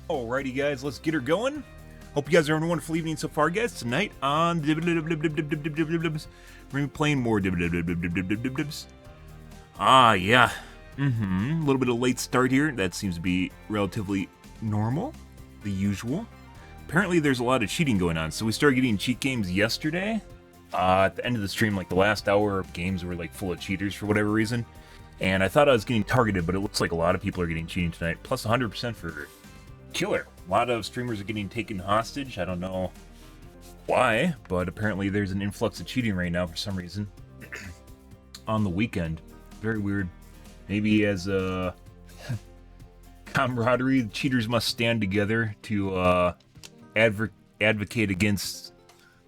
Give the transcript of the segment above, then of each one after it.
Alrighty guys, let's get her going. Hope you guys are having a wonderful evening so far, guys. Tonight on we're gonna be playing more yeah. A little bit of late start here. That seems to be relatively normal, the usual. Apparently there's a lot of cheating going on, so we started getting cheat games yesterday. At the end of the stream, like the last hour of games were like full of cheaters for whatever reason. And I thought I was getting targeted, but it looks like a lot of people are getting cheating tonight. Plus 100% for killer. A lot of streamers are getting taken hostage. I don't know why, but apparently there's an influx of cheating right now for some reason. On the weekend. Very weird. Maybe as a camaraderie, the cheaters must stand together to advocate against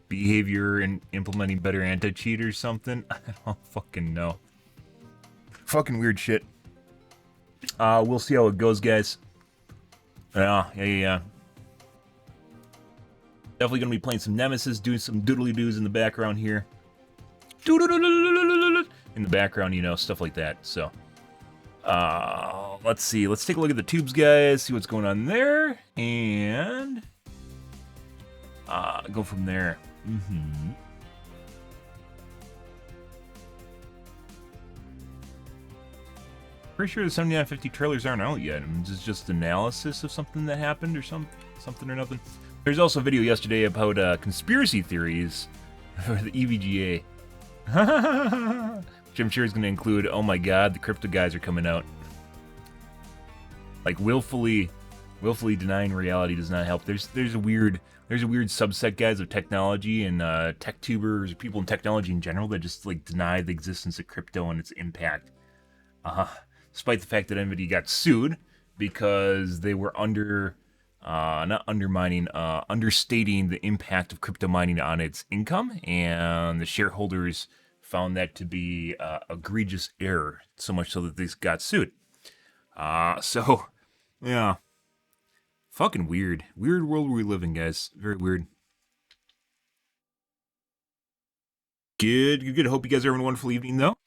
behavior and implementing better anti-cheat or something. I don't fucking know. Fucking weird shit. We'll see how it goes, guys. Yeah. Definitely gonna be playing some Nemesis, doing some doodly-doos in the background here. In the background, you know, stuff like that. So, let's see. Let's take a look at the tubes, guys. See what's going on there, and go from there. Pretty sure the 7950 trailers aren't out yet. I mean, this is just analysis of something that happened or something or nothing. There's also a video yesterday about conspiracy theories for the EVGA. Which I'm sure is going to include, oh my god, the crypto guys are coming out. Like, willfully denying reality does not help. There's a weird subset, guys, of technology and tech tubers, or people in technology in general, that just like deny the existence of crypto and its impact. Despite the fact that NVIDIA got sued because they were understating the impact of crypto mining on its income, and the shareholders found that to be egregious error, so much so that they got sued. So, yeah. Fucking weird. Weird world we live in, guys. Very weird. Good. Hope you guys are having a wonderful evening, though.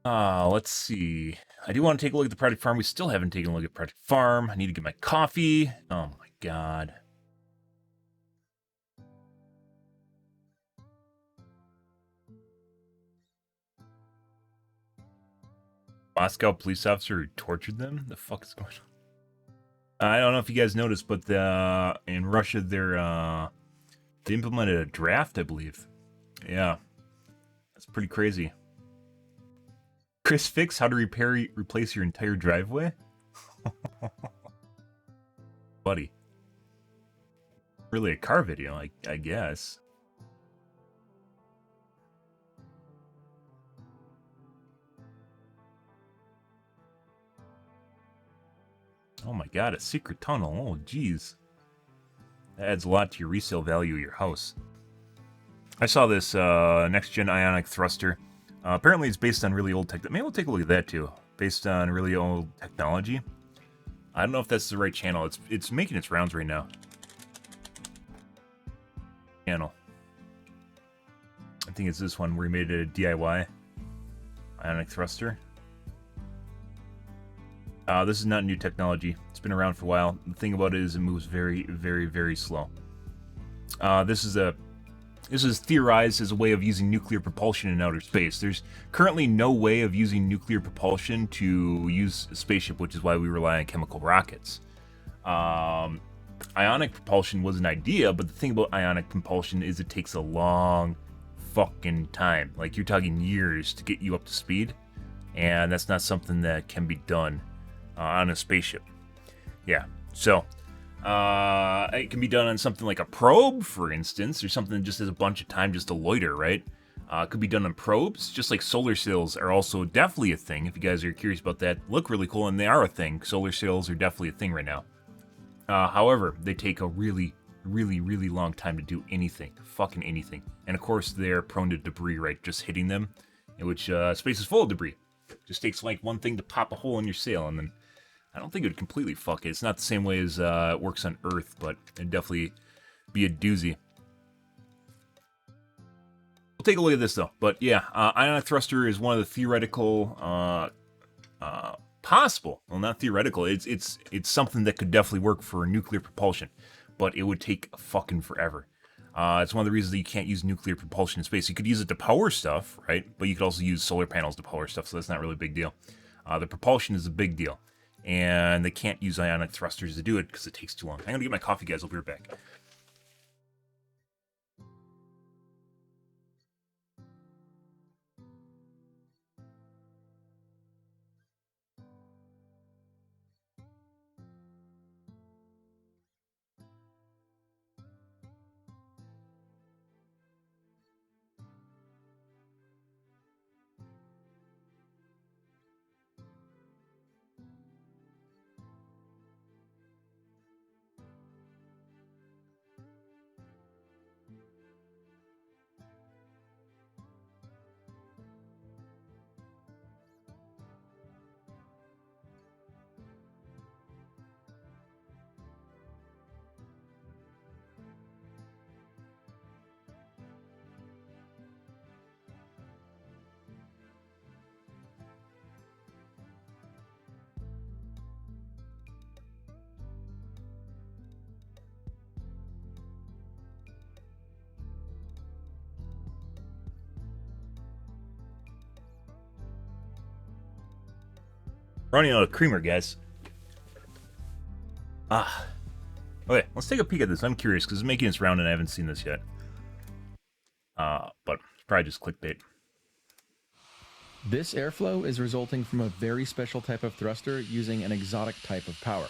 Let's see. I do want to take a look at the Project Farm. We still haven't taken a look at Project Farm. I need to get my coffee. Oh my god. Moscow police officer who tortured them? The fuck is going on? I don't know if you guys noticed, but in Russia, they implemented a draft, I believe. Yeah. That's pretty crazy. Chris Fix, how to replace your entire driveway? Buddy. Really a car video, I guess. Oh my god, a secret tunnel. Oh, jeez. That adds a lot to your resale value of your house. I saw this next-gen ionic thruster. Apparently it's based on really old tech. Maybe we'll take a look at that too. Based on really old technology. I don't know if that's the right channel. It's making its rounds right now. Channel. I think it's this one where he made it a DIY. Ionic thruster. This is not new technology. It's been around for a while. The thing about it is it moves very, very, very slow. This is theorized as a way of using nuclear propulsion in outer space. There's currently no way of using nuclear propulsion to use a spaceship, which is why we rely on chemical rockets. Ionic propulsion was an idea, but the thing about ionic propulsion is it takes a long fucking time. Like, you're talking years to get you up to speed, and that's not something that can be done on a spaceship. Yeah, so it can be done on something like a probe, for instance, or something that just has a bunch of time just to loiter, right? It could be done on probes, just like solar sails are also definitely a thing. If you guys are curious about that, look really cool, and they are a thing. Solar sails are definitely a thing right now. However, they take a really, really, really long time to do anything. Fucking anything. And of course, they're prone to debris, right? Just hitting them, in which space is full of debris. Just takes like one thing to pop a hole in your sail, and then I don't think it would completely fuck it. It's not the same way as it works on Earth, but it'd definitely be a doozy. We'll take a look at this, though. But yeah, ionic thruster is one of the theoretical possible. Well, not theoretical. It's something that could definitely work for nuclear propulsion, but it would take fucking forever. It's one of the reasons that you can't use nuclear propulsion in space. You could use it to power stuff, right? But you could also use solar panels to power stuff, so that's not really a big deal. The propulsion is a big deal, and they can't use ionic thrusters to do it because it takes too long. I'm gonna get my coffee, guys. I'll be right back. Running out of creamer, guys. Okay, let's take a peek at this. I'm curious because it's making its round and I haven't seen this yet. But it's probably just clickbait. This airflow is resulting from a very special type of thruster using an exotic type of power.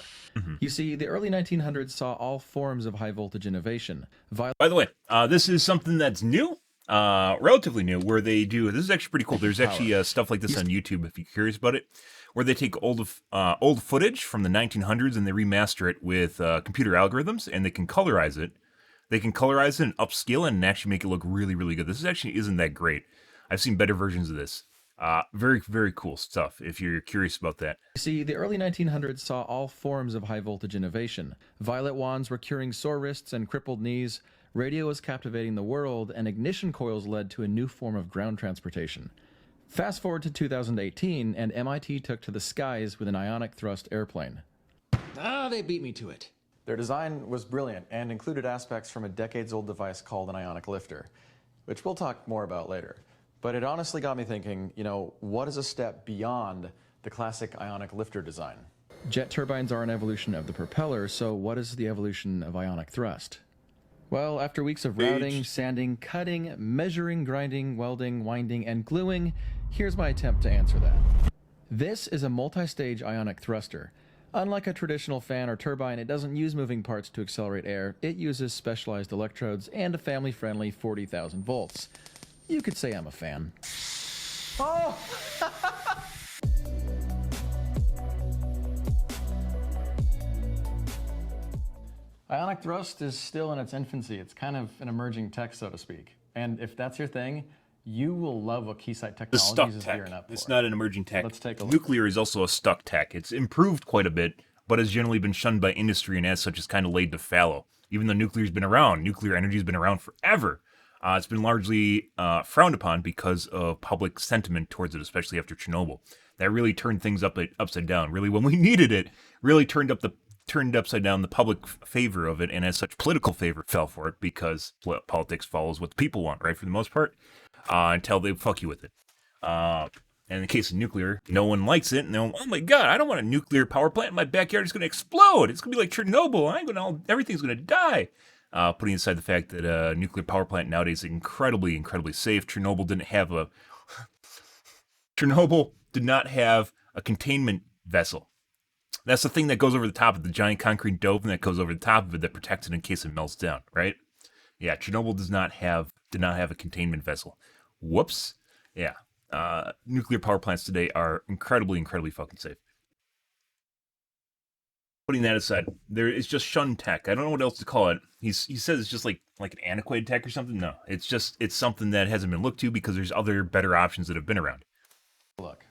You see, the early 1900s saw all forms of high voltage innovation. By the way, this is something that's new, relatively new, where they do, this is actually pretty cool. There's actually stuff like this on YouTube if you're curious about it, where they take old footage from the 1900s and they remaster it with computer algorithms, and they can colorize it. They can colorize it and upscale it and actually make it look really, really good. This actually isn't that great. I've seen better versions of this. Very, very cool stuff if you're curious about that. You see, the early 1900s saw all forms of high voltage innovation. Violet wands were curing sore wrists and crippled knees. Radio was captivating the world, and ignition coils led to a new form of ground transportation. Fast forward to 2018, and MIT took to the skies with an ionic thrust airplane. They beat me to it. Their design was brilliant and included aspects from a decades-old device called an ionic lifter, which we'll talk more about later. But it honestly got me thinking, what is a step beyond the classic ionic lifter design? Jet turbines are an evolution of the propeller, so what is the evolution of ionic thrust? Well, after weeks of routing, sanding, cutting, measuring, grinding, welding, winding, and gluing, here's my attempt to answer that. This is a multi-stage ionic thruster. Unlike a traditional fan or turbine, it doesn't use moving parts to accelerate air. It uses specialized electrodes and a family-friendly 40,000 volts. You could say I'm a fan. Oh! Ionic thrust is still in its infancy. It's kind of an emerging tech, so to speak. And if that's your thing, you will love what Keysight Technologies is gearing up for. It's not an emerging tech. Let's take a look. Nuclear is also a stuck tech. It's improved quite a bit, but has generally been shunned by industry and as such is kind of laid to fallow. Even though nuclear's been around, nuclear energy's been around forever. It's been largely frowned upon because of public sentiment towards it, especially after Chernobyl. That really turned things upside down. Really, when we needed it, really turned upside down the public favor of it, and as such, political favor fell for it because politics follows what the people want, right? For the most part, until they fuck you with it. And in the case of nuclear, no one likes it, and they're, oh my god, I don't want a nuclear power plant in my backyard. It's going to explode. It's going to be like Chernobyl. Everything's going to die. Putting aside the fact that a nuclear power plant nowadays is incredibly, incredibly safe. Chernobyl did not have a containment vessel. That's the thing that goes over the top of the giant concrete dome that goes over the top of it that protects it in case it melts down, right? Yeah, Chernobyl did not have a containment vessel. Whoops. Yeah. Nuclear power plants today are incredibly, incredibly fucking safe. Putting that aside, it's just shunned tech. I don't know what else to call it. He says it's just like an antiquated tech or something. No, it's something that hasn't been looked to because there's other better options that have been around. Look.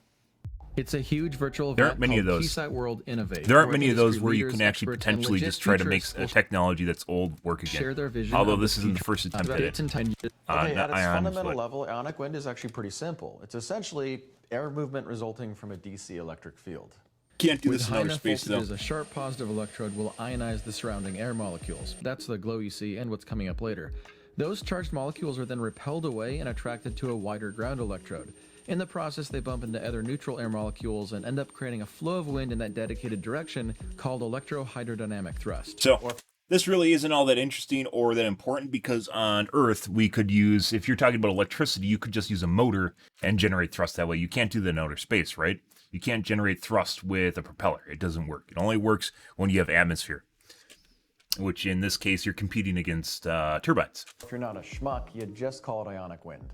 It's a huge virtual event. There aren't many of those. Keysight World Innovate. There aren't many of those where you can actually potentially just try to make a technology that's old work again. Share their vision. Although this isn't the first attempt at it. Okay, at its fundamental level, ionic wind is actually pretty simple. It's essentially air movement resulting from a DC electric field. Can't do With this in high outer enough space, though. voltages, a sharp positive electrode will ionize the surrounding air molecules. That's the glow you see and what's coming up later. Those charged molecules are then repelled away and attracted to a wider ground electrode. In the process, they bump into other neutral air molecules and end up creating a flow of wind in that dedicated direction called electrohydrodynamic thrust. So this really isn't all that interesting or that important because on Earth we could use, if you're talking about electricity, you could just use a motor and generate thrust that way. You can't do that in outer space, right? You can't generate thrust with a propeller. It doesn't work. It only works when you have atmosphere, which in this case you're competing against turbines. If you're not a schmuck, you just call it ionic wind.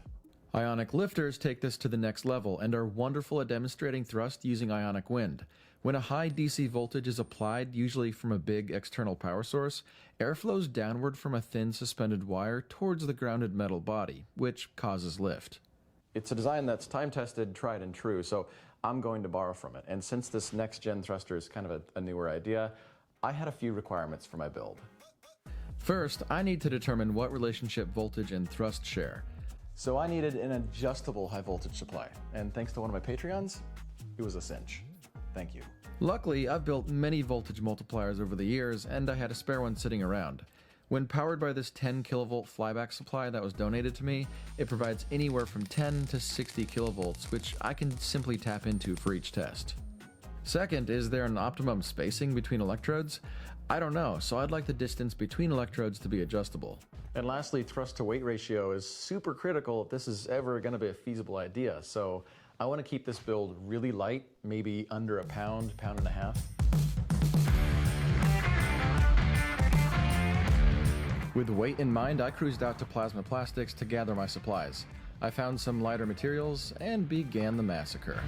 Ionic lifters take this to the next level and are wonderful at demonstrating thrust using ionic wind. When a high DC voltage is applied, usually from a big external power source, air flows downward from a thin suspended wire towards the grounded metal body, which causes lift. It's a design that's time-tested, tried and true, so I'm going to borrow from it. And since this next-gen thruster is kind of a newer idea, I had a few requirements for my build. First, I need to determine what relationship voltage and thrust share. So I needed an adjustable high-voltage supply, and thanks to one of my Patreons, it was a cinch. Thank you. Luckily, I've built many voltage multipliers over the years, and I had a spare one sitting around. When powered by this 10 kilovolt flyback supply that was donated to me, it provides anywhere from 10 to 60 kilovolts, which I can simply tap into for each test. Second, is there an optimum spacing between electrodes? I don't know, so I'd like the distance between electrodes to be adjustable. And lastly, thrust to weight ratio is super critical if this is ever going to be a feasible idea, so I want to keep this build really light, maybe under a pound, pound and a half. With weight in mind, I cruised out to Plasma Plastics to gather my supplies. I found some lighter materials and began the massacre.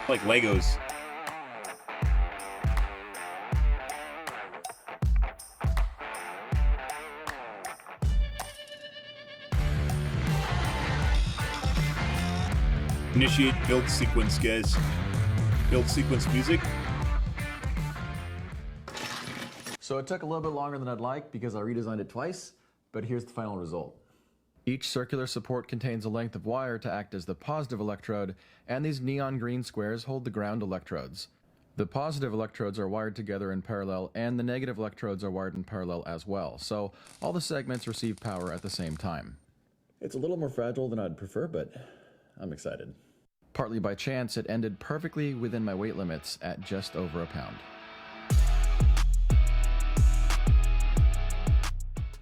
Like Legos. Initiate build sequence, guys. Build sequence music. So it took a little bit longer than I'd like because I redesigned it twice, but here's the final result. Each circular support contains a length of wire to act as the positive electrode, and these neon green squares hold the ground electrodes. The positive electrodes are wired together in parallel, and the negative electrodes are wired in parallel as well, so all the segments receive power at the same time. It's a little more fragile than I'd prefer, but I'm excited. Partly by chance, it ended perfectly within my weight limits at just over a pound.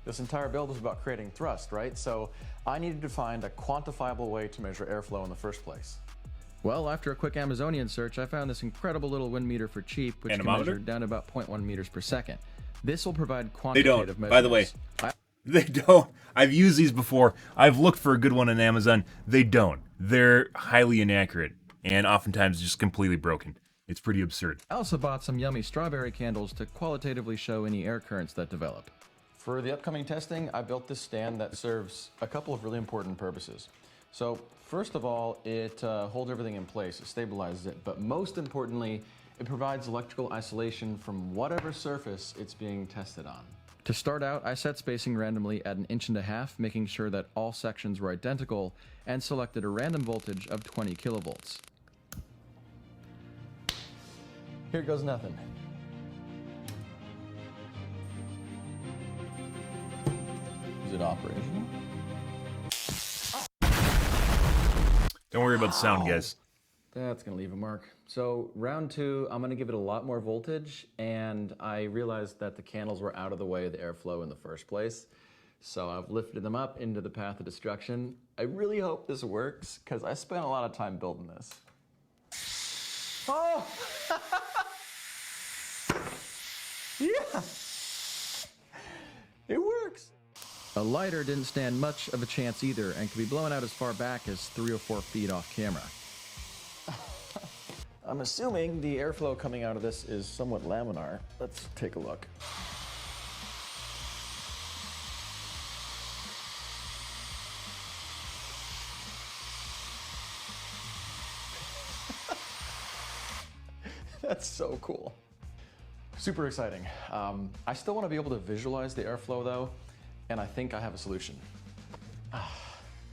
This entire build was about creating thrust, right? So I needed to find a quantifiable way to measure airflow in the first place. Well, after a quick Amazonian search, I found this incredible little wind meter for cheap, which can measure down to about 0.1 meters per second. This will provide quantitative measurements. By the way, they don't. I've used these before. I've looked for a good one on Amazon. They don't. They're highly inaccurate and oftentimes just completely broken. It's pretty absurd. I also bought some yummy strawberry candles to qualitatively show any air currents that develop. For the upcoming testing, I built this stand that serves a couple of really important purposes. So first of all, it holds everything in place, it stabilizes it, but most importantly, it provides electrical isolation from whatever surface it's being tested on. To start out, I set spacing randomly at 1.5 inches, making sure that all sections were identical, and selected a random voltage of 20 kilovolts. Here goes nothing. Is it operational? Don't worry about the sound, guys. That's gonna leave a mark. So round 2, I'm gonna give it a lot more voltage, and I realized that the candles were out of the way of the airflow in the first place. So I've lifted them up into the path of destruction. I really hope this works, because I spent a lot of time building this. Oh! Yeah! It works! A lighter didn't stand much of a chance either, and could be blown out as far back as 3 or 4 feet off camera. I'm assuming the airflow coming out of this is somewhat laminar. Let's take a look. That's so cool. Super exciting. I still want to be able to visualize the airflow though, and I think I have a solution.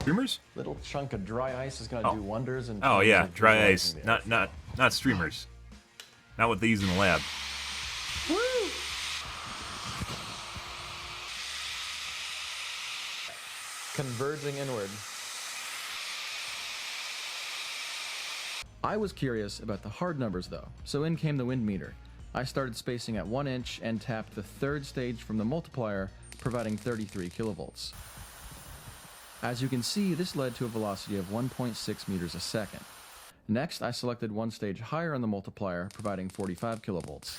Streamers? Little chunk of dry ice is going to do wonders. In Oh terms yeah, of dry ice. visualizing the Not streamers. Not what they use in the lab. Woo! Converging inward. I was curious about the hard numbers though, so in came the wind meter. I started spacing at 1 inch and tapped the third stage from the multiplier, providing 33 kilovolts. As you can see, this led to a velocity of 1.6 meters a second. Next, I selected one stage higher on the multiplier, providing 45 kilovolts.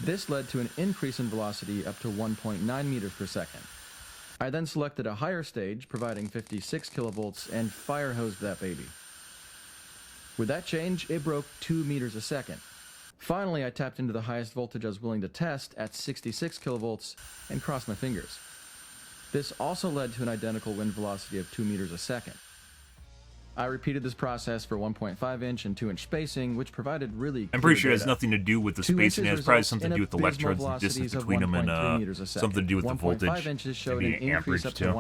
This led to an increase in velocity up to 1.9 meters per second. I then selected a higher stage, providing 56 kilovolts, and fire hosed that baby. With that change, it broke 2 meters a second. Finally, I tapped into the highest voltage I was willing to test at 66 kilovolts and crossed my fingers. This also led to an identical wind velocity of 2 meters a second. I repeated this process for 1.5 inch and 2 inch spacing, which provided really I'm pretty sure it has data. nothing to do with the 2 spacing. It inches has probably results something to in do with the abysmal electrodes, the distance velocities of between them, 1.3 and meters a second. something to do with the 1.5 voltage. inches showed Maybe an increase amperage, up to too.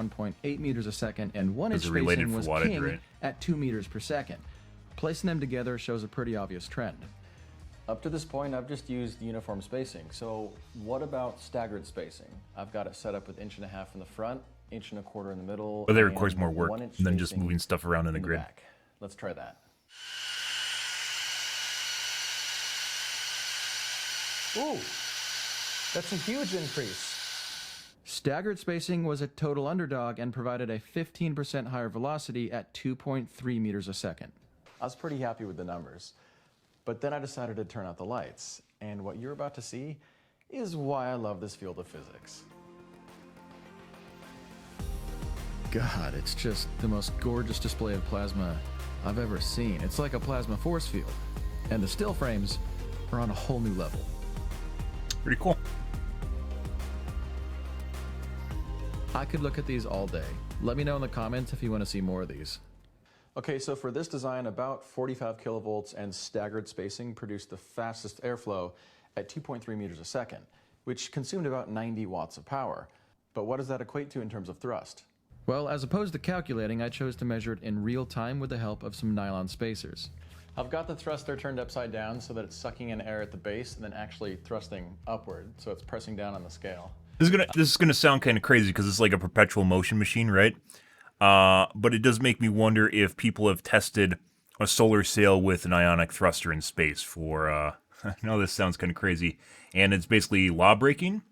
1.8 meters a second, and 1 inch Those are related spacing for was wattage, king right? at 2 meters per second. Placing them together shows a pretty obvious trend. Up to this point, I've just used uniform spacing. So what about staggered spacing? I've got it set up with 1.5 inches in the front, 1.25 inches in the middle. But that requires and more work 1 inch than just spacing moving stuff around in the in grid. back. Let's try that. Ooh, that's a huge increase. Staggered spacing was a total underdog and provided a 15% higher velocity at 2.3 meters a second. I was pretty happy with the numbers, but then I decided to turn out the lights, and what you're about to see is why I love this field of physics. God, it's just the most gorgeous display of plasma I've ever seen. It's like a plasma force field, and the still frames are on a whole new level. Pretty cool. I could look at these all day. Let me know in the comments if you want to see more of these. Okay, so for this design, about 45 kilovolts and staggered spacing produced the fastest airflow at 2.3 meters a second, which consumed about 90 watts of power. But what does that equate to in terms of thrust? Well, as opposed to calculating, I chose to measure it in real time with the help of some nylon spacers. I've got the thruster turned upside down so that it's sucking in air at the base and then actually thrusting upward, so it's pressing down on the scale. This is gonna sound kind of crazy because it's like a perpetual motion machine, right? But it does make me wonder if people have tested a solar sail with an ionic thruster in space for. I know this sounds kind of crazy, and it's basically law breaking.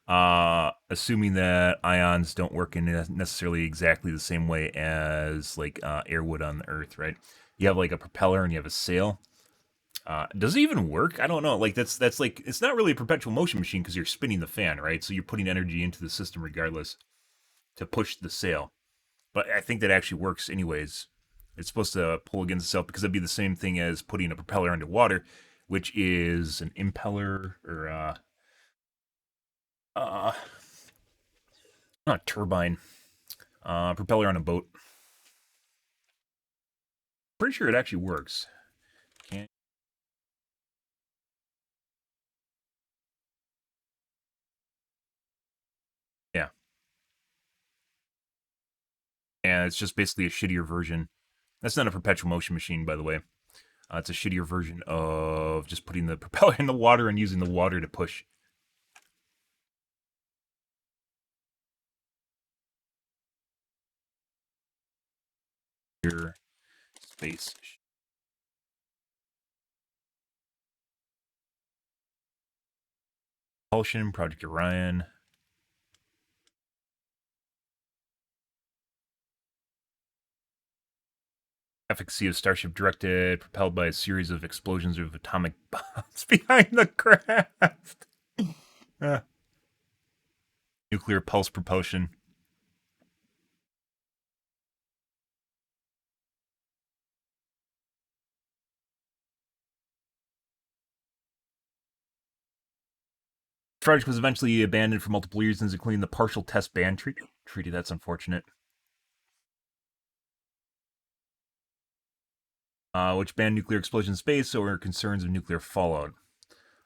Assuming that ions don't work in necessarily exactly the same way as like air would on the Earth, right? You have like a propeller and you have a sail. Does it even work? I don't know. Like that's like it's not really a perpetual motion machine because you're spinning the fan, right? So you're putting energy into the system regardless to push the sail. But I think that actually works anyways. It's supposed to pull against itself because it'd be the same thing as putting a propeller under water, which is an impeller or not turbine, propeller on a boat. Pretty sure it actually works. Yeah. And it's just basically a shittier version. That's not a perpetual motion machine, by the way. It's a shittier version of just putting the propeller in the water and using the water to push. Your space. Propulsion, Project Orion. Efficacy of Starship directed, propelled by a series of explosions of atomic bombs behind the craft. Nuclear pulse propulsion. The project was eventually abandoned for multiple reasons, including the partial test ban treaty. That's unfortunate. which banned nuclear explosion in space over concerns of nuclear fallout.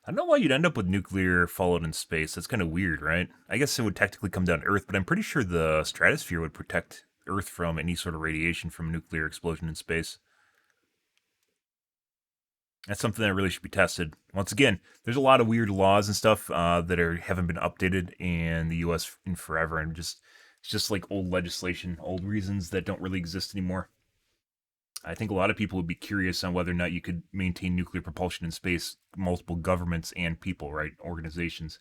I don't know why you'd end up with nuclear fallout in space. That's kind of weird, right? I guess it would technically come down to Earth, but I'm pretty sure the stratosphere would protect Earth from any sort of radiation from a nuclear explosion in space. That's something that really should be tested. Once again, there's a lot of weird laws and stuff haven't been updated in the U.S. in forever, and it's just like old legislation, old reasons that don't really exist anymore. I think a lot of people would be curious on whether or not you could maintain nuclear propulsion in space, multiple governments and people, right? Organizations.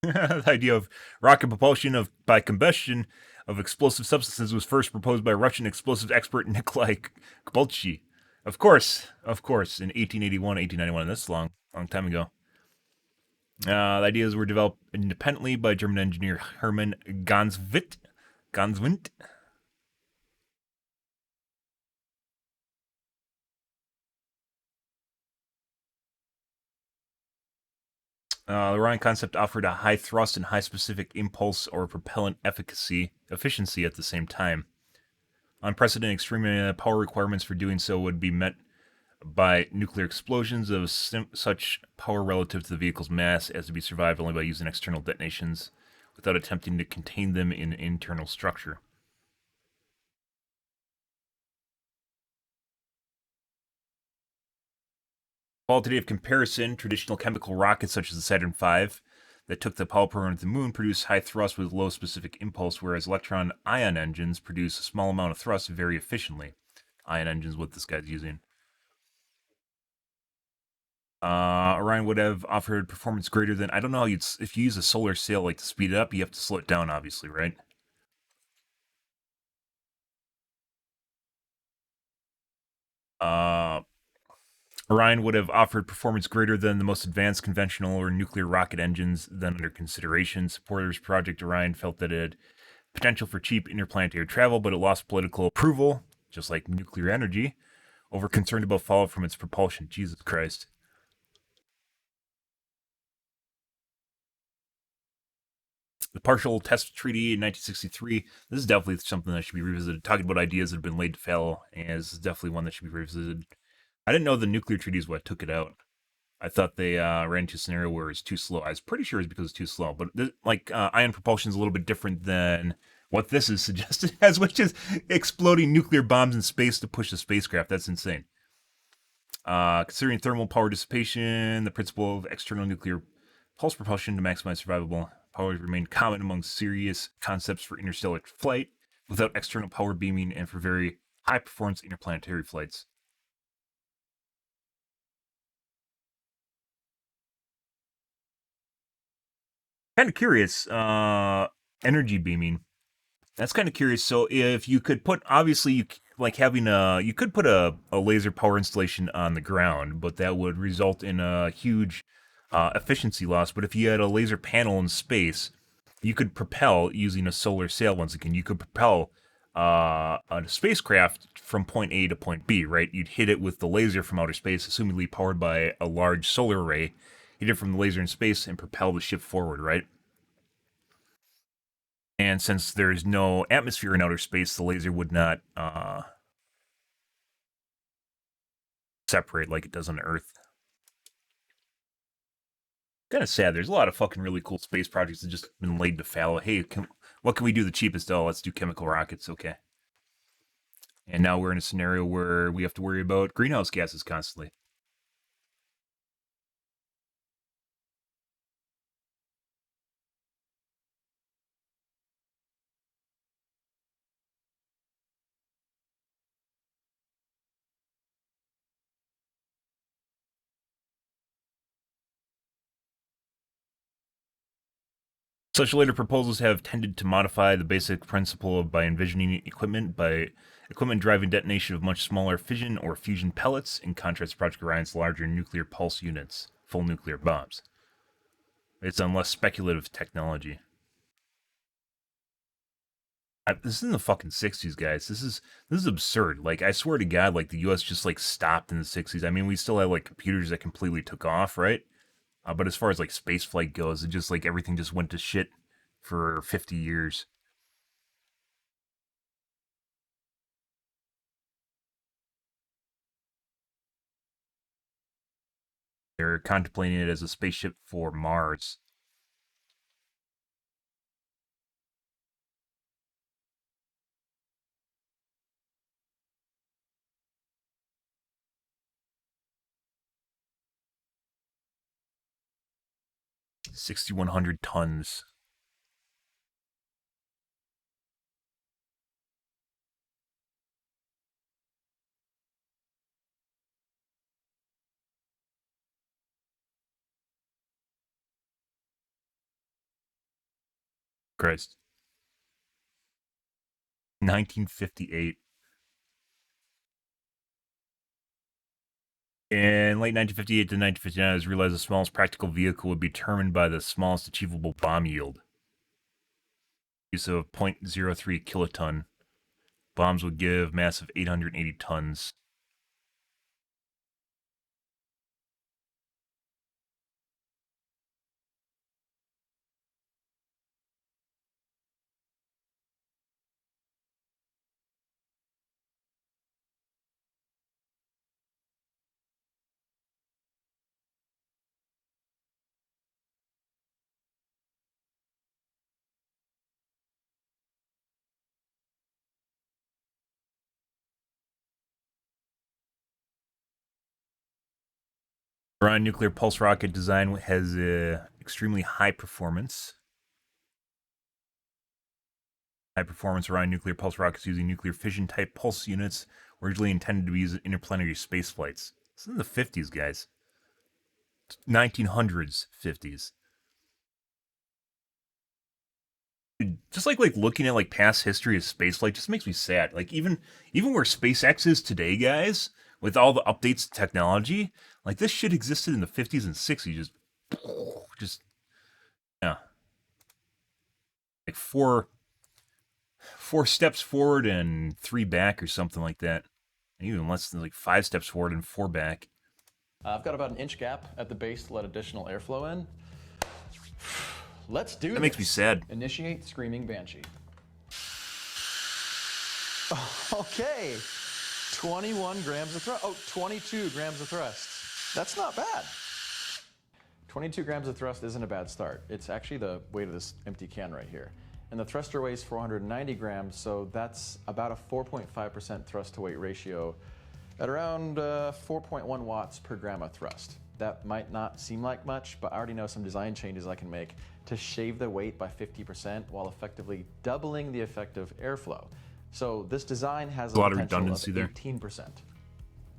The idea of rocket propulsion by combustion of explosive substances was first proposed by Russian explosives expert Nikolai Kbolsky. Of course, in 1881, 1891. That's a long time ago. The ideas were developed independently by German engineer Hermann Ganswind. Ganswind. The Orion concept offered a high thrust and high specific impulse or propellant efficiency at the same time. Unprecedented extreme power requirements for doing so would be met by nuclear explosions of such power relative to the vehicle's mass as to be survived only by using external detonations without attempting to contain them in internal structure. Qualitative comparison, traditional chemical rockets such as the Saturn V that took the Apollo program to the moon produce high thrust with low specific impulse, whereas electron ion engines produce a small amount of thrust very efficiently. Ion engines, what this guy's using. Orion would have offered performance greater than, I don't know, if you use a solar sail like to speed it up, you have to slow it down, obviously, right? Orion would have offered performance greater than the most advanced conventional or nuclear rocket engines then under consideration. Supporters of Project Orion felt that it had potential for cheap interplanetary travel, but it lost political approval, just like nuclear energy, over concern about fallout from its propulsion. Jesus Christ. The Partial Test Treaty in 1963. This is definitely something that should be revisited. Talking about ideas that have been laid to fail, and this is definitely one that should be revisited. I didn't know the nuclear treaty is what took it out. I thought they ran into a scenario where it's too slow. I was pretty sure it's because it's too slow. But ion propulsion is a little bit different than what this is suggested as, which is exploding nuclear bombs in space to push the spacecraft. That's insane. Considering thermal power dissipation, the principle of external nuclear pulse propulsion to maximize survivable powers remain common among serious concepts for interstellar flight without external power beaming and for very high performance interplanetary flights. Kind of curious. Energy beaming. That's kind of curious. So if you could put, obviously, you could put a laser power installation on the ground, but that would result in a huge efficiency loss. But if you had a laser panel in space, you could propel using a solar sail. Once again, you could propel a spacecraft from point A to point B. Right? You'd hit it with the laser from outer space, assumedly powered by a large solar array. Hit it from the laser in space and propel the ship forward. Right? And since there's no atmosphere in outer space, the laser would not separate like it does on Earth. Kind of sad. There's a lot of fucking really cool space projects that just been laid to fallow. Hey, what can we do the cheapest? Oh, let's do chemical rockets. Okay. And now we're in a scenario where we have to worry about greenhouse gases constantly. Such later proposals have tended to modify the basic principle by envisioning equipment driving detonation of much smaller fission or fusion pellets, in contrast to Project Orion's larger nuclear pulse units, full nuclear bombs. It's on less speculative technology. This is in the fucking 60s, guys. This is absurd. Like, I swear to God, like the U.S. just like stopped in the 60s. I mean, we still had like computers that completely took off, right? But as far as like space flight goes, it just like everything just went to shit for 50 years. They're contemplating it as a spaceship for Mars. $6,100 tons. Christ. 1958. In late 1958 to 1959, it was realized the smallest practical vehicle would be determined by the smallest achievable bomb yield. Use of 0.03 kiloton. Bombs would give mass of 880 tons. Orion nuclear pulse rocket design has extremely high performance. High performance Orion nuclear pulse rockets using nuclear fission type pulse units originally intended to be used in interplanetary space flights. This is in the 50s, guys. 1900s, 50s. Just like looking at like past history of spaceflight just makes me sad. Like even where SpaceX is today, guys, with all the updates to technology, like this shit existed in the 50s and 60s. Just yeah, like four steps forward and 3 back or something like that. Even less than like 5 steps forward and 4 back. I've got about an inch gap at the base to let additional airflow in. Let's do this. That makes me sad. Initiate Screaming Banshee. Okay. 21 grams of thrust. Oh, 22 grams of thrust. That's not bad. 22 grams of thrust isn't a bad start. It's actually the weight of this empty can right here. And the thruster weighs 490 grams, so that's about a 4.5% thrust to weight ratio at around 4.1 watts per gram of thrust. That might not seem like much, but I already know some design changes I can make to shave the weight by 50% while effectively doubling the effective airflow. So this design has a lot of potential redundancy there. 18%.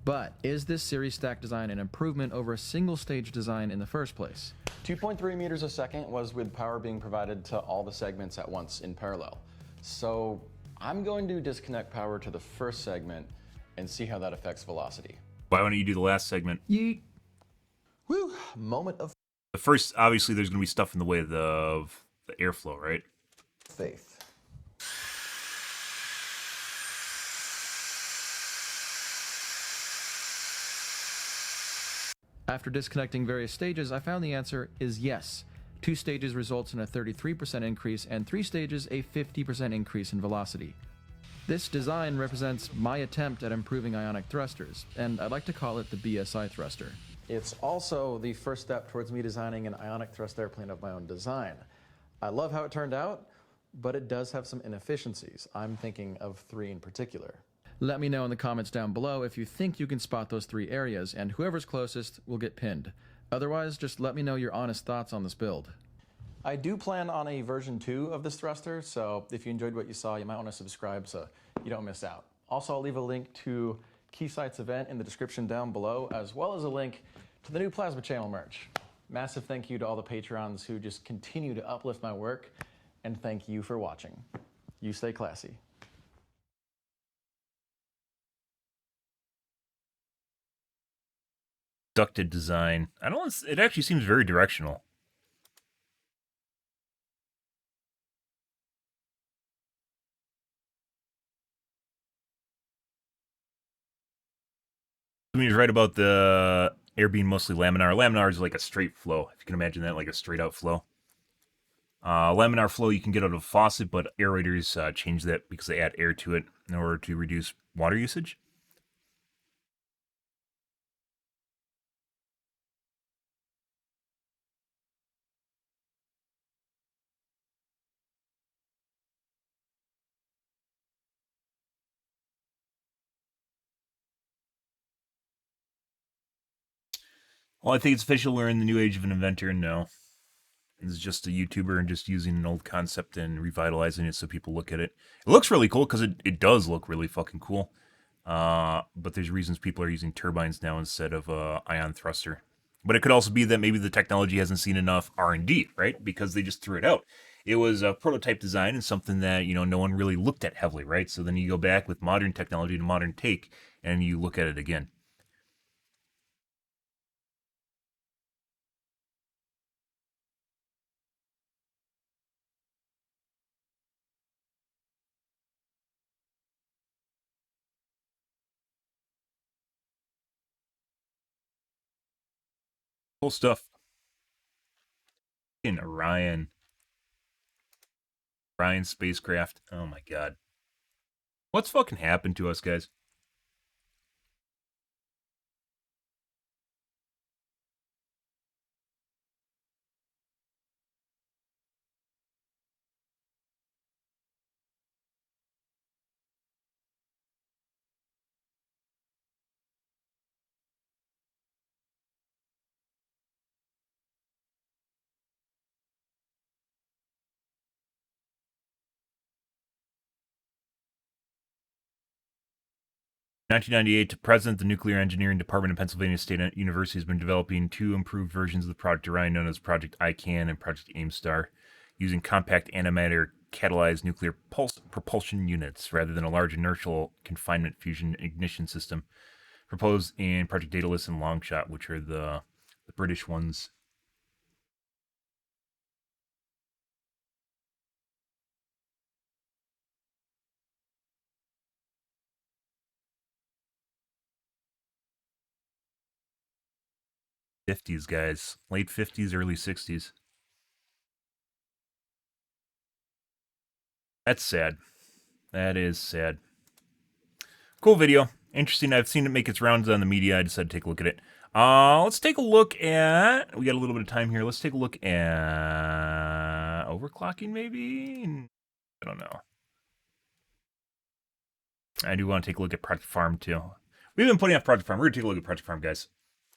But is this series stack design an improvement over a single stage design in the first place? 2.3 meters a second was with power being provided to all the segments at once in parallel. So I'm going to disconnect power to the first segment and see how that affects velocity. Why don't you do the last segment? Yeet. Woo! Moment of The first, obviously, there's going to be stuff in the way of the airflow, right? faith. After disconnecting various stages, I found the answer is yes. 2 stages results in a 33% increase, and 3 stages a 50% increase in velocity. This design represents my attempt at improving ionic thrusters, and I'd like to call it the BSI thruster. It's also the first step towards me designing an ionic thrust airplane of my own design. I love how it turned out, but it does have some inefficiencies. I'm thinking of 3 in particular. Let me know in the comments down below if you think you can spot those 3 areas, and whoever's closest will get pinned. Otherwise, just let me know your honest thoughts on this build. I do plan on a version 2 of this thruster, so if you enjoyed what you saw, you might want to subscribe so you don't miss out. Also, I'll leave a link to Keysight's event in the description down below, as well as a link to the new Plasma Channel merch. Massive thank you to all the Patrons who just continue to uplift my work, and thank you for watching. You stay classy. Ducted design. It actually seems very directional. I mean, he's right about the air being mostly laminar. Laminar is like a straight flow, if you can imagine that, like a straight out flow. Laminar flow you can get out of a faucet, but aerators change that because they add air to it in order to reduce water usage. Well, I think it's official. We're in the new age of an inventor, and no. It's just a YouTuber and just using an old concept and revitalizing it so people look at it. It looks really cool because it does look really fucking cool. But there's reasons people are using turbines now instead of ion thruster. But it could also be that maybe the technology hasn't seen enough R&D, right? Because they just threw it out. It was a prototype design and something that, no one really looked at heavily, right? So then you go back with modern technology and modern take and you look at it again. Cool stuff. In Orion spacecraft. Oh my god. What's fucking happened to us, guys? In 1998, the president of the Nuclear Engineering Department of Pennsylvania State University has been developing two improved versions of the Project Orion known as Project ICAN and Project AIMSTAR, using compact antimatter catalyzed nuclear pulse propulsion units rather than a large inertial confinement fusion ignition system proposed in Project Daedalus and Longshot, which are the British ones. '50s, guys. Late 50s, early 60s. That's sad. That is sad. Cool video. Interesting. I've seen it make its rounds on the media. I decided to take a look at it. Let's take a look at... We got a little bit of time here. Let's take a look at... overclocking, maybe? I don't know. I do want to take a look at Project Farm, too. We've been putting off Project Farm. We're going to take a look at Project Farm, guys.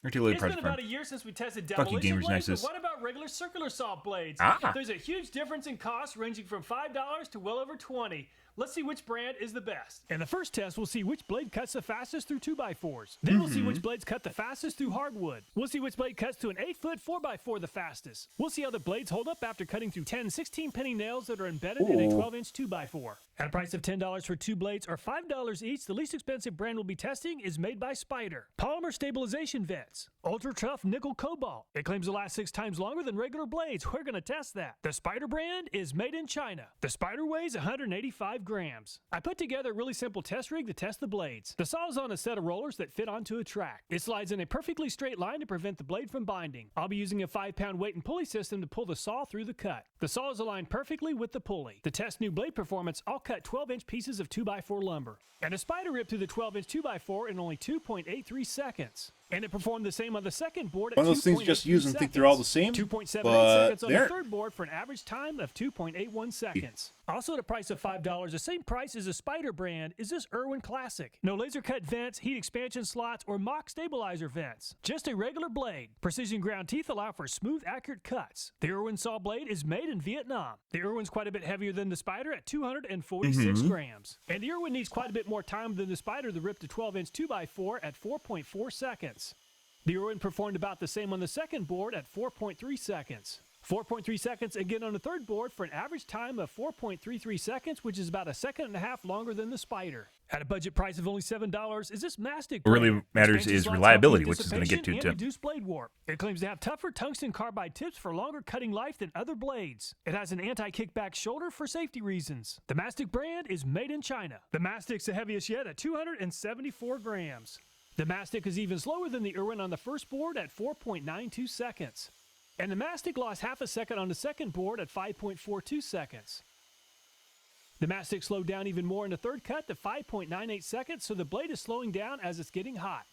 It's been about a year since we tested demolition blades, but what about regular circular saw blades? There's a huge difference in cost ranging from $5 to well over $20. Let's see which brand is the best. In the first test, we'll see which blade cuts the fastest through 2x4s. Then we'll see which blades cut the fastest through hardwood. We'll see which blade cuts to an 8-foot 4x4 the fastest. We'll see how the blades hold up after cutting through 10 16-penny nails that are embedded in a 12-inch 2x4. At a price of $10 for two blades or $5 each, the least expensive brand we'll be testing is made by Spyder. Polymer stabilization vents. Ultra tough nickel cobalt. It claims to last 6 times longer than regular blades. We're going to test that. The Spyder brand is made in China. The Spyder weighs 185 grams. I put together a really simple test rig to test the blades. The saw is on a set of rollers that fit onto a track. It slides in a perfectly straight line to prevent the blade from binding. I'll be using a 5-pound weight and pulley system to pull the saw through the cut. The saw is aligned perfectly with the pulley. To test new blade performance, I'll cut 12-inch pieces of 2x4 lumber. And a Spyder ripped through the 12-inch 2x4 in only 2.83 seconds. And it performed the same on the second board at 2.83 seconds. One of those things just use and think they're all the same. 2.78 seconds on the third board for an average time of 2.81 seconds. Also at a price of $5, the same price as a Spyder brand, is this Irwin Classic. No laser cut vents, heat expansion slots, or mock stabilizer vents. Just a regular blade. Precision ground teeth allow for smooth, accurate cuts. The Irwin saw blade is made in Vietnam. The Irwin's quite a bit heavier than the Spyder at 246 grams. And the Irwin needs quite a bit more time than the Spyder to rip the 12-inch 2x4 at 4.4 seconds. The Irwin performed about the same on the second board at 4.3 seconds. 4.3 seconds again on the third board for an average time of 4.33 seconds, which is about a second and a half longer than the Spyder. At a budget price of only $7, is this mastic what really matters is reliability, which is going to get to too. Reduced blade warp. It claims to have tougher tungsten carbide tips for longer cutting life than other blades. It has an anti-kickback shoulder for safety reasons. The mastic brand is made in China. The mastic's the heaviest yet at 274 grams. The mastic is even slower than the Irwin on the first board at 4.92 seconds. And the mastic lost half a second on the second board at 5.42 seconds. The mastic slowed down even more in the third cut to 5.98 seconds, so the blade is slowing down as it's getting hot.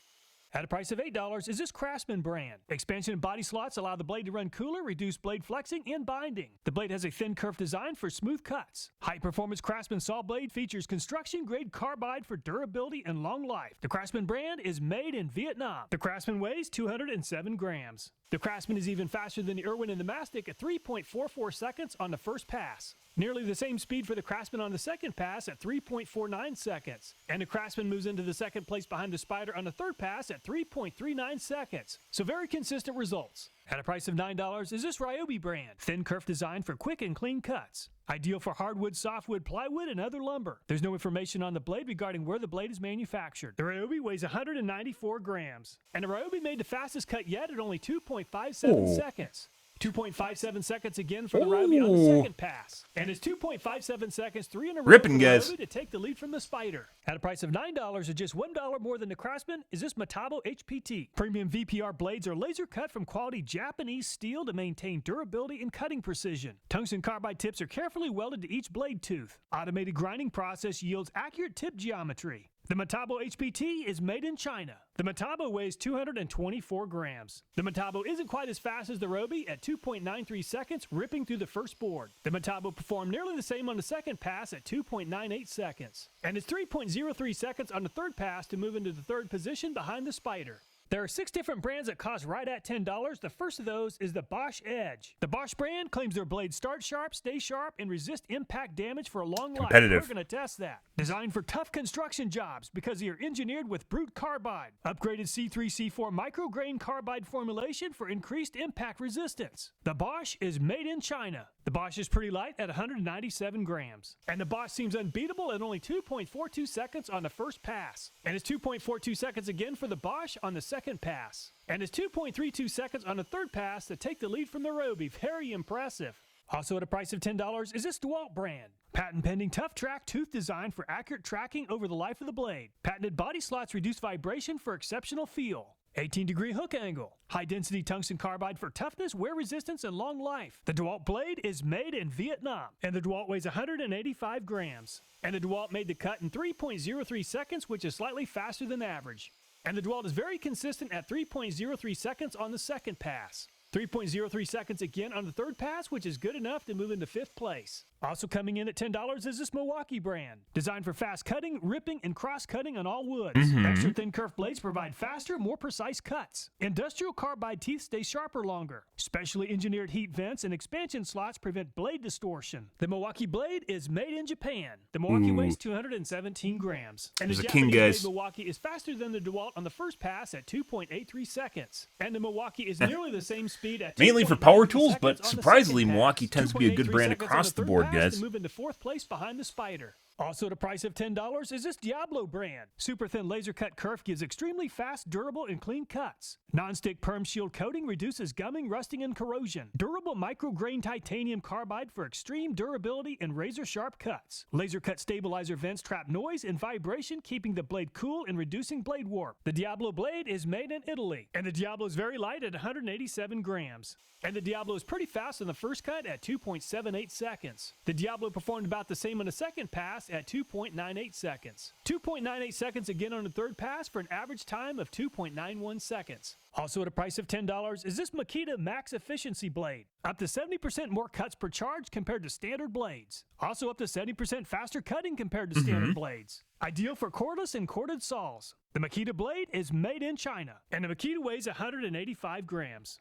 At a price of $8 is this Craftsman brand. Expansion and body slots allow the blade to run cooler, reduce blade flexing and binding. The blade has a thin curve design for smooth cuts. High-performance Craftsman saw blade features construction-grade carbide for durability and long life. The Craftsman brand is made in Vietnam. The Craftsman weighs 207 grams. The Craftsman is even faster than the Irwin and the Mastic at 3.44 seconds on the first pass. Nearly the same speed for the Craftsman on the second pass at 3.49 seconds. And the Craftsman moves into the second place behind the Spider on the third pass at 3.39 seconds. So very consistent results. At a price of $9 is this Ryobi brand. Thin kerf design for quick and clean cuts. Ideal for hardwood, softwood, plywood, and other lumber. There's no information on the blade regarding where the blade is manufactured. The Ryobi weighs 194 grams. And the Ryobi made the fastest cut yet at only 2.57 seconds. 2.57 seconds again for the Ryobi on the second pass. And it's 2.57 seconds, 3 in a row Ripping, for the guys. Ryobi to take the lead from the Spider. At a price of $9 or just $1 more than the Craftsman is this Metabo HPT. Premium VPR blades are laser cut from quality Japanese steel to maintain durability and cutting precision. Tungsten carbide tips are carefully welded to each blade tooth. Automated grinding process yields accurate tip geometry. The Metabo HPT is made in China. The Metabo weighs 224 grams. The Metabo isn't quite as fast as the Ryobi at 2.93 seconds, ripping through the first board. The Metabo performed nearly the same on the second pass at 2.98 seconds. And it's 3.03 seconds on the third pass to move into the third position behind the Spider. There are 6 different brands that cost right at $10. The first of those is the Bosch Edge. The Bosch brand claims their blades start sharp, stay sharp, and resist impact damage for a long life. Competitive. We're going to test that. Designed for tough construction jobs because they are engineered with brute carbide. Upgraded C3-C4 micrograin carbide formulation for increased impact resistance. The Bosch is made in China. The Bosch is pretty light at 197 grams. And the Bosch seems unbeatable at only 2.42 seconds on the first pass. And it's 2.42 seconds again for the Bosch on the second pass. And it's 2.32 seconds on the third pass to take the lead from the Ryobi. Very impressive. Also at a price of $10 is this DeWalt brand. Patent pending tough track tooth design for accurate tracking over the life of the blade. Patented body slots reduce vibration for exceptional feel. 18-degree hook angle. High-density tungsten carbide for toughness, wear resistance, and long life. The DeWalt blade is made in Vietnam, and the DeWalt weighs 185 grams. And the DeWalt made the cut in 3.03 seconds, which is slightly faster than average. And the DeWalt is very consistent at 3.03 seconds on the second pass. 3.03 seconds again on the third pass, which is good enough to move into 5th place. Also coming in at $10 is this Milwaukee brand. Designed for fast cutting, ripping, and cross-cutting on all woods. Extra thin kerf blades provide faster, more precise cuts. Industrial carbide teeth stay sharper longer. Specially engineered heat vents and expansion slots prevent blade distortion. The Milwaukee blade is made in Japan. The Milwaukee weighs 217 grams. And There's the a king, guys. Japanese-made Milwaukee is faster than the DeWalt on the first pass at 2.83 seconds. And the Milwaukee is nearly the same speed at Mainly for power 2.93 tools, seconds but on the surprisingly, second pass. Milwaukee tends to be a good 2.83 brand seconds on across the third board, pass guys. to move into 4th place behind the Spider. Also at a price of $10 is this Diablo brand. Super thin laser cut kerf gives extremely fast, durable, and clean cuts. Non-stick perm shield coating reduces gumming, rusting, and corrosion. Durable micrograin titanium carbide for extreme durability and razor-sharp cuts. Laser cut stabilizer vents trap noise and vibration, keeping the blade cool and reducing blade warp. The Diablo blade is made in Italy, and the Diablo is very light at 187 grams. And the Diablo is pretty fast on the first cut at 2.78 seconds. The Diablo performed about the same on the second pass at 2.98 seconds. 2.98 seconds again on the third pass for an average time of 2.91 seconds. Also at a price of $10 is this Makita Max Efficiency blade. Up to 70% more cuts per charge compared to standard blades. Also up to 70% faster cutting compared to standard blades. Ideal for cordless and corded saws. The Makita blade is made in China, and the Makita weighs 185 grams.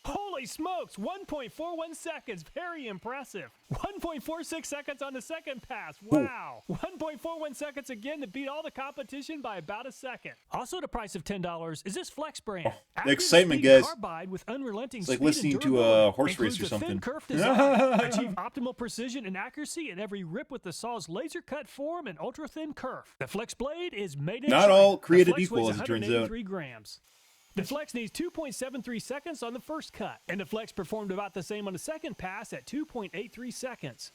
Holy smokes, 1.41 seconds, very impressive. 1.46 seconds on the second pass, wow. 1.41 seconds again to beat all the competition by about a second. Also at a price of $10 is this Flex brand. The excitement, guys. Carbide with unrelenting It's like speed listening and to a durability. horse race or Includes a thin something. kerf design. Achieve optimal precision and accuracy in every rip with the saw's laser cut form and ultra thin kerf. The Flex blade is made in Not China. all The created Flex equal, weighs as it turns out. 183 grams. The Flex needs 2.73 seconds on the first cut, and the Flex performed about the same on the second pass at 2.83 seconds.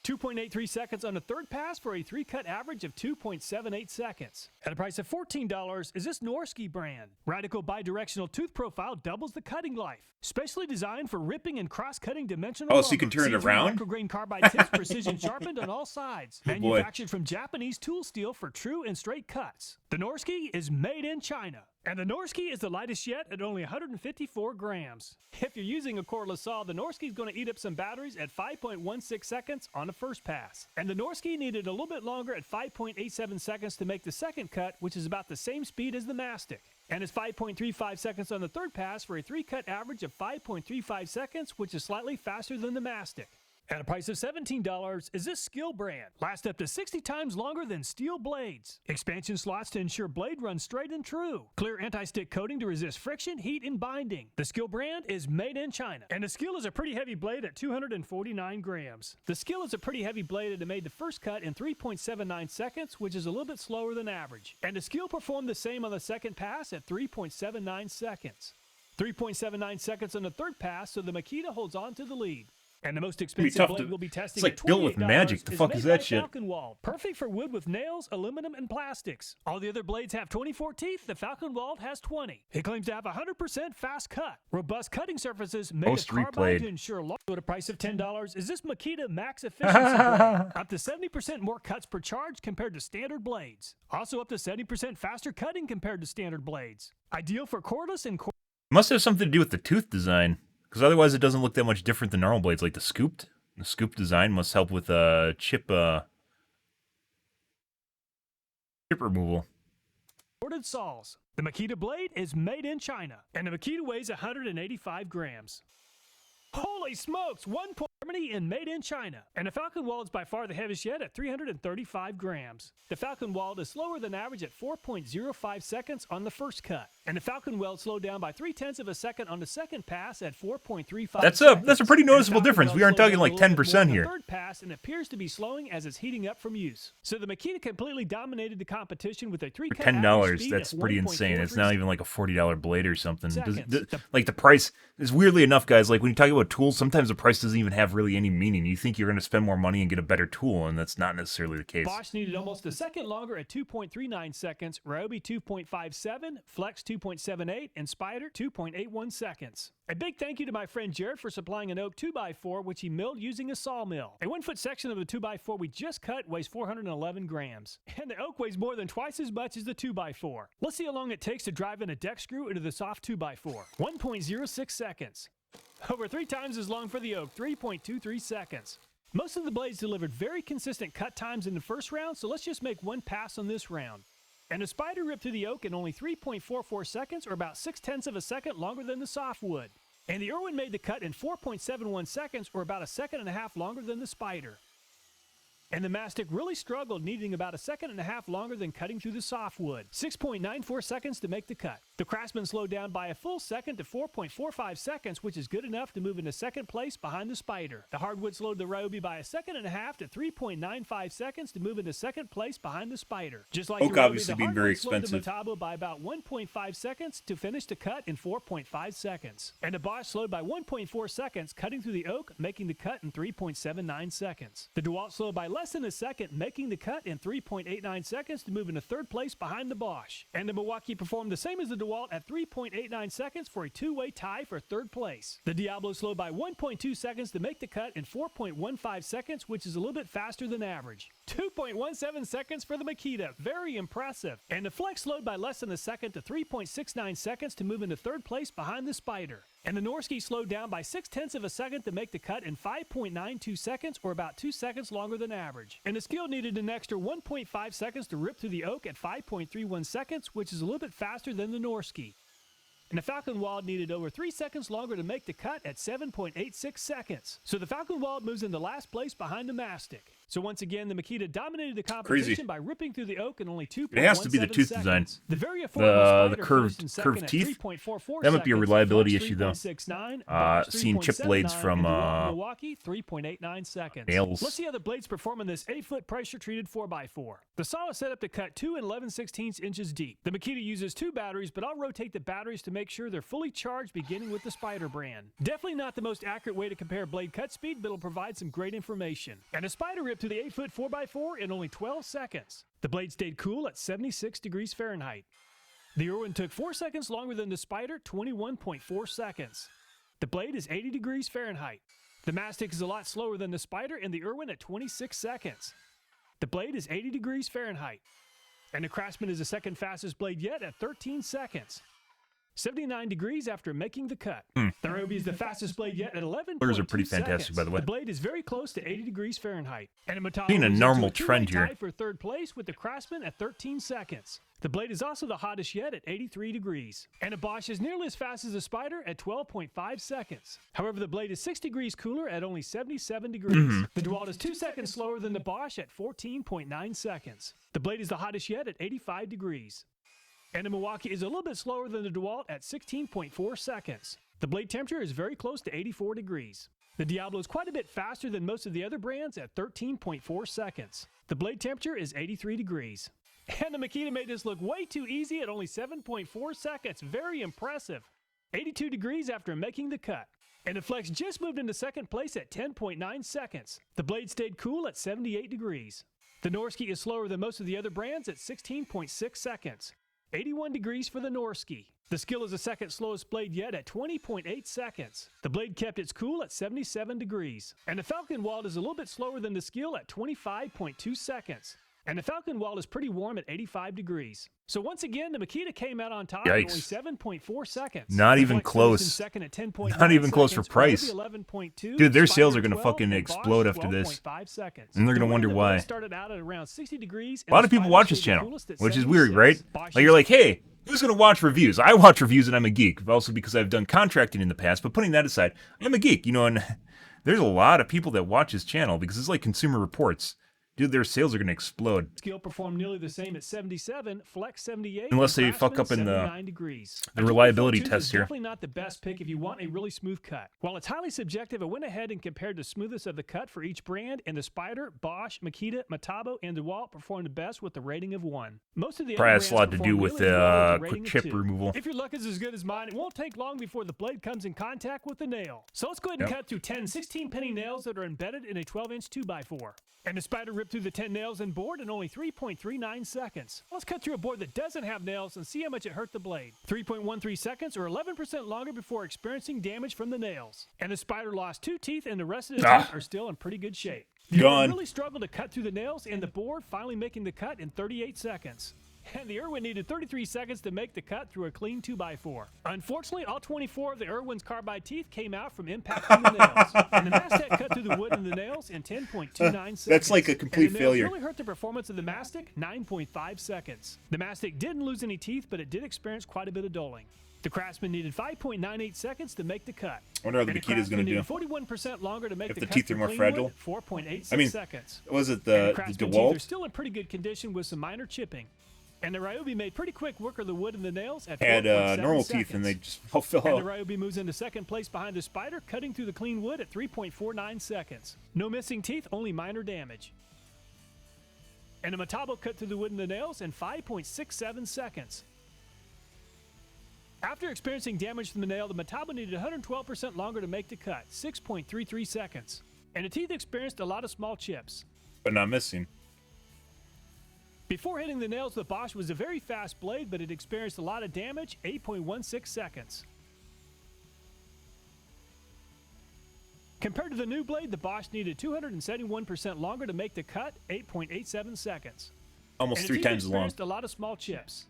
2.83 seconds on the third pass for a 3-cut average of 2.78 seconds. At a price of $14 is this Norski brand. Radical bidirectional tooth profile doubles the cutting life. Specially designed for ripping and cross-cutting dimensional Oh, so you can turn it C3 around? Micrograin carbide tips precision sharpened on all sides. boy. Manufactured from Japanese tool steel for true and straight cuts. The Norski is made in China. And the Norski is the lightest yet at only 154 grams. If you're using a cordless saw, the Norski is going to eat up some batteries at 5.16 seconds on the first pass. And the Norski needed a little bit longer at 5.87 seconds to make the second cut, which is about the same speed as the Mastic. And it's 5.35 seconds on the third pass for a 3-cut average of 5.35 seconds, which is slightly faster than the Mastic. At a price of $17 is this Skill brand. Lasts up to 60 times longer than steel blades. Expansion slots to ensure blade runs straight and true. Clear anti-stick coating to resist friction, heat, and binding. The Skill brand is made in China. And the Skill is a pretty heavy blade at 249 grams. The Skill is a pretty heavy blade and it made the first cut in 3.79 seconds, which is a little bit slower than average. And the Skill performed the same on the second pass at 3.79 seconds. 3.79 seconds on the third pass, so the Makita holds on to the lead. And the most expensive blade we'll be testing it's like built with magic. The fuck is that shit? Falconwald. Perfect for wood with nails, aluminum, and plastics. All the other blades have 24 teeth. The Falconwald has 20. It claims to have 100% fast cut. Robust cutting surfaces made of carbide to ensure long. At a price of $10 is this Makita Max Efficiency blade. Up to 70% more cuts per charge compared to standard blades. Also up to 70% faster cutting compared to standard blades. Ideal for cordless and must have something to do with the tooth design. Because otherwise it doesn't look that much different than normal blades, like the scooped. The scooped design must help with chip removal. Corded saws. The Makita blade is made in China, and the Makita weighs 185 grams. Holy smokes! 1 point Germany and made in China. And the Falconwald is by far the heaviest yet at 335 grams. The Falconwald is slower than average at 4.05 seconds on the first cut. And the Falconwald slowed down by 0.3 of a second on the second pass at 4.35 seconds. That's a pretty noticeable difference. We aren't talking like 10% here. Third pass and appears to be slowing as it's heating up from use. So the Makita completely dominated the competition with a 3-cut for $10. That's pretty insane. It's not even like a $40 blade or something. Like the price is weirdly enough, guys. Like when you talk about tools, sometimes the price doesn't even have really any meaning. You think you're going to spend more money and get a better tool, and that's not necessarily the case. Bosch needed almost a second longer at 2.39 seconds, Ryobi 2.57, Flex 2.78, and Spider 2.81 seconds. A big thank you to my friend Jared for supplying an oak 2x4, which he milled using a sawmill. A 1-foot section of the 2x4 we just cut weighs 411 grams. And the oak weighs more than twice as much as the 2x4. Let's see how long it takes to drive in a deck screw into the soft 2x4. 1.06 seconds. Over 3 times as long for the oak, 3.23 seconds. Most of the blades delivered very consistent cut times in the first round, so let's just make one pass on this round. And the Spider ripped through the oak in only 3.44 seconds, or about 0.6 of a second longer than the softwood. And the Irwin made the cut in 4.71 seconds, or about 1.5 seconds longer than the Spider. And the Mastic really struggled, needing about 1.5 seconds longer than cutting through the softwood. 6.94 seconds to make the cut. The Craftsman slowed down by a full second to 4.45 seconds, which is good enough to move into second place behind the Spider. The Hardwood slowed the Ryobi by 1.5 seconds to 3.95 seconds to move into second place behind the Spider. Just like oak the Ryobi, obviously being very expensive. The Metabo by about 1.5 seconds to finish the cut in 4.5 seconds. And the Bosch slowed by 1.4 seconds, cutting through the oak, making the cut in 3.79 seconds. The DeWalt slowed by less than a second, making the cut in 3.89 seconds to move into third place behind the Bosch. And the Milwaukee performed the same as the DeWalt at 3.89 seconds for a 2-way tie for third place. The Diablo slowed by 1.2 seconds to make the cut in 4.15 seconds, which is a little bit faster than average. 2.17 seconds for the Makita, very impressive. And the Flex slowed by less than a second to 3.69 seconds to move into third place behind the Spider. And the Norski slowed down by 0.6 of a second to make the cut in 5.92 seconds, or about 2 seconds longer than average. And the Skill needed an extra 1.5 seconds to rip through the oak at 5.31 seconds, which is a little bit faster than the Norski. And the Falconwald needed over 3 seconds longer to make the cut at 7.86 seconds. So the Falconwald moves into last place behind the Mastic. So once again, the Makita dominated the competition by ripping through the oak in only 2.17 seconds. It has to be the tooth design. The very affordable the curved teeth. That might be a reliability issue, though. Seeing chip blades from Milwaukee, 3.89 seconds. Nails. Let's see how the blades perform on this 8-foot pressure-treated 4x4. The saw is set up to cut 2 11/16 inches deep. The Makita uses 2 batteries, but I'll rotate the batteries to make sure they're fully charged, beginning with the Spider brand. Definitely not the most accurate way to compare blade cut speed, but it'll provide some great information. And the Spider ripped to the 8-foot 4x4 in only 12 seconds. The blade stayed cool at 76 degrees Fahrenheit. The Irwin took 4 seconds longer than the Spider, 21.4 seconds. The blade is 80 degrees Fahrenheit. The Mastic is a lot slower than the Spider and the Irwin at 26 seconds. The blade is 80 degrees Fahrenheit. And the Craftsman is the second fastest blade yet at 13 seconds. 79 degrees after making the cut. The Ryobi is the fastest blade yet at 11. Colors are pretty fantastic, by the way. The blade is very close to 80 degrees Fahrenheit. And a Metabo Being a normal trend here. for third place with the Craftsman at 13 seconds. The blade is also the hottest yet at 83 degrees. And a Bosch is nearly as fast as the Spider at 12.5 seconds. However, the blade is 6 degrees cooler at only 77 degrees. The DeWalt is 2 seconds slower than the Bosch at 14.9 seconds. The blade is the hottest yet at 85 degrees. And the Milwaukee is a little bit slower than the DeWalt at 16.4 seconds. The blade temperature is very close to 84 degrees. The Diablo is quite a bit faster than most of the other brands at 13.4 seconds. The blade temperature is 83 degrees. And the Makita made this look way too easy at only 7.4 seconds. Very impressive. 82 degrees after making the cut. And the Flex just moved into second place at 10.9 seconds. The blade stayed cool at 78 degrees. The Norski is slower than most of the other brands at 16.6 seconds. 81 degrees for the Norski. The Skill is the second slowest blade yet at 20.8 seconds. The blade kept its cool at 77 degrees. And the Falcon Wald is a little bit slower than the Skill at 25.2 seconds. And the Falcon Wald is pretty warm at 85 degrees. So once again, the Makita came out on top at only 7.4 seconds. Not even close. Second at 10.9 Not even close for price. 11.2. Dude, their sales are going to fucking explode after this. And they're going to wonder why. Started out at around 60 degrees. A lot of people watch this channel, which is weird, right? Like you're like, hey, who's going to watch reviews? I watch reviews and I'm a geek. Also because I've done contracting in the past, but putting that aside, I'm a geek, you know, and there's a lot of people that watch this channel because it's like Consumer Reports. Dude, their sales are going to explode. Skill performed nearly the same at 77, Flex 78, unless they fuck up in the the reliability test here. Definitely not the best pick if you want a really smooth cut. While it's highly subjective, I went ahead and compared the smoothness of the cut for each brand, and the Spider, Bosch, Makita, Metabo, and DeWalt performed the best with the rating of 1. Most of the probably other has a lot to do with quick chip removal. If your luck is as good as mine, it won't take long before the blade comes in contact with the nail. So let's go ahead and cut through 10 16-penny nails that are embedded in a 12-inch 2x4. And the Spider ripped through the 10 nails and board in only 3.39 seconds. Let's cut through a board that doesn't have nails and see how much it hurt the blade. 3.13 seconds or 11% longer before experiencing damage from the nails. And the Spider lost 2 teeth and the rest of the teeth are still in pretty good shape. The Irwin really struggled to cut through the nails and the board, finally making the cut in 38 seconds. And the Irwin needed 33 seconds to make the cut through a clean 2x4. Unfortunately, all 24 of the Irwin's carbide teeth came out from impacting the nails. And the Mastic cut through the wood and the nails in 10.29 seconds. That's like a complete failure. Really hurt the performance of the Mastic, 9.5 seconds. The Mastic didn't lose any teeth, but it did experience quite a bit of dulling. The Craftsman needed 5.98 seconds to make the cut. I wonder how the Makita is going to do. 41% longer to make if the the cut. Teeth are more fragile. 4.86 seconds. Was it the DeWalt? Teeth are still in pretty good condition with some minor chipping. And the Ryobi made pretty quick work of the wood and the nails at 4.7 normal seconds. teeth, and they just all fell And out. the Ryobi moves into second place behind the Spider, cutting through the clean wood at 3.49 seconds. No missing teeth, only minor damage. And the Metabo cut through the wood and the nails in 5.67 seconds. After experiencing damage from the nail, the Metabo needed 112% longer to make the cut, 6.33 seconds. And the teeth experienced a lot of small chips. But not missing. Before hitting the nails, the Bosch was a very fast blade, but it experienced a lot of damage, 8.16 seconds. Compared to the new blade, the Bosch needed 271% longer to make the cut, 8.87 seconds. Almost 3 times as long. Experienced a lot of small chips.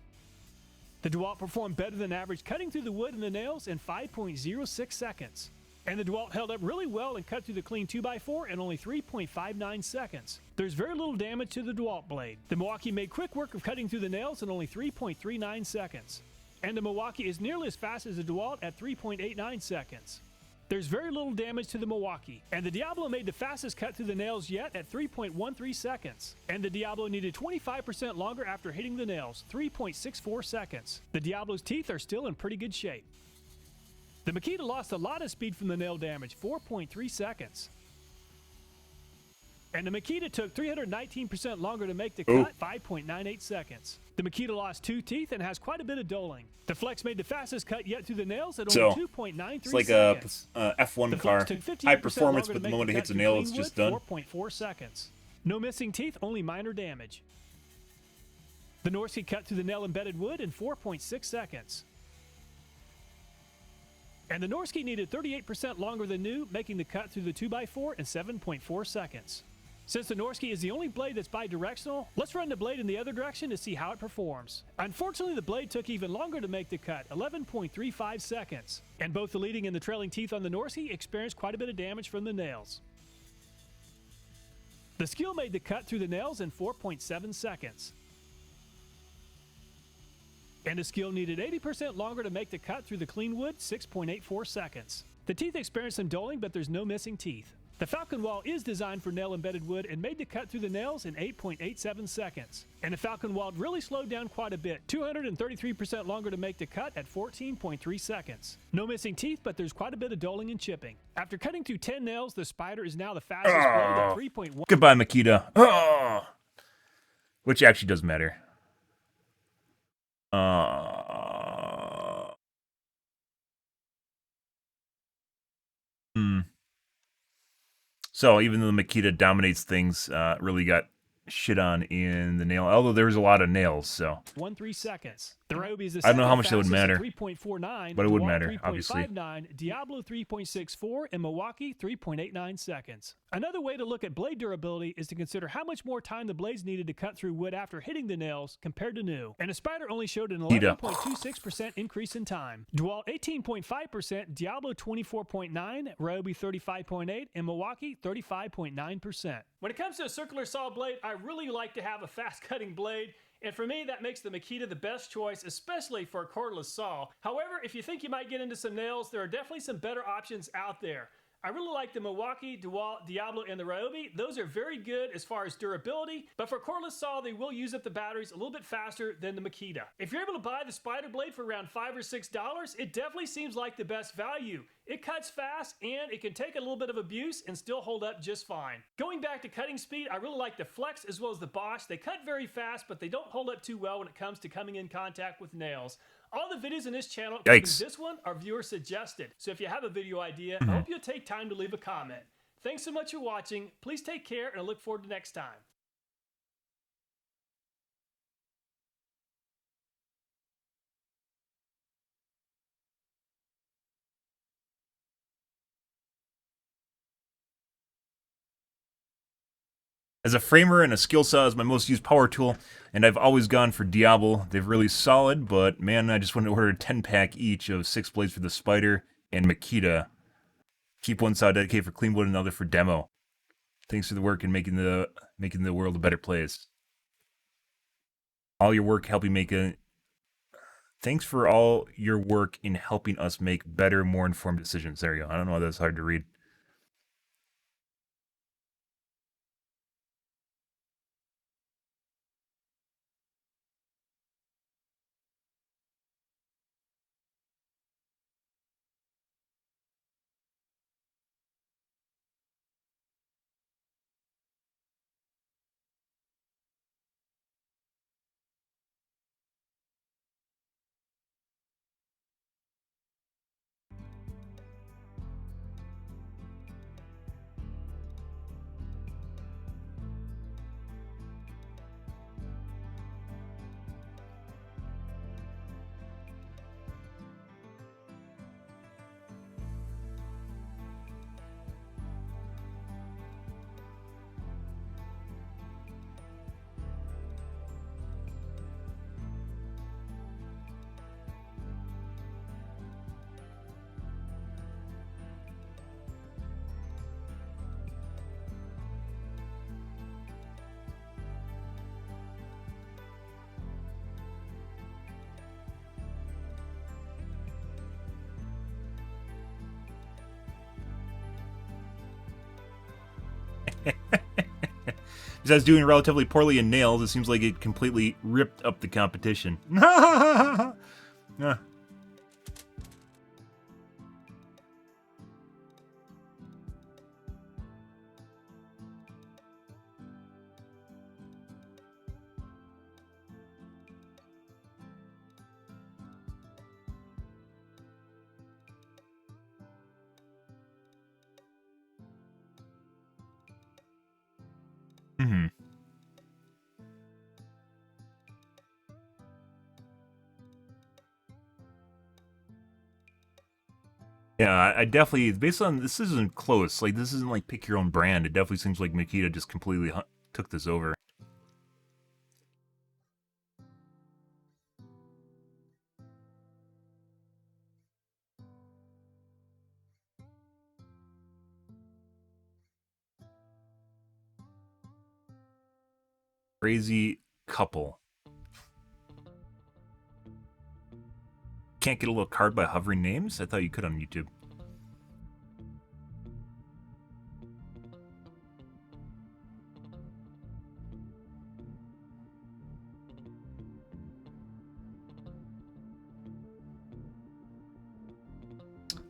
The DeWalt performed better than average, cutting through the wood and the nails in 5.06 seconds. And the DeWalt held up really well and cut through the clean 2x4 in only 3.59 seconds. There's very little damage to the DeWalt blade. The Milwaukee made quick work of cutting through the nails in only 3.39 seconds. And the Milwaukee is nearly as fast as the DeWalt at 3.89 seconds. There's very little damage to the Milwaukee. And the Diablo made the fastest cut through the nails yet at 3.13 seconds. And the Diablo needed 25% longer after hitting the nails, 3.64 seconds. The Diablo's teeth are still in pretty good shape. The Makita lost a lot of speed from the nail damage, 4.3 seconds. And the Makita took 319% longer to make the cut, 5.98 seconds. The Makita lost 2 teeth and has quite a bit of dulling. The Flex made the fastest cut yet through the nails at only 2.93 seconds. It's like a F1 car. High performance, but the moment it hits a nail, it's just done. 4.4 seconds. No missing teeth, only minor damage. The Norski cut through the nail embedded wood in 4.6 seconds. And the Norski needed 38% longer than new, making the cut through the 2x4 in 7.4 seconds. Since the Norski is the only blade that's bidirectional, let's run the blade in the other direction to see how it performs. Unfortunately, the blade took even longer to make the cut, 11.35 seconds. And both the leading and the trailing teeth on the Norski experienced quite a bit of damage from the nails. The Skill made the cut through the nails in 4.7 seconds. And the Skill needed 80% longer to make the cut through the clean wood, 6.84 seconds. The teeth experienced some dulling, but there's no missing teeth. The Falcon Wall is designed for nail-embedded wood and made the cut through the nails in 8.87 seconds. And the Falcon Wall really slowed down quite a bit, 233% longer to make the cut at 14.3 seconds. No missing teeth, but there's quite a bit of dulling and chipping. After cutting through 10 nails, the Spider is now the fastest blade at 3.1. Goodbye, Makita. Oh. Which actually does matter. So even though the Makita dominates things, really got shit on in the nail. Although there was a lot of nails, so 1.3 seconds. The Ryobi is the I don't know how much that would matter, 3.49, but it would DeWalt matter, obviously. 3.59, Diablo 3.64, and Milwaukee 3.89 seconds. Another way to look at blade durability is to consider how much more time the blades needed to cut through wood after hitting the nails compared to new. And the Spider only showed an 11.26% increase in time. DeWalt 18.5%, Diablo 24.9, Ryobi 35.8, and Milwaukee 35.9%. When it comes to a circular saw blade, I really like to have a fast-cutting blade. And for me, that makes the Makita the best choice, especially for a cordless saw. However, if you think you might get into some nails, there are definitely some better options out there. I really like the Milwaukee, DeWalt, Diablo, and the Ryobi. Those are very good as far as durability, but for a cordless saw, they will use up the batteries a little bit faster than the Makita. If you're able to buy the Spider blade for around $5 or $6, it definitely seems like the best value. It cuts fast, and it can take a little bit of abuse and still hold up just fine. Going back to cutting speed, I really like the Flex as well as the Bosch. They cut very fast, but they don't hold up too well when it comes to coming in contact with nails. All the videos in this channel, including this one, are viewer suggested. So if you have a video idea, I hope you'll take time to leave a comment. Thanks so much for watching. Please take care, and I look forward to next time. As a framer and a skill saw is my most used power tool, and I've always gone for Diablo. They're really solid, but man, I just want to order a 10-pack each of 6 blades for the Spider and Makita. Keep one saw dedicated for clean wood and another for demo. Thanks for the work in making the world a better place. All your work helping make a... Thanks for all your work in helping us make better, more informed decisions. There you go. I don't know why that's hard to read. Besides doing relatively poorly in nails, it seems like it completely ripped up the competition. Yeah, I definitely, based on, this isn't close. Like, this isn't like pick your own brand. It definitely seems like Makita just completely took this over. Crazy couple. Can't get a little card by hovering names? I thought you could on YouTube.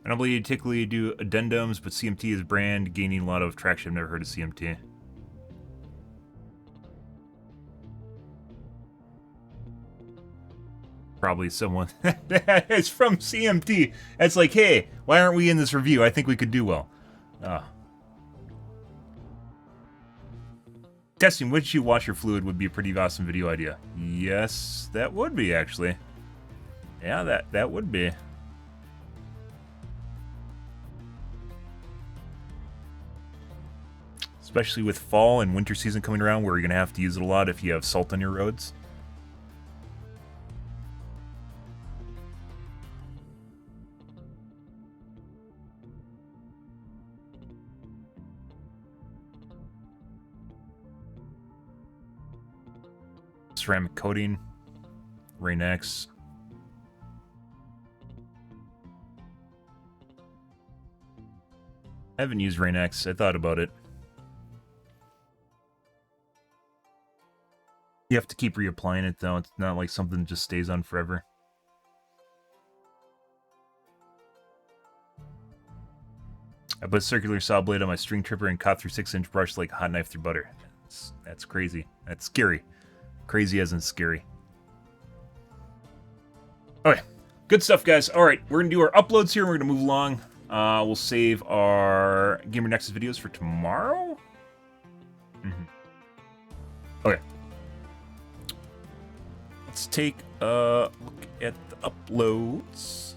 I don't believe you typically do addendums, but CMT is brand gaining a lot of traction. I've never heard of CMT. Probably someone that is from CMT. It's like, hey, why aren't we in this review? I think we could do well. Testing which you wash your fluid would be a pretty awesome video idea. Yes, that would be, actually. Yeah, that would be. Especially with fall and winter season coming around where you're going to have to use it a lot if you have salt on your roads. Ceramic coating, Rain-X. I haven't used Rain-X. I thought about it. You have to keep reapplying it, though. It's not like something that just stays on forever. I put a circular saw blade on my string tripper and cut through 6-inch brush like a hot knife through butter. That's crazy. That's scary. Crazy as in scary. Okay, good stuff, guys. All right, we're going to do our uploads here. We're going to move along. We'll save our Gamer Nexus videos for tomorrow. Okay. Let's take a look at the uploads.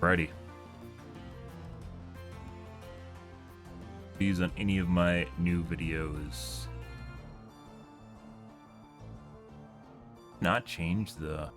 Alrighty. These on any of my new videos. Not change the...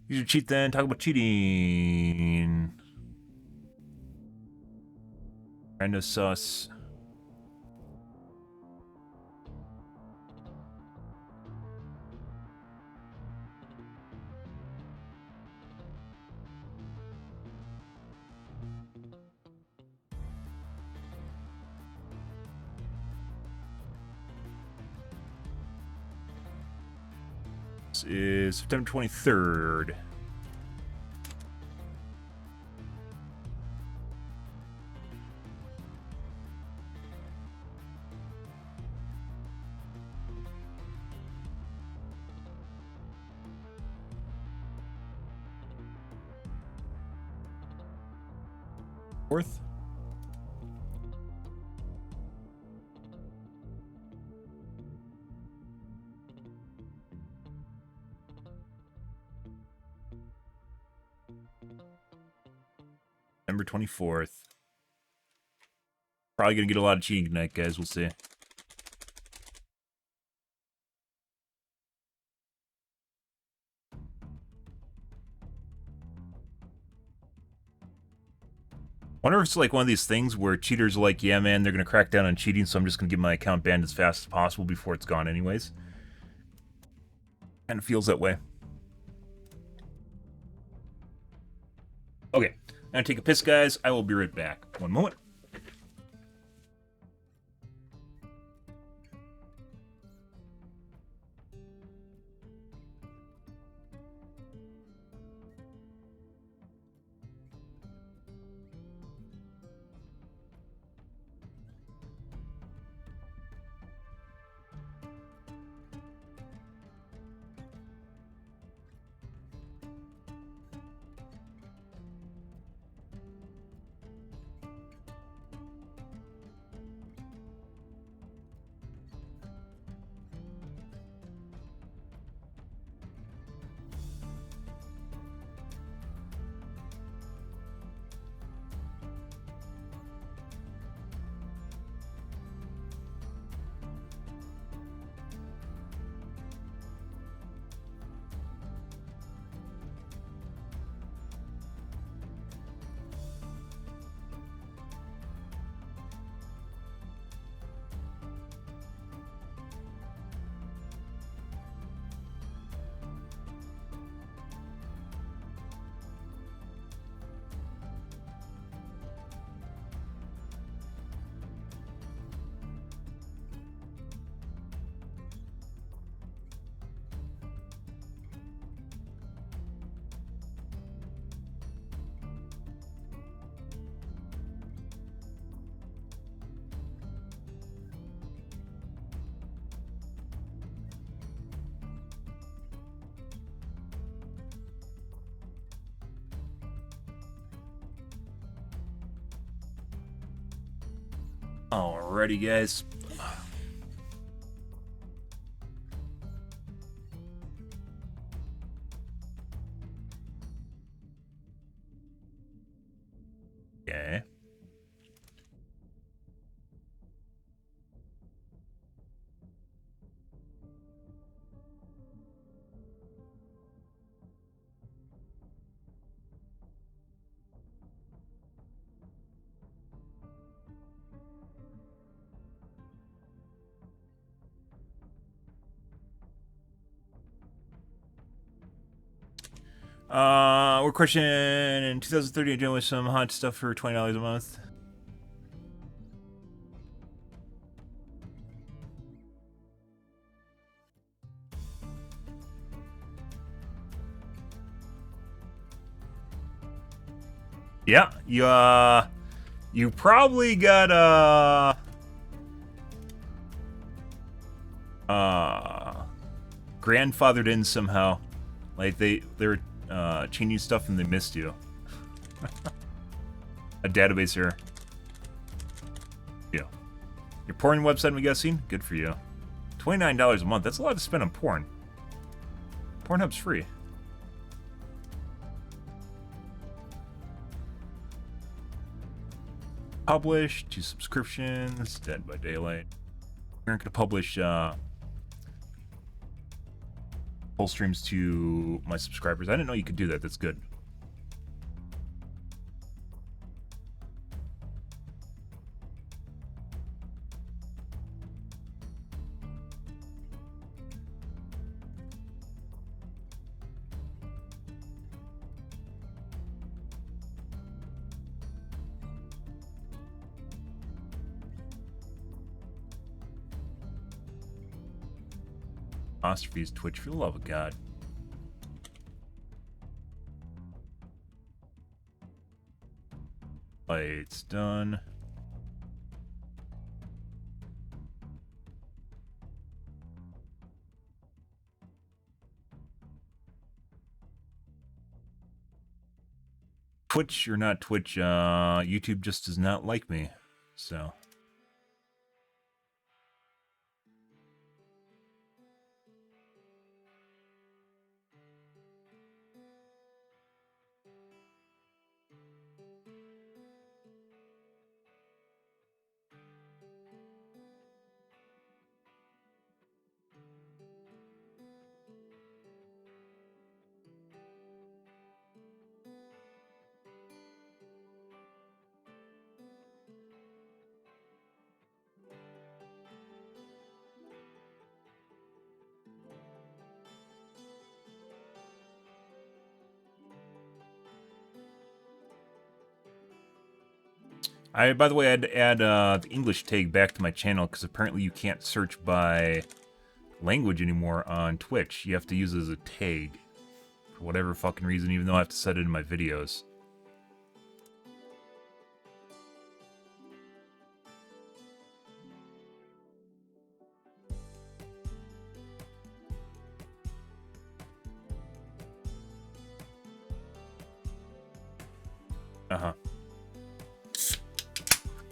You should cheat then. Talk about cheating. Rando sus. This is September 23rd. Fourth. September 24th. Probably gonna get a lot of cheating tonight, guys. We'll see. Wonder if it's like one of these things where cheaters are like, yeah, man, they're gonna crack down on cheating, so I'm just gonna get my account banned as fast as possible before it's gone anyways. Kind of feels that way. Okay, I'm gonna take a piss, guys. I will be right back. One moment. Alrighty, guys. Okay. We're questioning in 2030 doing some hot stuff for $20 a month. Yeah, you probably got grandfathered in somehow. Like they're changing stuff and they missed you. A database error. Yeah. Your porn website, I'm guessing? Good for you. $29 a month. That's a lot to spend on porn. Pornhub's free. Publish, 2 subscriptions, Dead by Daylight. We aren't going to publish full streams to my subscribers. I didn't know you could do that. That's good. Apostrophes Twitch, for the love of God. It's done. Twitch or not Twitch, YouTube just does not like me, so. By the way, I had to add the English tag back to my channel because apparently you can't search by language anymore on Twitch. You have to use it as a tag for whatever fucking reason, even though I have to set it in my videos.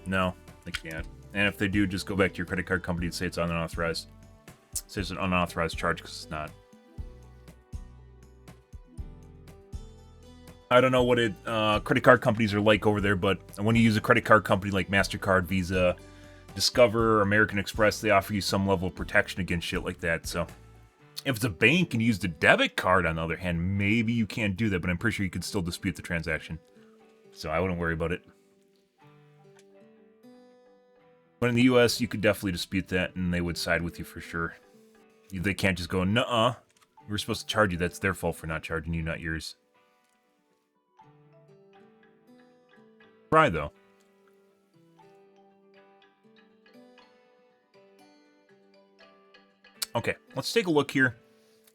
No, they can't. And if they do, just go back to your credit card company and say it's unauthorized. Say it's an unauthorized charge because it's not. I don't know what credit card companies are like over there, but when you use a credit card company like MasterCard, Visa, Discover, American Express, they offer you some level of protection against shit like that. So if it's a bank and you use a debit card, on the other hand, maybe you can't do that, but I'm pretty sure you could still dispute the transaction. So I wouldn't worry about it. But in the US, you could definitely dispute that, and they would side with you for sure. They can't just go, nuh-uh, we're supposed to charge you. That's their fault for not charging you, not yours. Try, though. Okay, let's take a look here.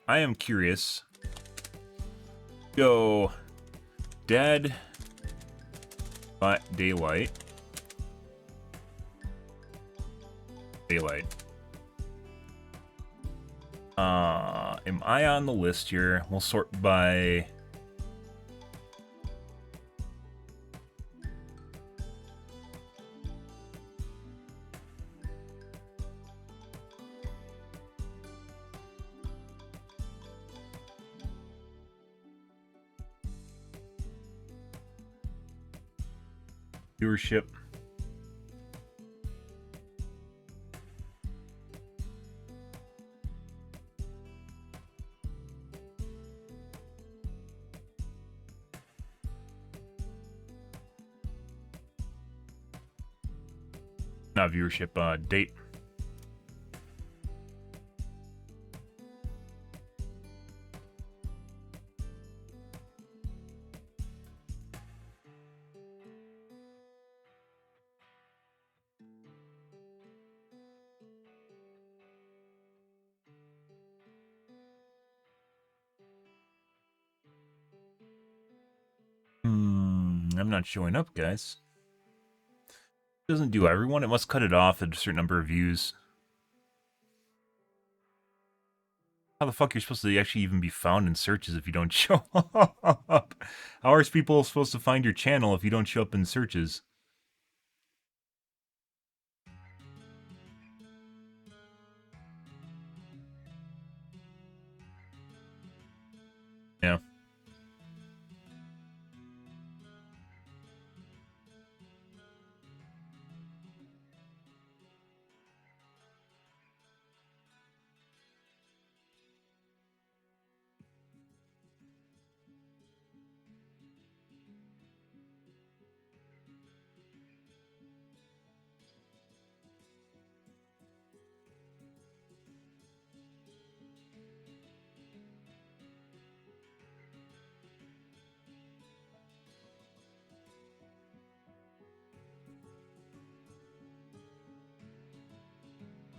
I am curious. Go Dead by Daylight. Am I on the list here? We'll sort by Viewership. Not viewership, date. I'm not showing up, guys. It doesn't do everyone. It must cut it off at a certain number of views. How the fuck you're supposed to actually even be found in searches if you don't show up? How are people supposed to find your channel if you don't show up in searches? Yeah.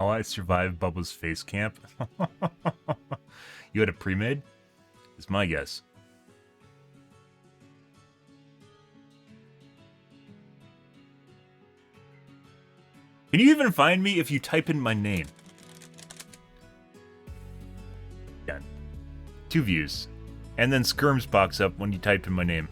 How I survived Bubba's face camp? You had a pre-made? It's my guess. Can you even find me if you type in my name? Yeah. 2 views. And then Skirms box up when you typed in my name.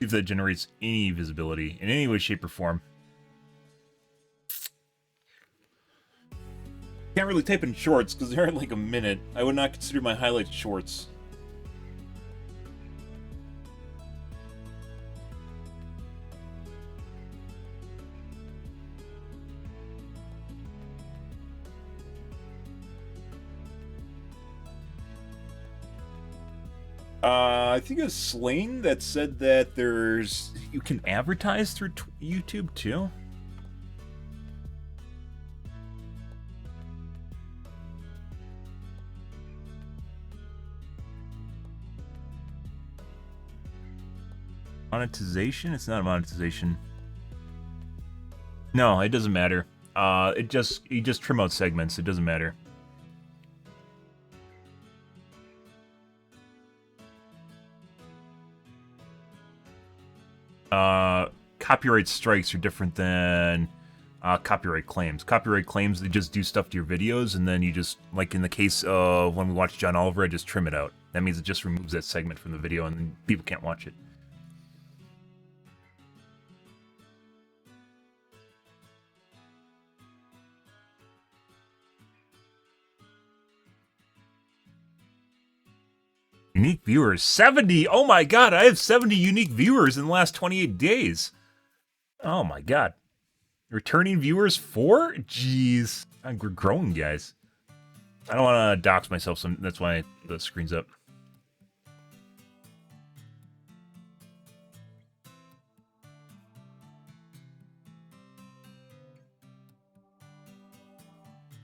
See if that generates any visibility in any way, shape, or form. Can't really type in shorts because they're like a minute. I would not consider my highlights shorts. I think it was Slane that said that you can advertise through YouTube too. Monetization? It's not monetization. No, it doesn't matter. You just trim out segments. It doesn't matter. Copyright strikes are different than copyright claims. Copyright claims, they just do stuff to your videos, and then you just, like in the case of when we watched John Oliver, I just trim it out. That means it just removes that segment from the video and then people can't watch it. Unique viewers, 70! Oh my god, I have 70 unique viewers in the last 28 days. Oh my god. Returning viewers, 4? Jeez. We're growing, guys. I don't want to dox myself, so that's why the screen's up.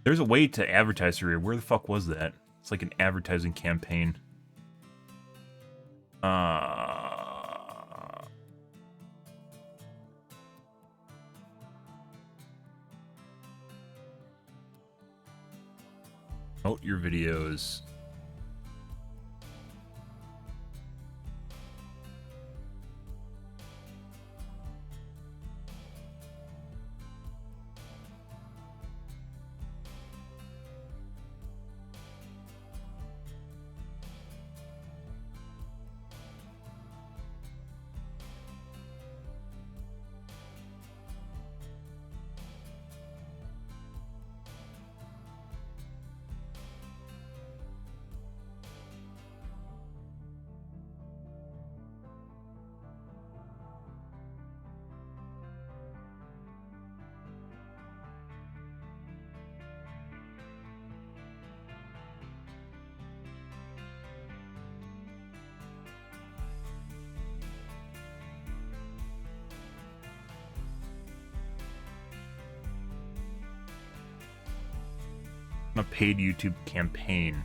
There's a way to advertise here. Where the fuck was that? It's like an advertising campaign. Promote your videos. A paid YouTube campaign.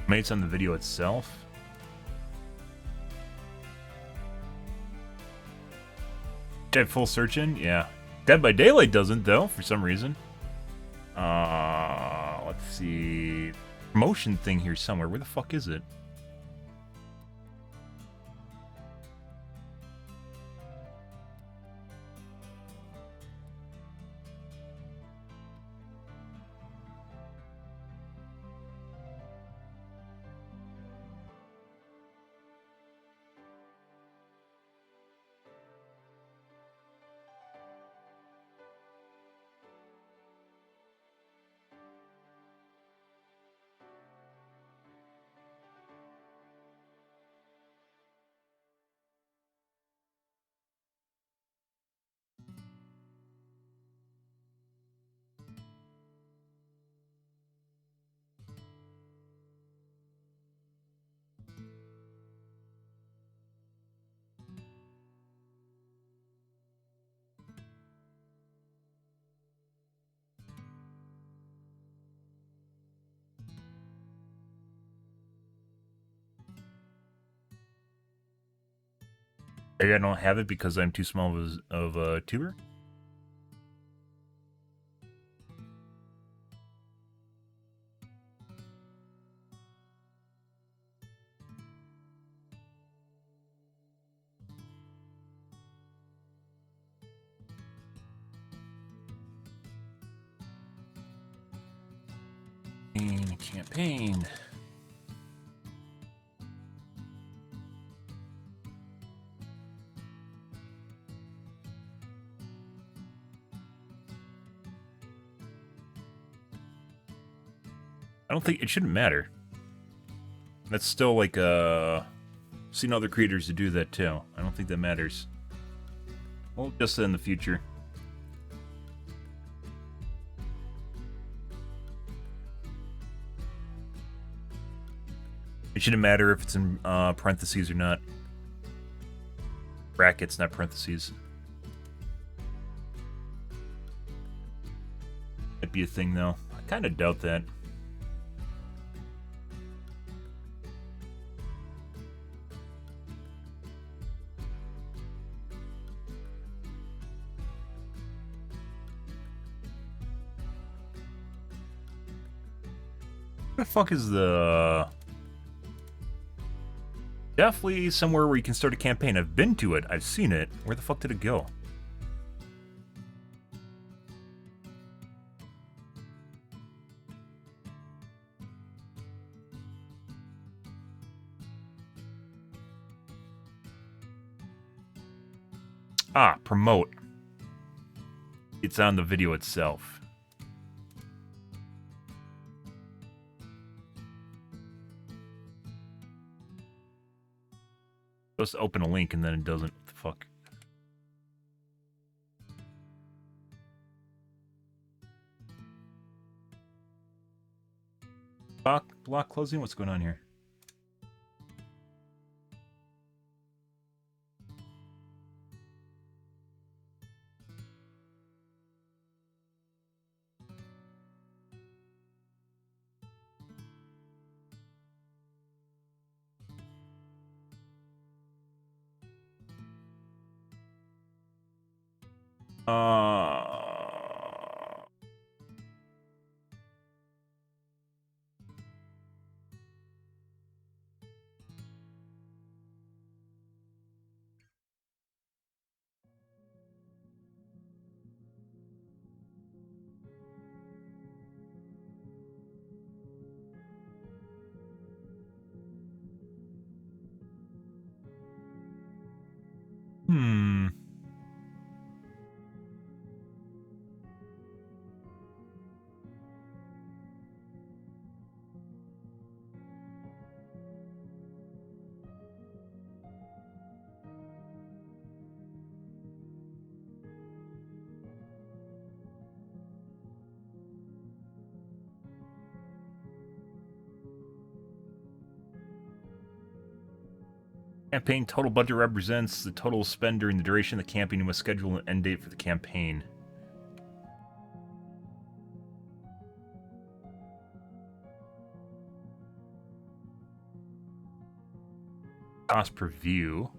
Mates on the video itself. Have full search in? Yeah. Dead by Daylight doesn't, though, for some reason. Let's see. Promotion thing here somewhere. Where the fuck is it? Maybe I don't have it because I'm too small of a tuber? Campaign. I don't think it shouldn't matter. That's still like seen other creators to do that too. I don't think that matters. Well, just in the future. It shouldn't matter if it's in parentheses or not. Brackets, not parentheses. Might be a thing though. I kind of doubt that. Where the fuck is the... Definitely somewhere where you can start a campaign. I've been to it. I've seen it. Where the fuck did it go? Ah, promote. It's on the video itself. Supposed to open a link and then it doesn't. What the fuck? Block closing? What's going on here? Hmm. Campaign total budget represents the total spend during the duration of the campaign. You must schedule an end date for the campaign. Cost per view.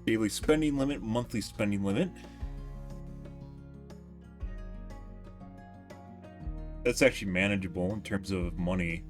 Daily spending limit, monthly spending limit. That's actually manageable in terms of money.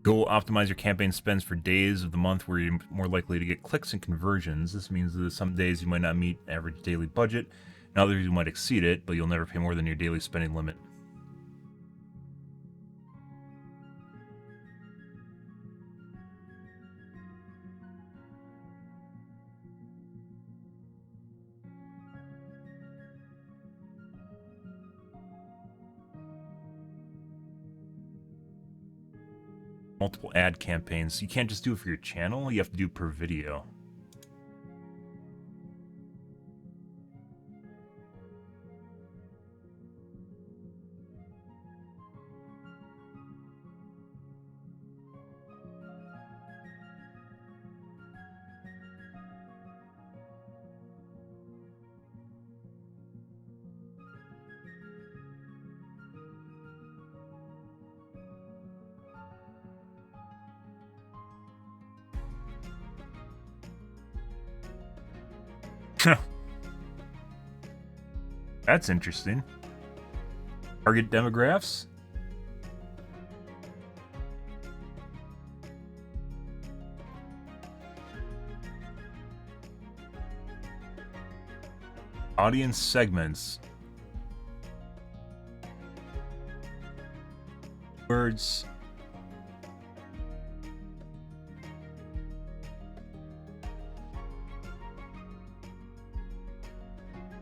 Go optimize your campaign spends for days of the month where you're more likely to get clicks and conversions. This means that some days you might not meet average daily budget, and others you might exceed it, but you'll never pay more than your daily spending limit. Multiple ad campaigns. You can't just do it for your channel, you have to do it per video. That's interesting. Target demographics. Audience segments. Words.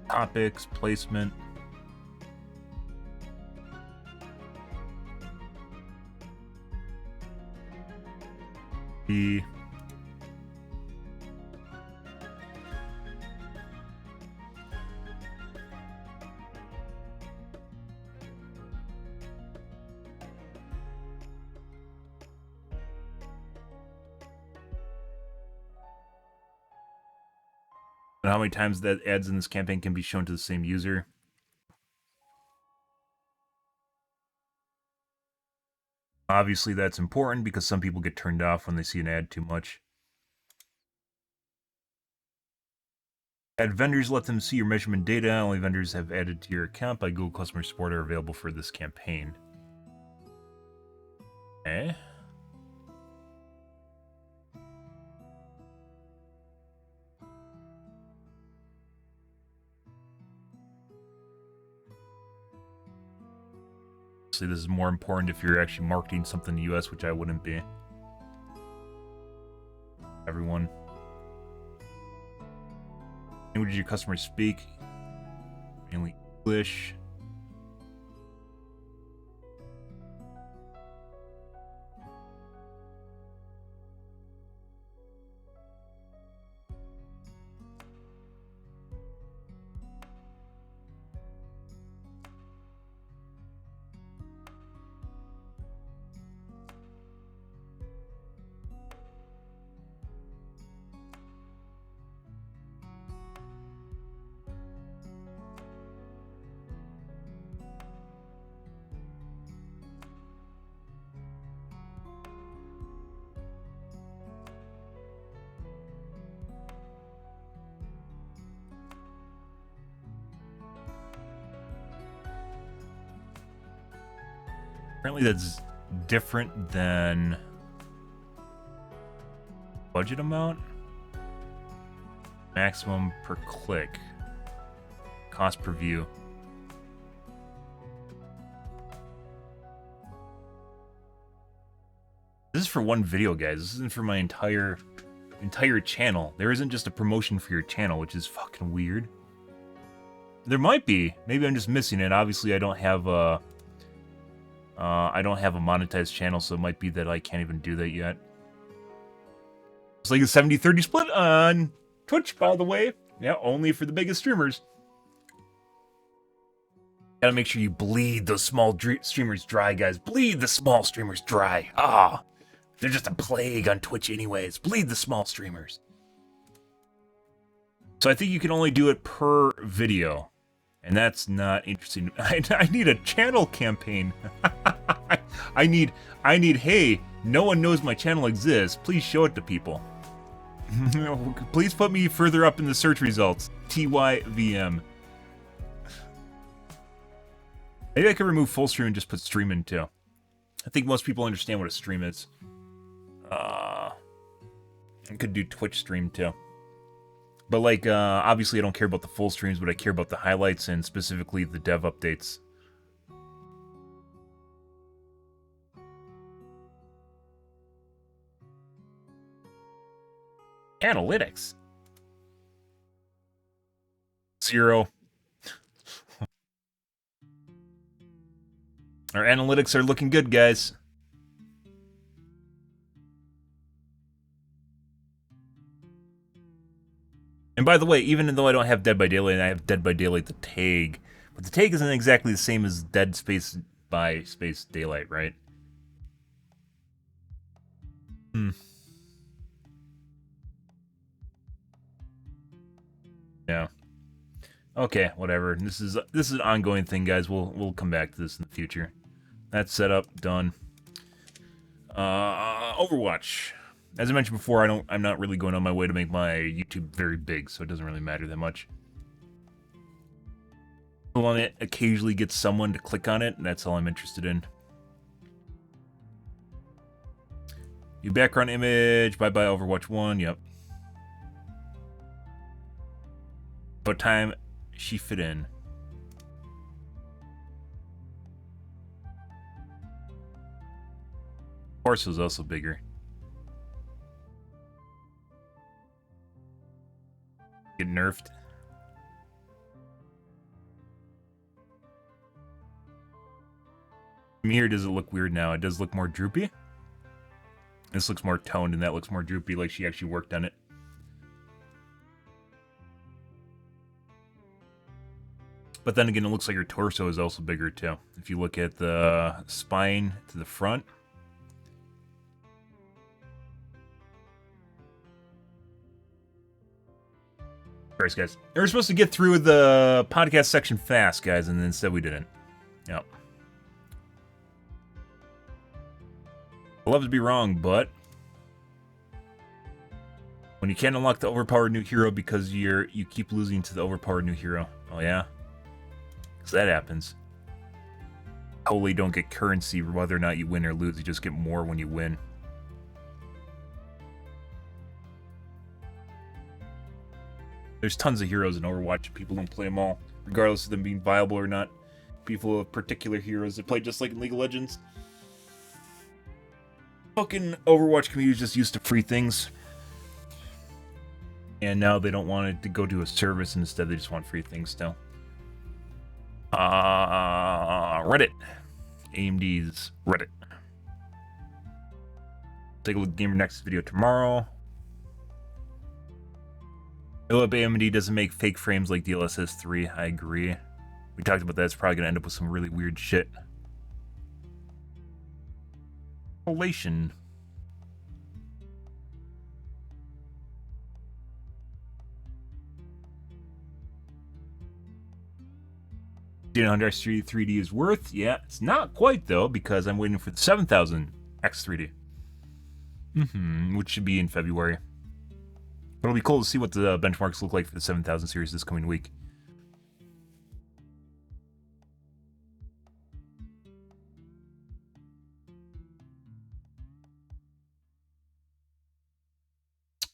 Topics, placement. The and how many times that ads in this campaign can be shown to the same user. Obviously, that's important because some people get turned off when they see an ad too much. Add vendors, let them see your measurement data. Only vendors have added to your account by Google Customer Support are available for this campaign. Okay. So this is more important if you're actually marketing something in the US, which I wouldn't be. Everyone. Language your customers speak. Mainly English. Apparently that's different than budget amount. Maximum per click. Cost per view. This is for one video, guys. This isn't for my entire channel. There isn't just a promotion for your channel, which is fucking weird. There might be. Maybe I'm just missing it. Obviously, I don't have a monetized channel, so it might be that I can't even do that yet. It's like a 70-30 split on Twitch, by the way. Yeah, only for the biggest streamers. Gotta make sure you bleed those small streamers dry, guys. Bleed the small streamers dry. Ah, they're just a plague on Twitch anyways. Bleed the small streamers. So I think you can only do it per video. And that's not interesting. I need a channel campaign. I need, hey, no one knows my channel exists. Please show it to people. Please put me further up in the search results. TYVM. Maybe I could remove full stream and just put stream in too. I think most people understand what a stream is. I could do Twitch stream too. But like, obviously I don't care about the full streams, but I care about the highlights and specifically the dev updates. Analytics. 0. Our analytics are looking good, guys. And by the way, even though I don't have Dead by Daylight, I have Dead by Daylight the tag. But the tag isn't exactly the same as Dead Space by Space Daylight, right? Yeah. Okay, whatever. This is an ongoing thing, guys. We'll come back to this in the future. That's set up, done. Overwatch. As I mentioned before, I'm not really going on my way to make my YouTube very big, so it doesn't really matter that much. On it occasionally gets someone to click on it, and that's all I'm interested in. New background image, bye-bye Overwatch 1, yep. What time she fit in? torso is also bigger. Get nerfed. From here, does it look weird now? It does look more droopy. This looks more toned, and that looks more droopy, like she actually worked on it. But then again, it looks like her torso is also bigger, too. If you look at the spine to the front. Alright, guys. We were supposed to get through the podcast section fast, guys, and instead we didn't. Yep. I'd love to be wrong, but when you can't unlock the overpowered new hero because you keep losing to the overpowered new hero. Oh yeah? Because that happens. Totally don't get currency whether or not you win or lose. You just get more when you win. There's tons of heroes in Overwatch. People don't play them all, regardless of them being viable or not. People have particular heroes that play just like in League of Legends. Fucking Overwatch community is just used to free things. And now they don't want it to go to a service, and instead they just want free things still. Reddit. AMD's Reddit. Take a look at Gamer Next video tomorrow. I hope AMD doesn't make fake frames like DLSS 3. I agree. We talked about that. It's probably going to end up with some really weird shit. Relation. X3D 3D is worth? Yeah, it's not quite though, because I'm waiting for the 7000 X3D. Which should be in February. But it'll be cool to see what the benchmarks look like for the 7000 series this coming week.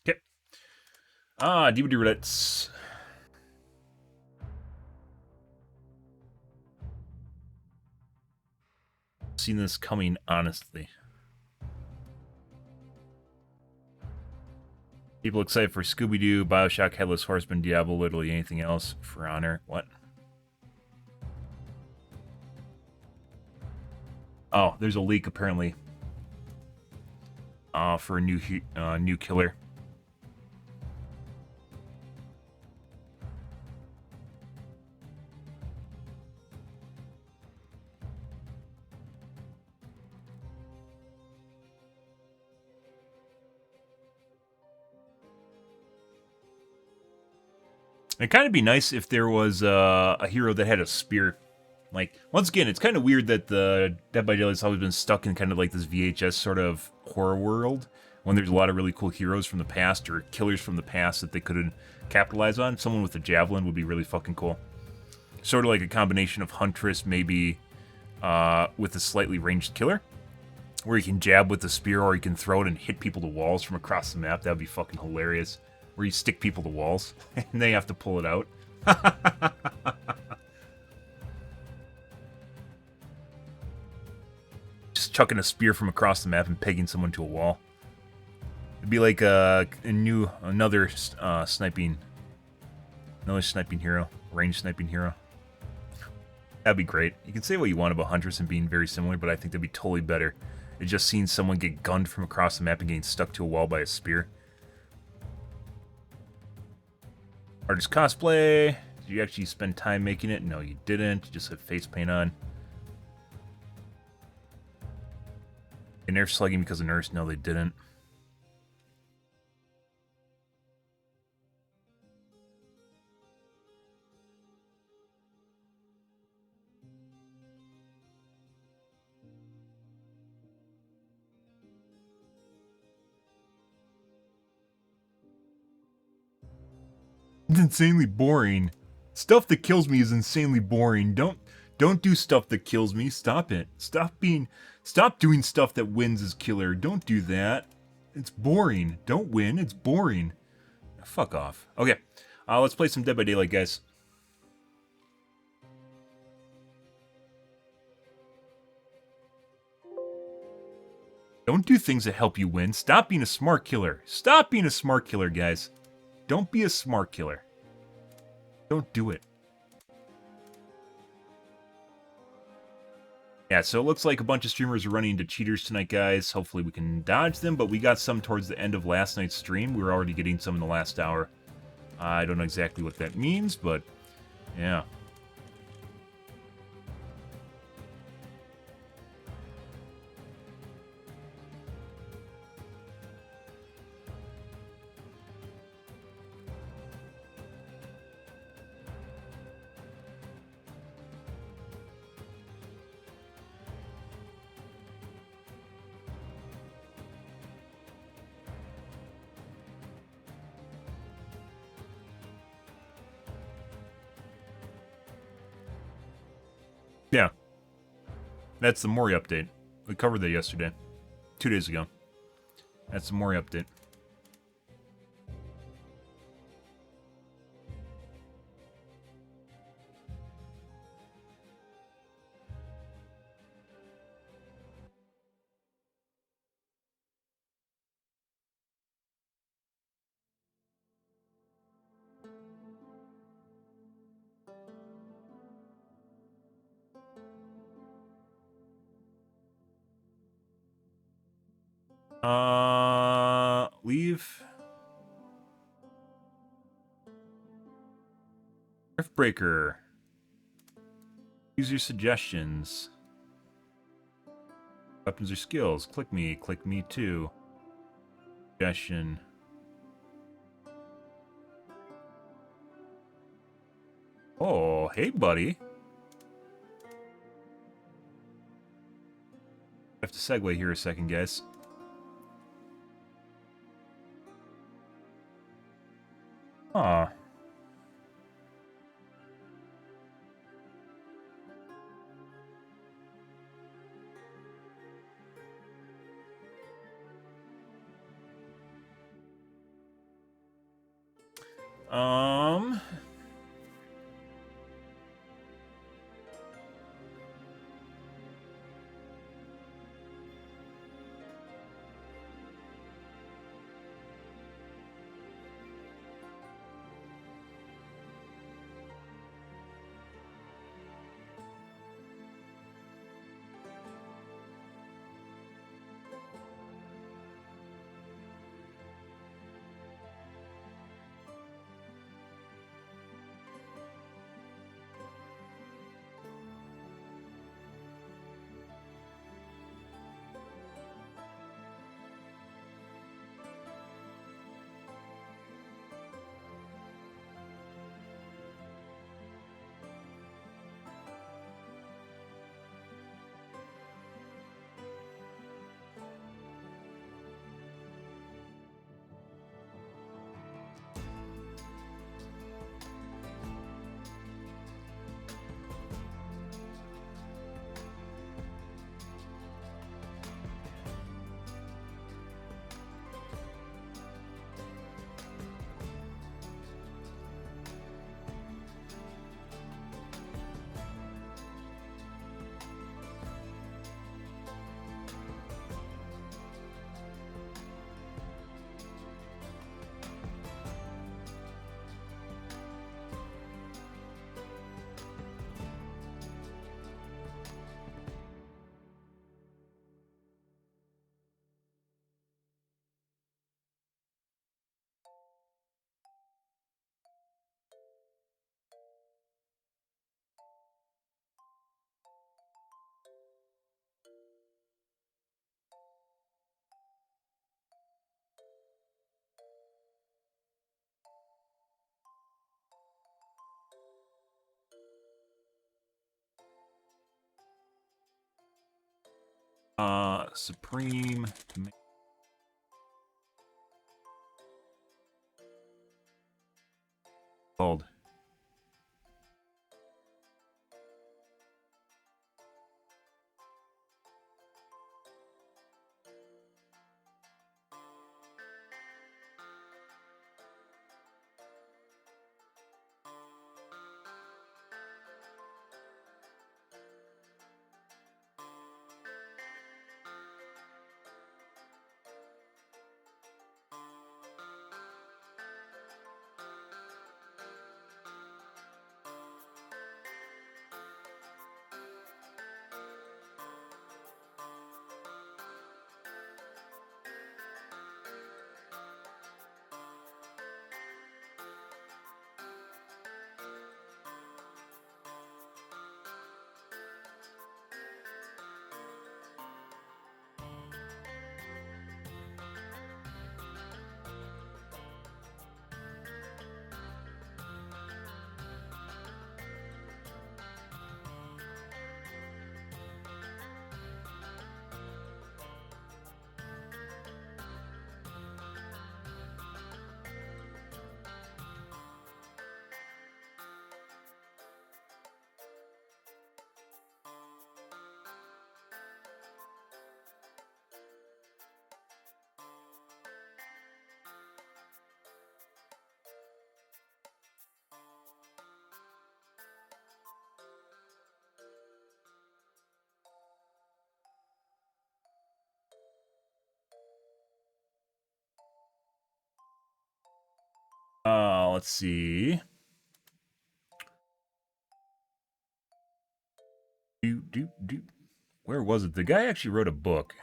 Okay. DVD Reddits. Seen this coming, honestly. People excited for Scooby-Doo, Bioshock, Headless Horseman, Diablo, literally anything else. For Honor, what? Oh, there's a leak apparently. For a new killer. It'd kind of be nice if there was a hero that had a spear. Like, once again, it's kind of weird that the Dead by Daylight's always been stuck in kind of like this VHS sort of horror world, when there's a lot of really cool heroes from the past or killers from the past that they couldn't capitalize on. Someone with a javelin would be really fucking cool. Sort of like a combination of Huntress, maybe with a slightly ranged killer, where you can jab with the spear or you can throw it and hit people to walls from across the map. That would be fucking hilarious. Where you stick people to walls, and they have to pull it out. Just chucking a spear from across the map and pegging someone to a wall. It'd be like another sniping hero, ranged sniping hero. That'd be great. You can say what you want about Huntress and being very similar, but I think that'd be totally better. It's just seeing someone get gunned from across the map and getting stuck to a wall by a spear. Artist cosplay. Did you actually spend time making it? No, you didn't. You just had face paint on. They nerfed slugging because of nerfs? No, they didn't. It's insanely boring. Stuff that kills me is insanely boring. Don't do stuff that kills me. Stop it. Stop doing stuff that wins as killer. Don't do that. It's boring. Don't win. It's boring. Fuck off. Okay. Let's play some Dead by Daylight, guys. Don't do things that help you win. Stop being a smart killer. Stop being a smart killer, guys. Don't be a smart killer. Don't do it. Yeah, so it looks like a bunch of streamers are running into cheaters tonight, guys. Hopefully we can dodge them, but we got some towards the end of last night's stream. We were already getting some in the last hour. I don't know exactly what that means, but yeah. Yeah. That's the Mori update. We covered that yesterday. 2 days ago. That's the Mori update. Leave. Riftbreaker. Use your suggestions. Weapons or skills. Click me too. Suggestion. Oh, hey buddy. I have to segue here a second, guys. Aw. Um... Supreme. Called. Let's see. Where was it? The guy actually wrote a book.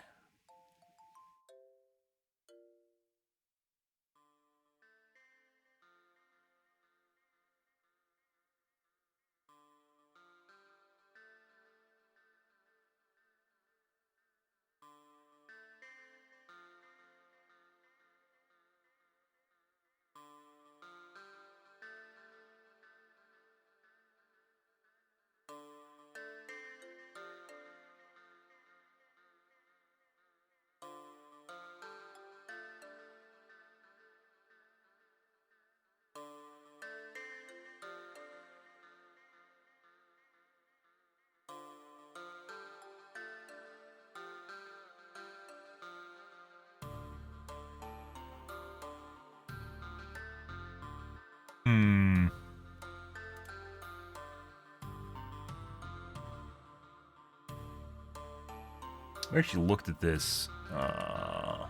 I actually looked at this. I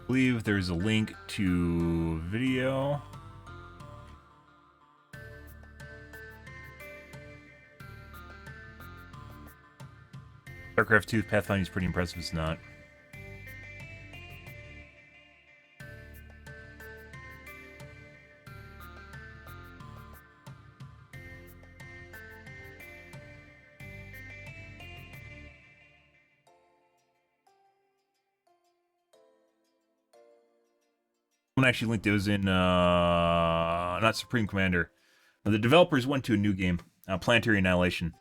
believe there's a link to video. StarCraft 2 pathfinding is pretty impressive. It's not. One actually linked it was in not Supreme Commander. The developers went to a new game, Planetary Annihilation,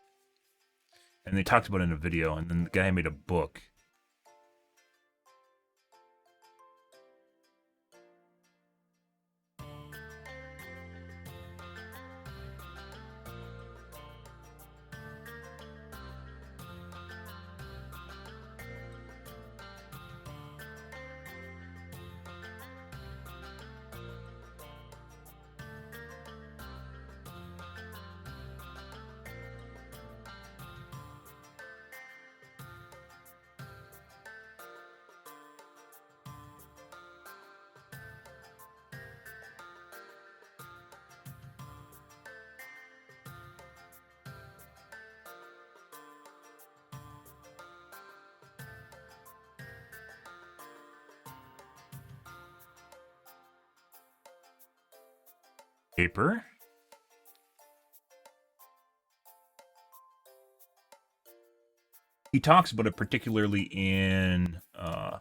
and they talked about it in a video. And then the guy made a book. Paper. He talks about it particularly in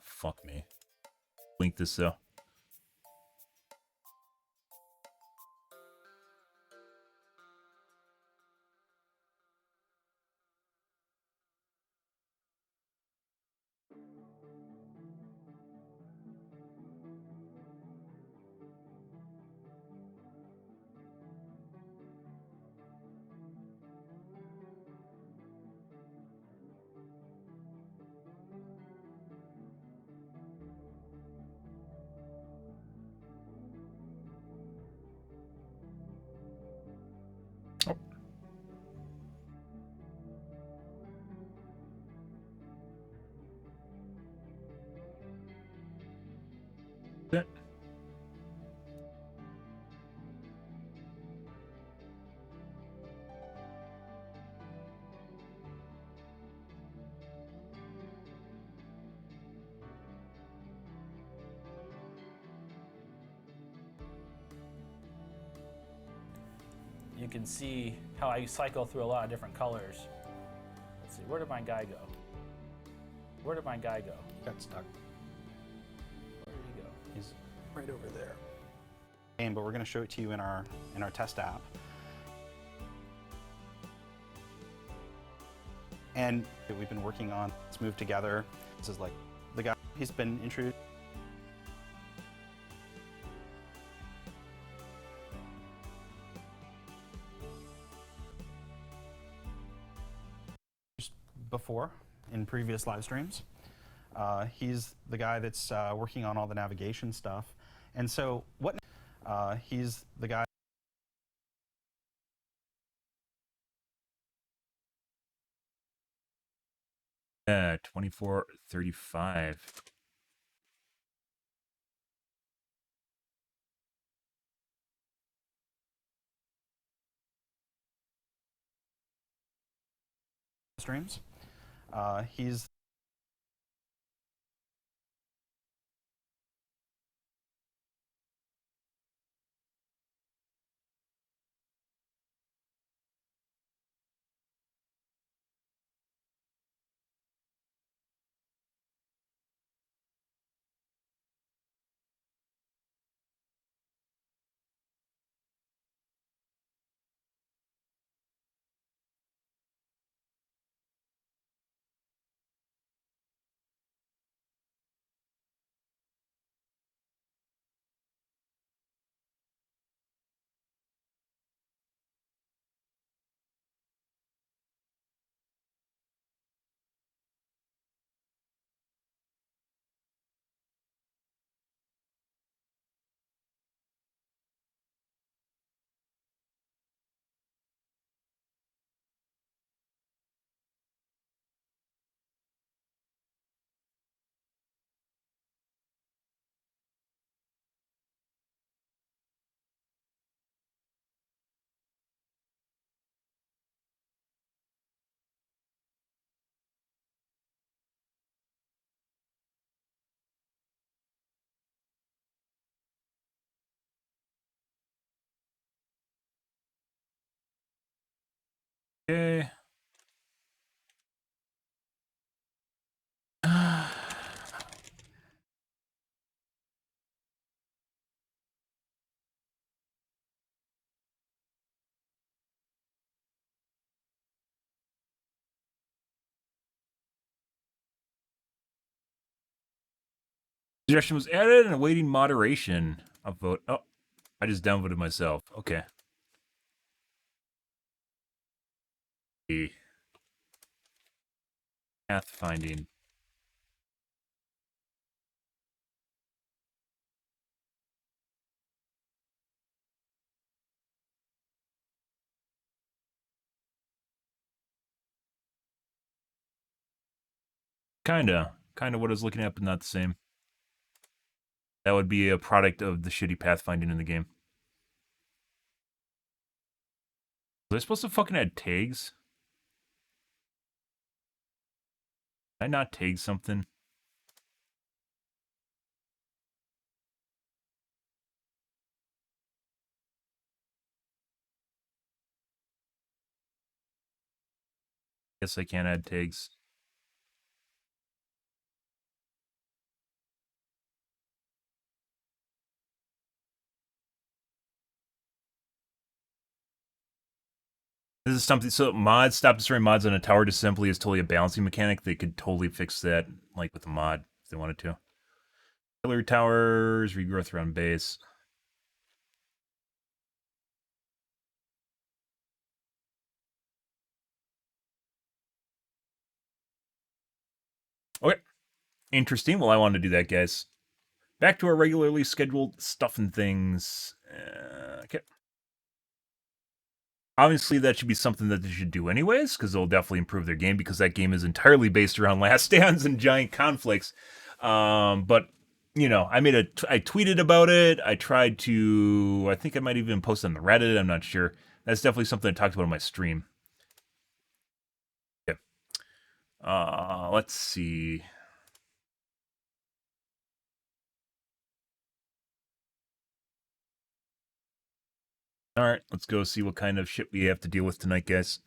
fuck me. Link this though. That. You can see how I cycle through a lot of different colors. Let's see, where did my guy go? Where did my guy go? Got stuck. Where did he go? He's right over there. But we're going to show it to you in our test app. And we've been working on Let's Move Together. This is like the guy, he's been introduced before in previous live streams. He's the guy that's working on all the navigation stuff. And so what he's the guy 2435. streams. He's Okay. Suggestion was added and awaiting moderation. I'll vote. Oh, I just downvoted myself. Okay. Pathfinding. Kinda what I was looking at, but not the same. That would be a product of the shitty pathfinding in the game. Was I supposed to fucking add tags? Did I not tag something? Guess I can't add tags. This is something, so mods, stop destroying mods on a tower just simply is totally a balancing mechanic. They could totally fix that, like with a mod, if they wanted to. Killer towers, regrowth around base. Okay. Interesting. Well, I wanted to do that, guys. Back to our regularly scheduled stuff and things. Okay. Obviously, that should be something that they should do anyways, because it'll definitely improve their game, because that game is entirely based around last stands and giant conflicts. But, you know, I tweeted about it. I tried to, I think I might even post on the Reddit. I'm not sure. That's definitely something I talked about on my stream. Okay. Let's see. All right, let's go see what kind of shit we have to deal with tonight, guys.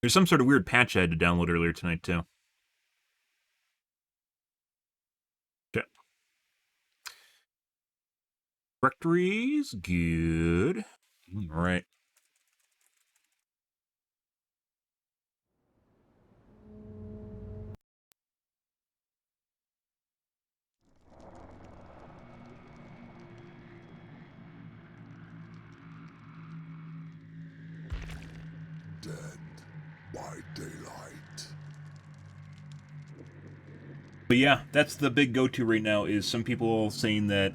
There's some sort of weird patch I had to download earlier tonight, too. Okay. Directories, good. All right. Dead by daylight. But yeah, that's the big go-to right now, is some people saying that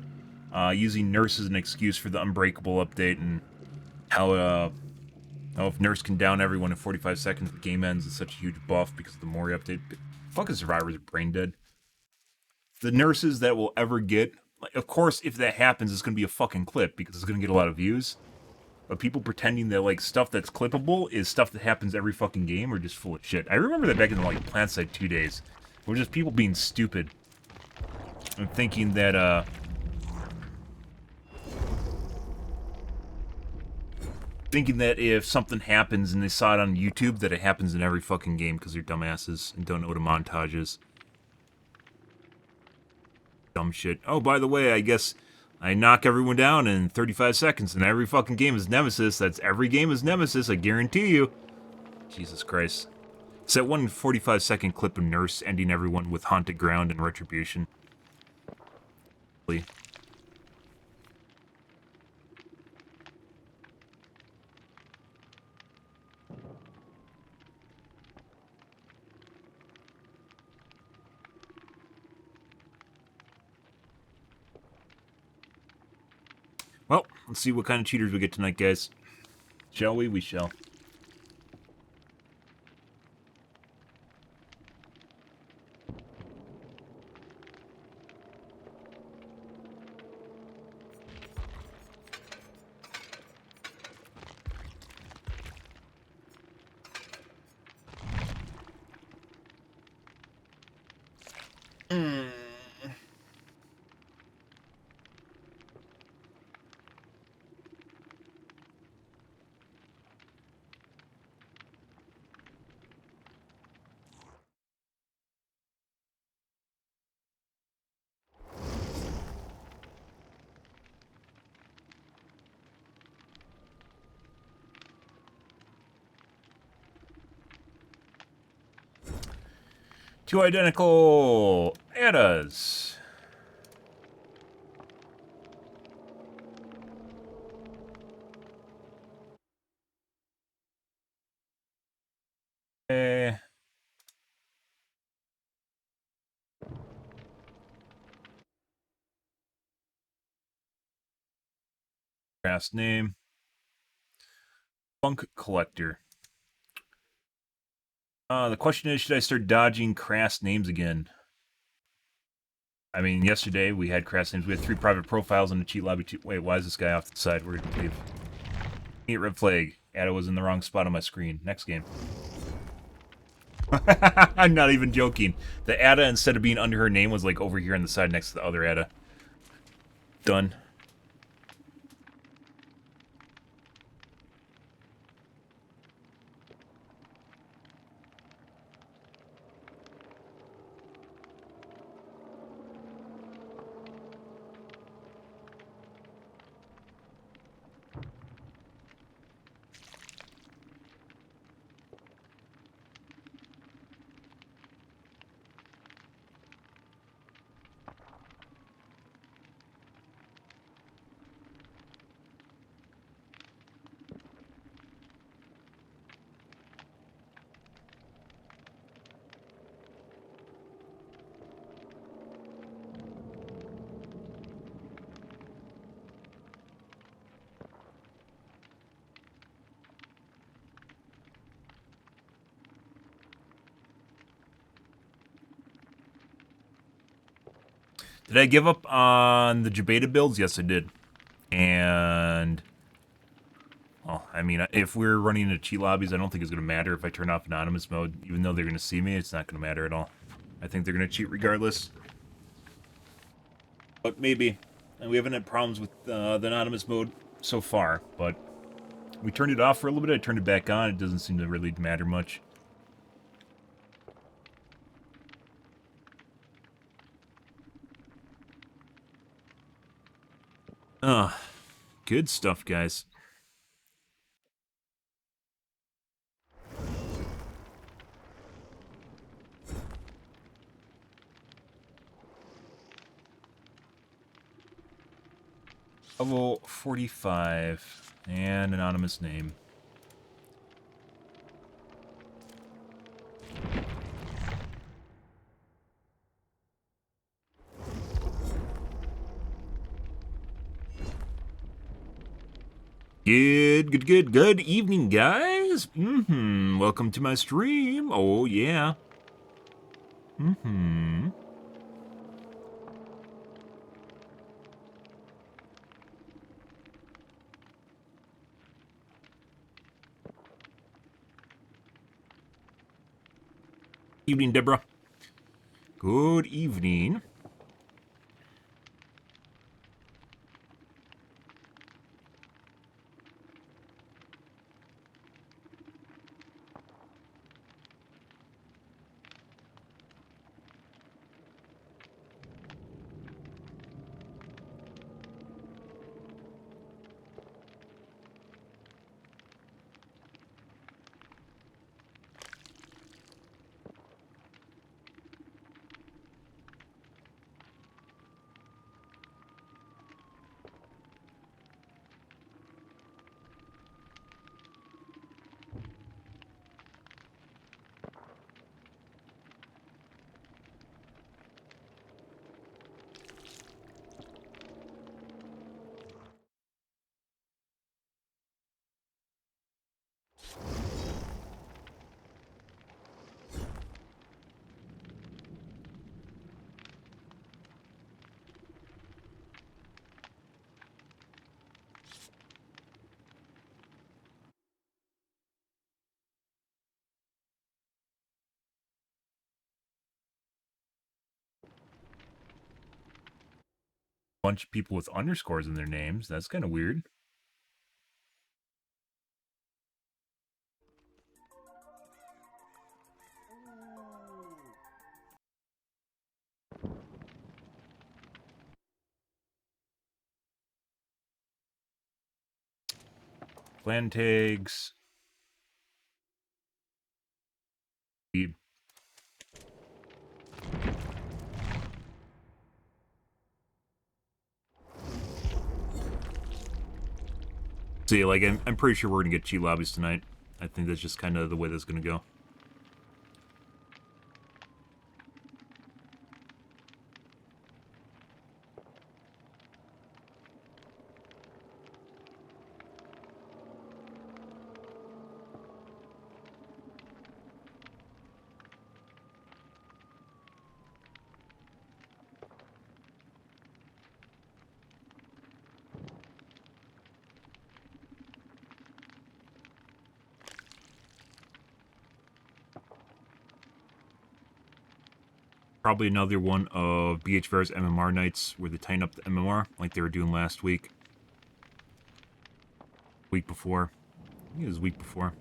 using Nurse as an excuse for the Unbreakable update, and how if Nurse can down everyone in 45 seconds, the game ends is such a huge buff because of the Mori update. fucking survivors are brain dead. The nurses that will ever get, like, of course, if that happens, it's gonna be a fucking clip because it's gonna get a lot of views. But people pretending that like stuff that's clippable is stuff that happens every fucking game are just full of shit. I remember that back in the like PlanetSide 2 days, where just people being stupid and thinking that if something happens and they saw it on YouTube, that it happens in every fucking game because they're dumbasses and don't know what a montage is. Dumb shit. Oh, by the way, I guess I knock everyone down in 35 seconds and every fucking game is Nemesis. That's every game is Nemesis, I guarantee you. Jesus Christ. It's that 1 45-second clip of Nurse ending everyone with Haunted Ground and Retribution. Well, let's see what kind of cheaters we get tonight, guys. Shall we? We shall. Two identical Eddas. Crass name. Funk Collector. The question is, should I start dodging crass names again? I mean, yesterday we had crass names. We had 3 private profiles in the cheat lobby. Wait, why is this guy off the side? We're going to leave. Eat red flag. Ada was in the wrong spot on my screen. Next game. I'm not even joking. The Ada, instead of being under her name, was like over here on the side next to the other Ada. Done. Did I give up on the Jabeta builds? Yes, I did. And, well, I mean, if we're running into cheat lobbies, I don't think it's going to matter if I turn off anonymous mode. Even though they're going to see me, it's not going to matter at all. I think they're going to cheat regardless. But maybe. And we haven't had problems with the anonymous mode so far, but we turned it off for a little bit. I turned it back on. It doesn't seem to really matter much. Good stuff, guys. Level 45 and anonymous name. Good evening, guys. Welcome to my stream. Oh, yeah. Mm-hmm. Evening, Deborah. Good evening. Bunch of people with underscores in their names. That's kind of weird. Clan tags. See, like, I'm pretty sure we're gonna get cheat lobbies tonight. I think that's just kind of the way that's gonna go. Probably another one of BHVR's MMR nights where they tighten up the MMR like they were doing last week. Week before. I think it was week before.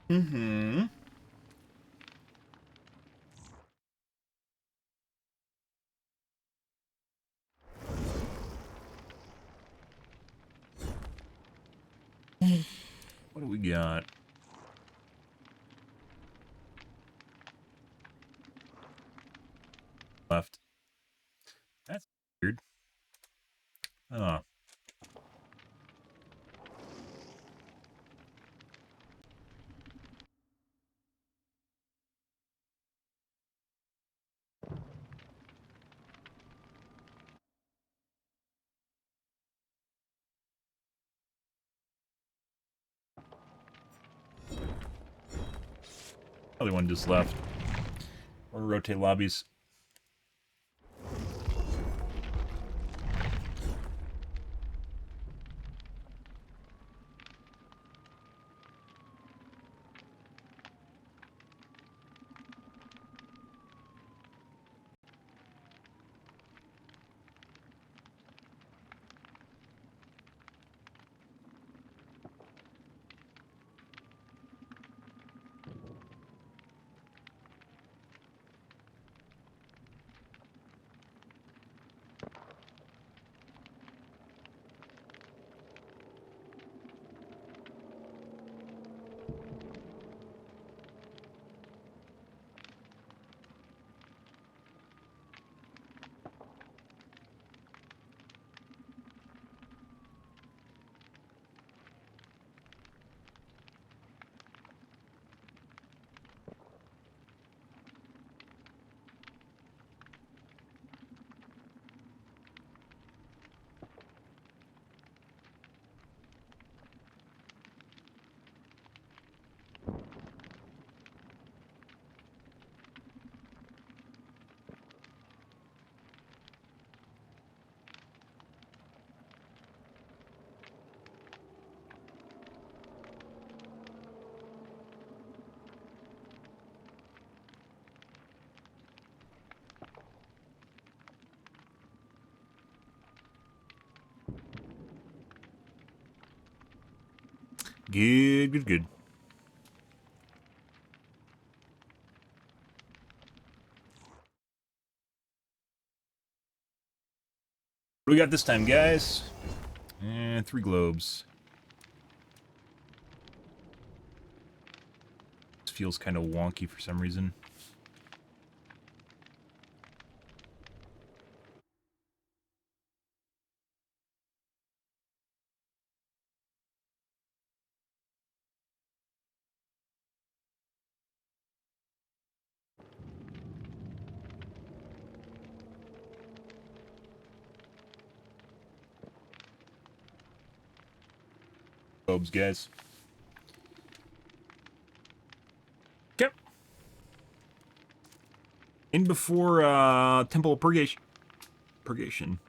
Mm-hmm. What do we got? Left. That's weird. Oh. Other one just left. Or rotate lobbies. Good, good, good. What do we got this time, guys? And 3 globes. This feels kind of wonky for some reason. Globes, guys. Yep. In before Temple of Purgation. Purgation.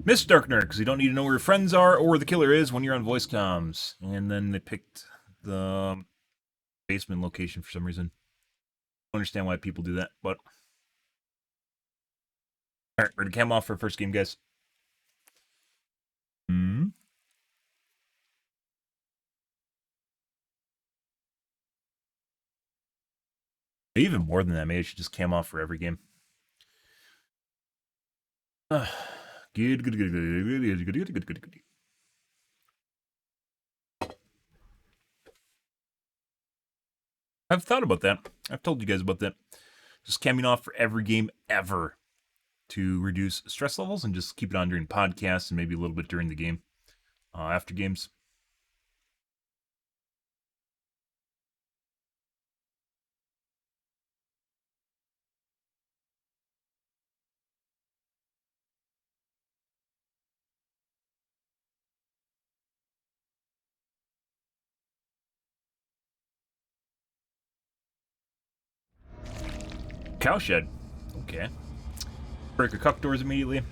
Miss Darkner, because you don't need to know where your friends are or where the killer is when you're on voice comms. And then they picked the basement location for some reason. I don't understand why people do that, but... Alright, we're gonna cam off for our first game, guys. Even more than that, maybe I should just cam off for every game. Good, good, good, good, good, good, good, good, good, good. I've thought about that. I've told you guys about that. Just camming off for every game ever to reduce stress levels and just keep it on during podcasts and maybe a little bit during the game, after games. Cowshed. Okay. Break your cuck doors immediately.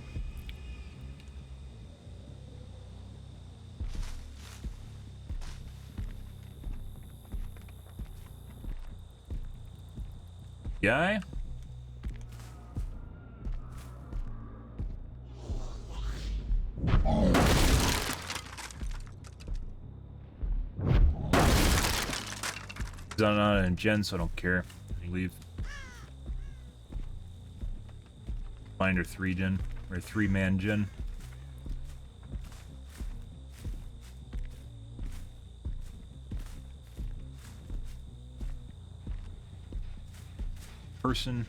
Guy. He's on a gen, so I don't care. Leave. Find her 3-gen, or 3-man gen. Person.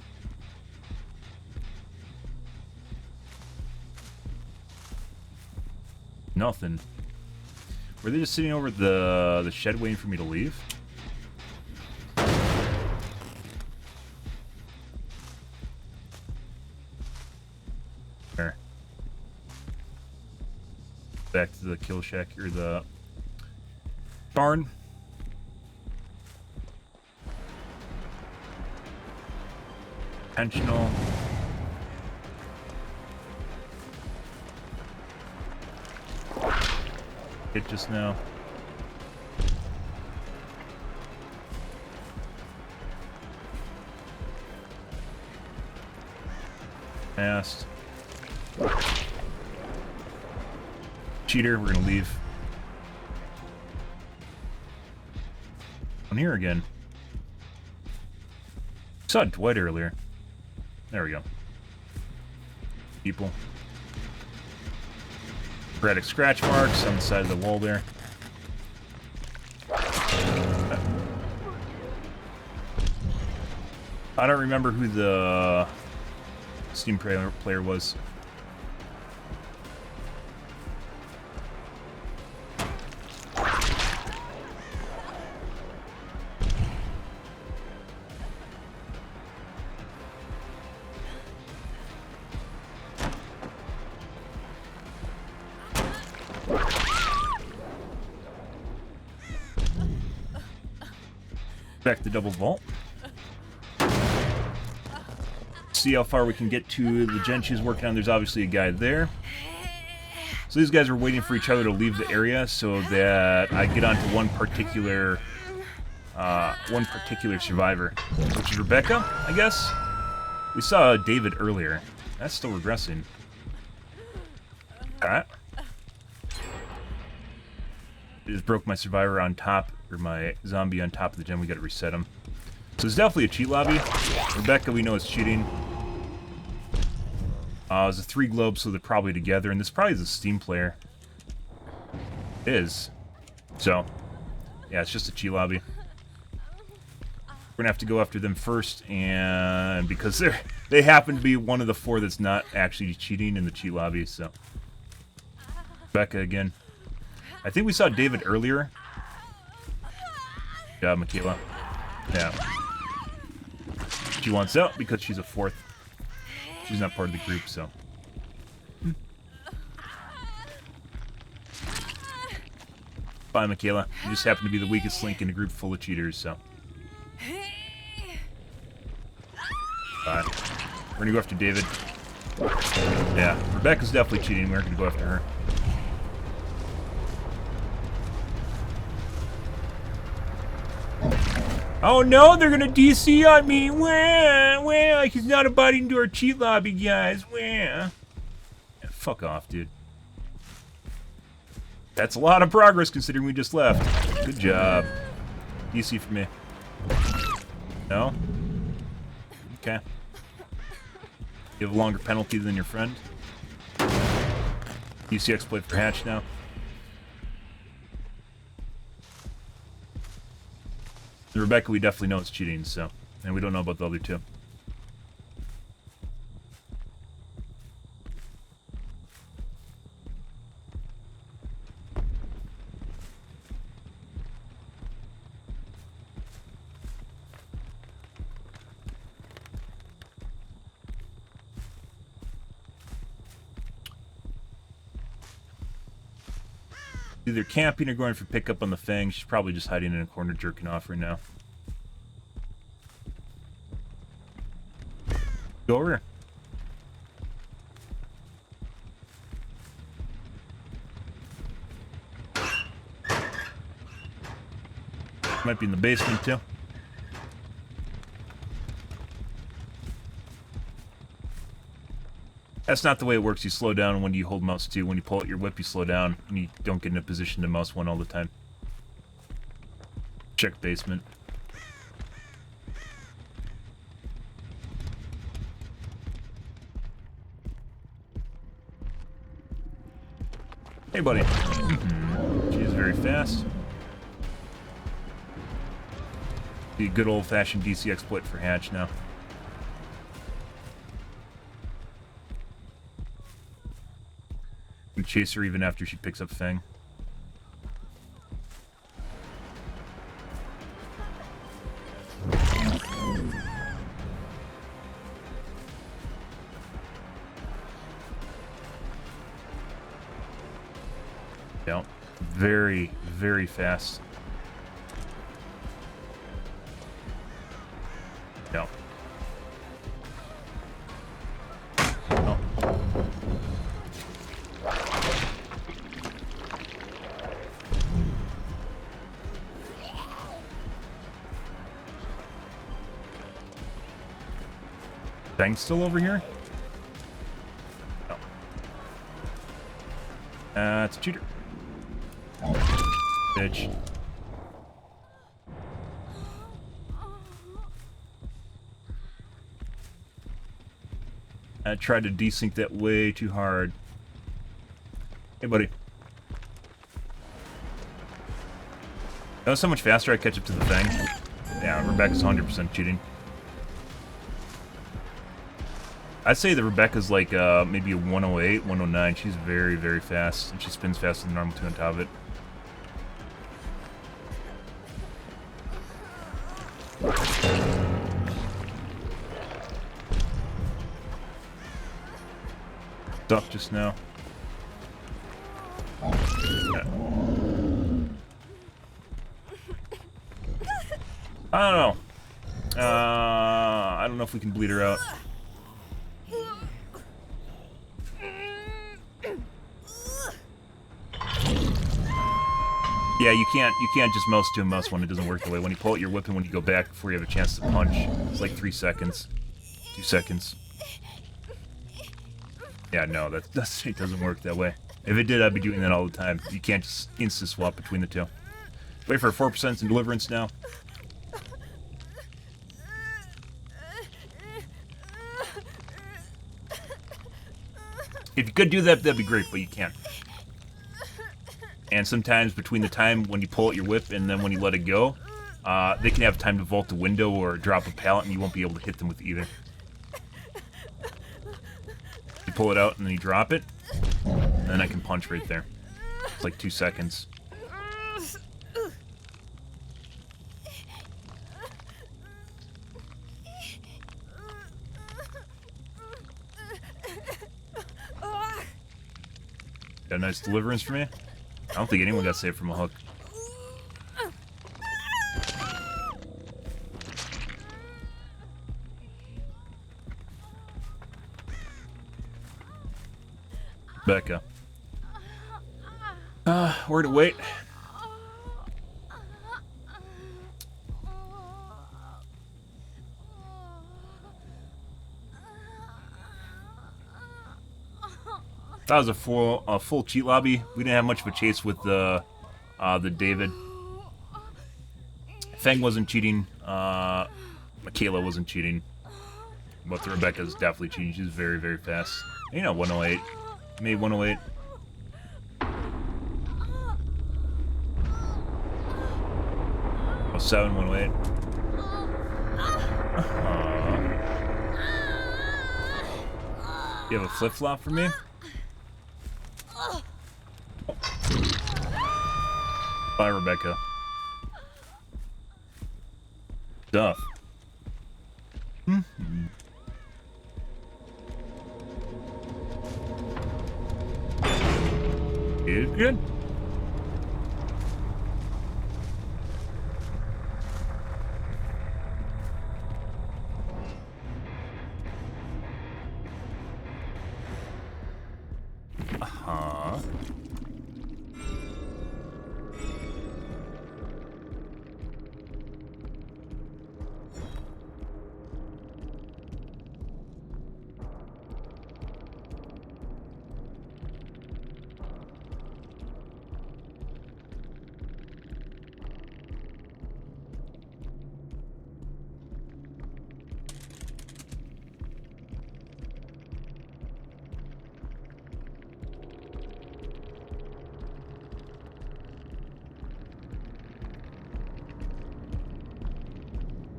Nothing. Were they just sitting over the shed waiting for me to leave? There. Back to the kill shack, or the barn. Intentional. Hit just now. Fast. Cheater, we're gonna leave. I'm here again. Saw Dwight earlier. There we go. People. Sporadic scratch marks on the side of the wall there. I don't remember who the Steam player was. Back to double vault. see how far we can get to the gen she's working on. There's obviously a guy there. So these guys are waiting for each other to leave the area so that I get onto one particular survivor, which is Rebecca, I guess. We saw David earlier. That's still regressing. Alright. Just broke my survivor on top, or my zombie on top of the gen. We gotta reset him. So it's definitely a cheat lobby. Rebecca, we know, is cheating. It's a 3 globes, so they're probably together, and this probably is a Steam player. It is. So, yeah, it's just a cheat lobby. We're gonna have to go after them first, and because they happen to be one of the 4 that's not actually cheating in the cheat lobby, so. Rebecca again. I think we saw David earlier. Good job, Michaela. Yeah. She wants out because she's a 4th. She's not part of the group, so. Bye, Michaela. You just happen to be the weakest link in a group full of cheaters, so. Bye. We're gonna go after David. Yeah, Rebecca's definitely cheating. We're gonna go after her. Oh no, they're gonna DC on me! Wah, wah, like he's not abiding to our cheat lobby, guys. Wah. Yeah, fuck off, dude. That's a lot of progress considering we just left. Good job. DC for me. No? Okay. You have a longer penalty than your friend. DC exploit for Hatch now. Rebecca, we definitely know it's cheating, so. And we don't know about the other 2. Either camping or going for pickup on the Fang. She's probably just hiding in a corner jerking off right now. Go over here. Might be in the basement too. That's not the way it works. You slow down when you hold mouse 2. When you pull out your whip, you slow down, and you don't get in a position to mouse 1 all the time. Check basement. Hey, buddy. She is very fast. The good old-fashioned DC exploit for Hatch now. We chase her even after she picks up Fang. Yeah, very, very fast. Yeah. Oh. Fang's still over here? No. It's a cheater. Bitch. I tried to desync that way too hard. Hey, buddy. Notice how much faster I catch up to the Fang? Yeah, Rebecca's 100% cheating. I'd say that Rebecca's like maybe a 108, 109. She's very, very fast, and she spins faster than normal 2 on top of it. Stuck just now. Yeah. I don't know. I don't know if we can bleed her out. Yeah, you can't just mouse to mouse one. It doesn't work the way. When you pull out your whip and when you go back before you have a chance to punch, it's like 3 seconds, 2 seconds. Yeah, no, it doesn't work that way. If it did, I'd be doing that all the time. You can't just instant swap between the two. Wait for 4% in Deliverance now. If you could do that, that'd be great, but you can't. And sometimes between the time when you pull out your whip and then when you let it go, they can have time to vault a window or drop a pallet and you won't be able to hit them with either. You pull it out and then you drop it, and then I can punch right there. It's like 2 seconds. Got a nice Deliverance for me? I don't think anyone got saved from a hook. Becca. Where to wait? That was a full cheat lobby. We didn't have much of a chase with the David. Fang wasn't cheating. Michaela wasn't cheating. But the Rebecca's definitely cheating. She's very, very fast. You know, 108. Made 108. Oh, 7, 108. You have a flip-flop for me? Bye, Rebecca. Duff. Is good.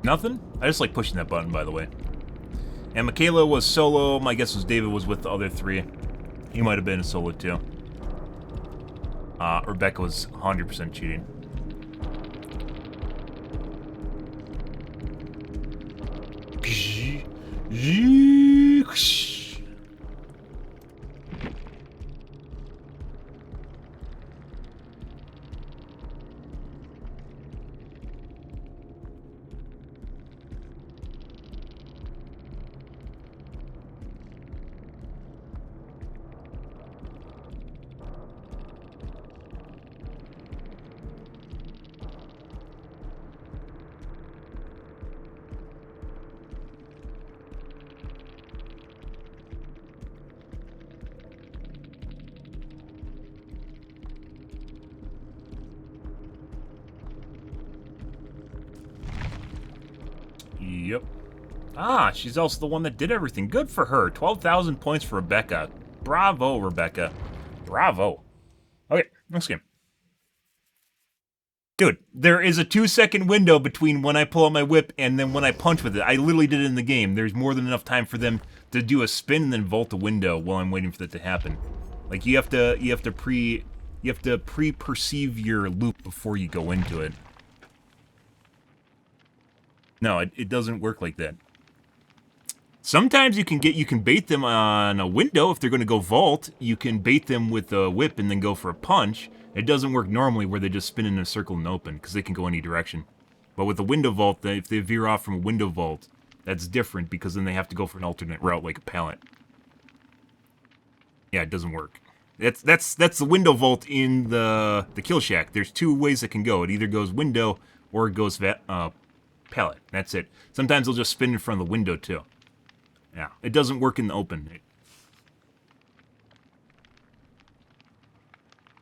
Nothing? I just like pushing that button, by the way. And Michaela was solo. My guess was David was with the other 3. He might have been a solo too. Rebecca was 100% cheating. Yep. Ah, she's also the one that did everything. Good for her. 12,000 points for Rebecca. Bravo, Rebecca. Bravo. Okay, next game. Dude, there is a 2-second window between when I pull out my whip and then when I punch with it. I literally did it in the game. There's more than enough time for them to do a spin and then vault a window while I'm waiting for that to happen. Like you have to pre-perceive your loop before you go into it. No, it doesn't work like that. Sometimes you can bait them on a window if they're going to go vault. You can bait them with a whip and then go for a punch. It doesn't work normally where they just spin in a circle and open because they can go any direction. But with a window vault, if they veer off from a window vault, that's different because then they have to go for an alternate route like a pallet. Yeah, it doesn't work. That's the window vault in the kill shack. There's two ways it can go. It either goes window or it goes pallet. That's it. Sometimes they'll just spin in front of the window too. Yeah, it doesn't work in the open.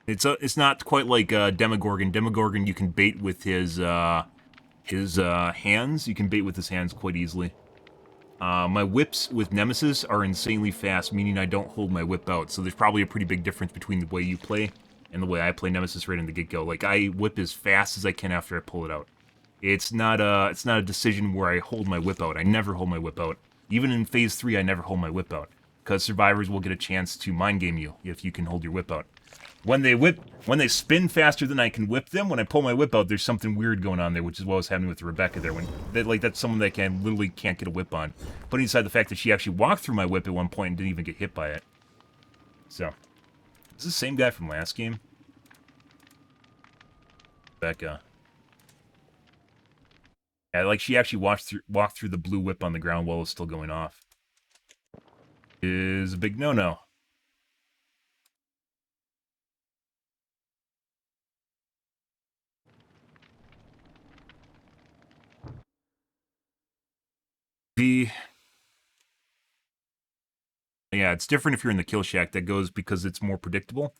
It's not quite like Demogorgon. Demogorgon you can bait with his hands. You can bait with his hands quite easily. My whips with Nemesis are insanely fast, meaning I don't hold my whip out. So there's probably a pretty big difference between the way you play and the way I play Nemesis right in the get-go. Like, I whip as fast as I can after I pull it out. It's not a decision where I hold my whip out. I never hold my whip out. Even in Phase 3, I never hold my whip out. Because survivors will get a chance to mind game you if you can hold your whip out. When they spin faster than I can whip them, when I pull my whip out, there's something weird going on there, which is what was happening with Rebecca there. That's someone that literally can't get a whip on. Putting aside the fact that she actually walked through my whip at one point and didn't even get hit by it. So, is this the same guy from last game? Rebecca. Yeah, like she actually walked through the blue whip on the ground while it was still going off. Is a big no-no. Yeah, it's different if you're in the kill shack. That goes because it's more predictable.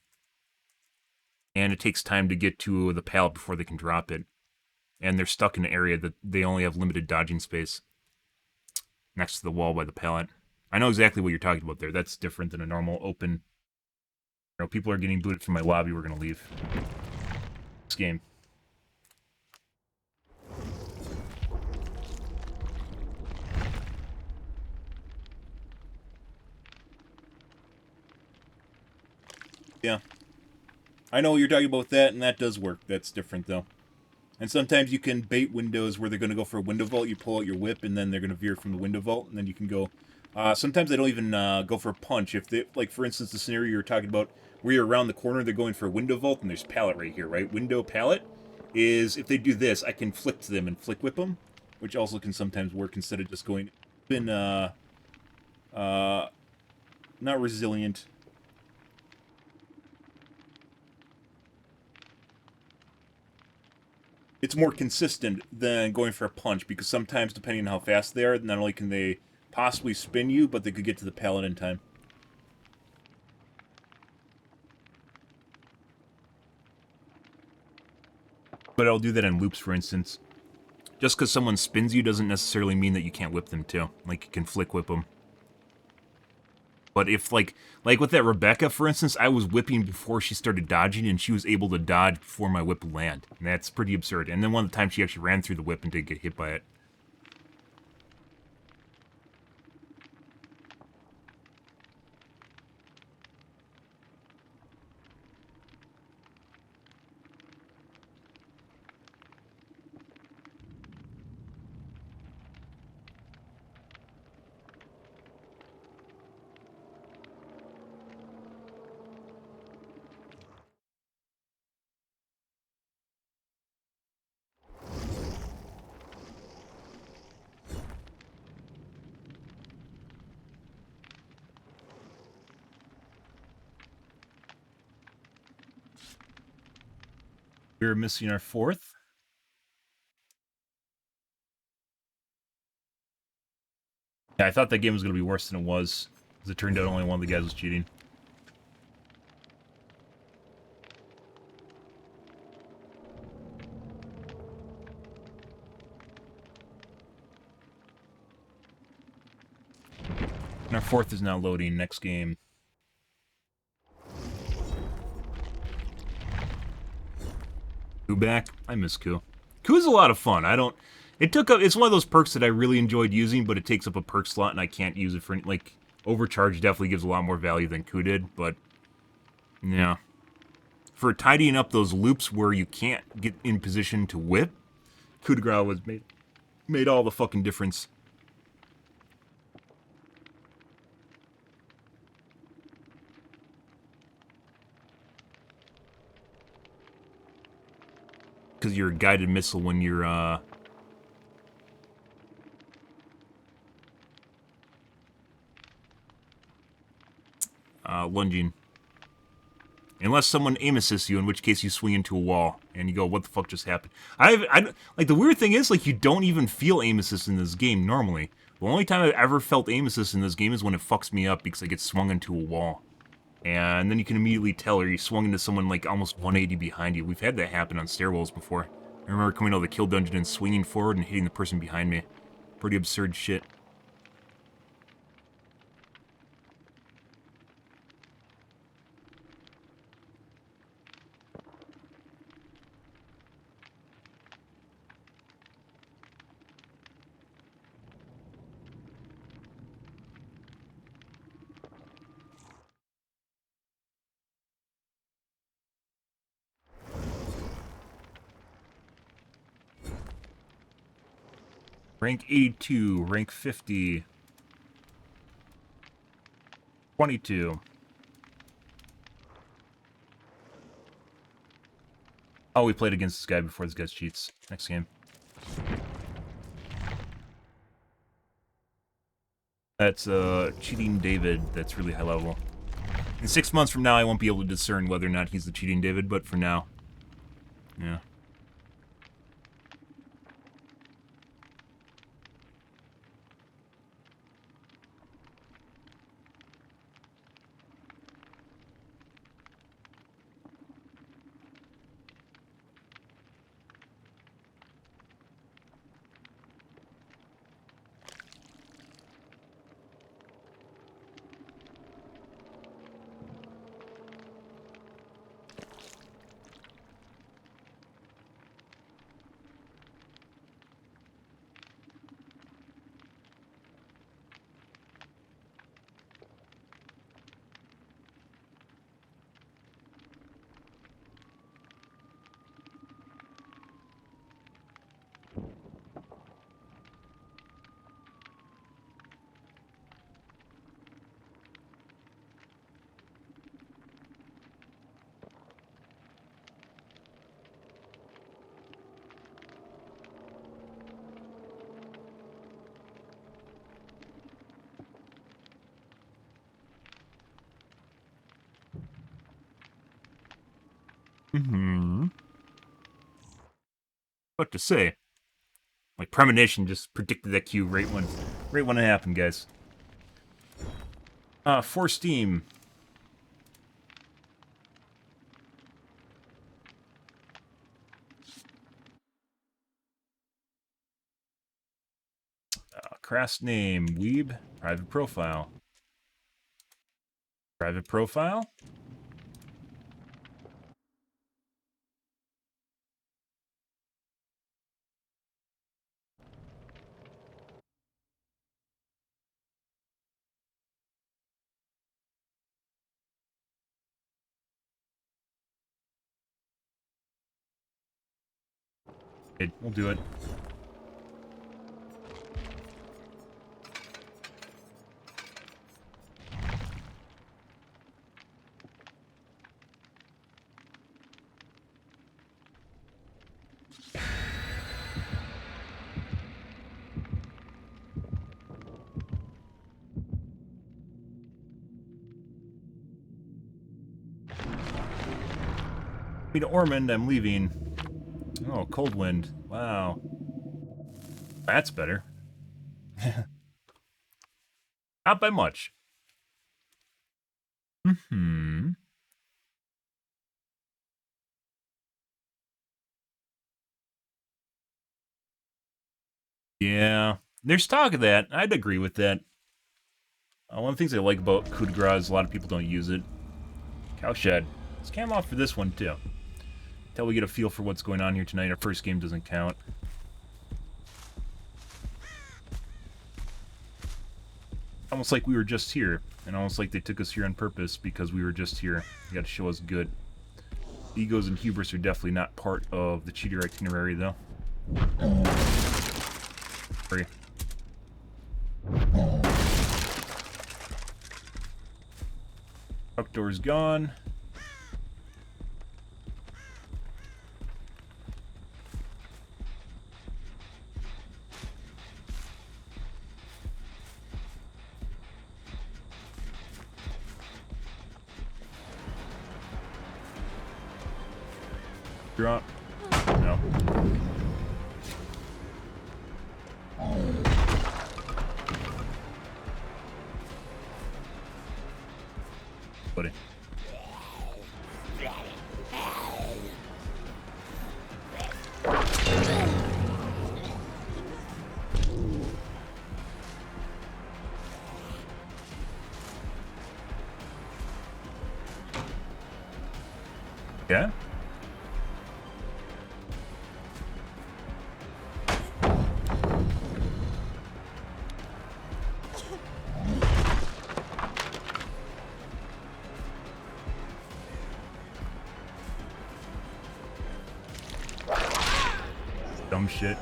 And it takes time to get to the pallet before they can drop it. And they're stuck in an area that they only have limited dodging space. Next to the wall by the pallet. I know exactly what you're talking about there. That's different than a normal open... You know, people are getting booted from my lobby. We're going to leave. This game. Yeah. I know you're talking about that, and that does work. That's different, though. And sometimes you can bait windows where they're going to go for a window vault. You pull out your whip, and then they're going to veer from the window vault, and then you can go... sometimes they don't even go for a punch. If they, like, for instance, the scenario you were talking about, where you're around the corner, they're going for a window vault, and there's pallet right here, right? Window pallet is, if they do this, I can flick to them and flick whip them, which also can sometimes work instead of just going... not resilient... It's more consistent than going for a punch, because sometimes, depending on how fast they are, not only can they possibly spin you, but they could get to the pallet in time. But I'll do that in loops, for instance. Just because someone spins you doesn't necessarily mean that you can't whip them, too. Like, you can flick whip them. But if, like with that Rebecca, for instance, I was whipping before she started dodging, and she was able to dodge before my whip would land. And that's pretty absurd. And then one of the times she actually ran through the whip and did get hit by it. We're missing our fourth. Yeah, I thought that game was going to be worse than it was. As it turned out, only one of the guys was cheating. And our fourth is now loading. Next game. Coup back. I miss Coup. Coup's a lot of fun. It's one of those perks that I really enjoyed using, but it takes up a perk slot, and I can't use it for, like, Overcharge definitely gives a lot more value than Coup did, but, yeah. For tidying up those loops where you can't get in position to whip, Coup de Grace was made all the fucking difference. Because you're a guided missile when you're, lunging. Unless someone aim assists you, in which case you swing into a wall, and you go, what the fuck just happened? Like, the weird thing is, like, you don't even feel aim assist in this game, normally. The only time I've ever felt aim assist in this game is when it fucks me up, because I get swung into a wall. And then you can immediately tell, or you swung into someone, like, almost 180 behind you. We've had that happen on stairwells before. I remember coming out of the kill dungeon and swinging forward and hitting the person behind me. Pretty absurd shit. Rank 82, rank 50. 22. Oh, we played against this guy before. This guy's cheats. Next game. That's cheating David. That's really high level. In 6 months from now, I won't be able to discern whether or not he's the cheating David, but for now, yeah. What to say? My premonition just predicted that cue right when it happened, guys. For Steam. Crass name, Weeb, private profile. Private profile? Okay, we'll do it. To Ormond, I'm leaving. Oh, cold wind. Wow. That's better. Not by much. Yeah. There's talk of that. I'd agree with that. One of the things I like about coup de grace is a lot of people don't use it. Cowshed. Let's cam off for this one, too. Until we get a feel for what's going on here tonight. Our first game doesn't count. Almost like we were just here. And almost like they took us here on purpose because we were just here. You gotta show us good. Egos and hubris are definitely not part of the cheater itinerary, though. Free. Truck door's gone. Drop. No. Buddy. Yeah? Dumb shit.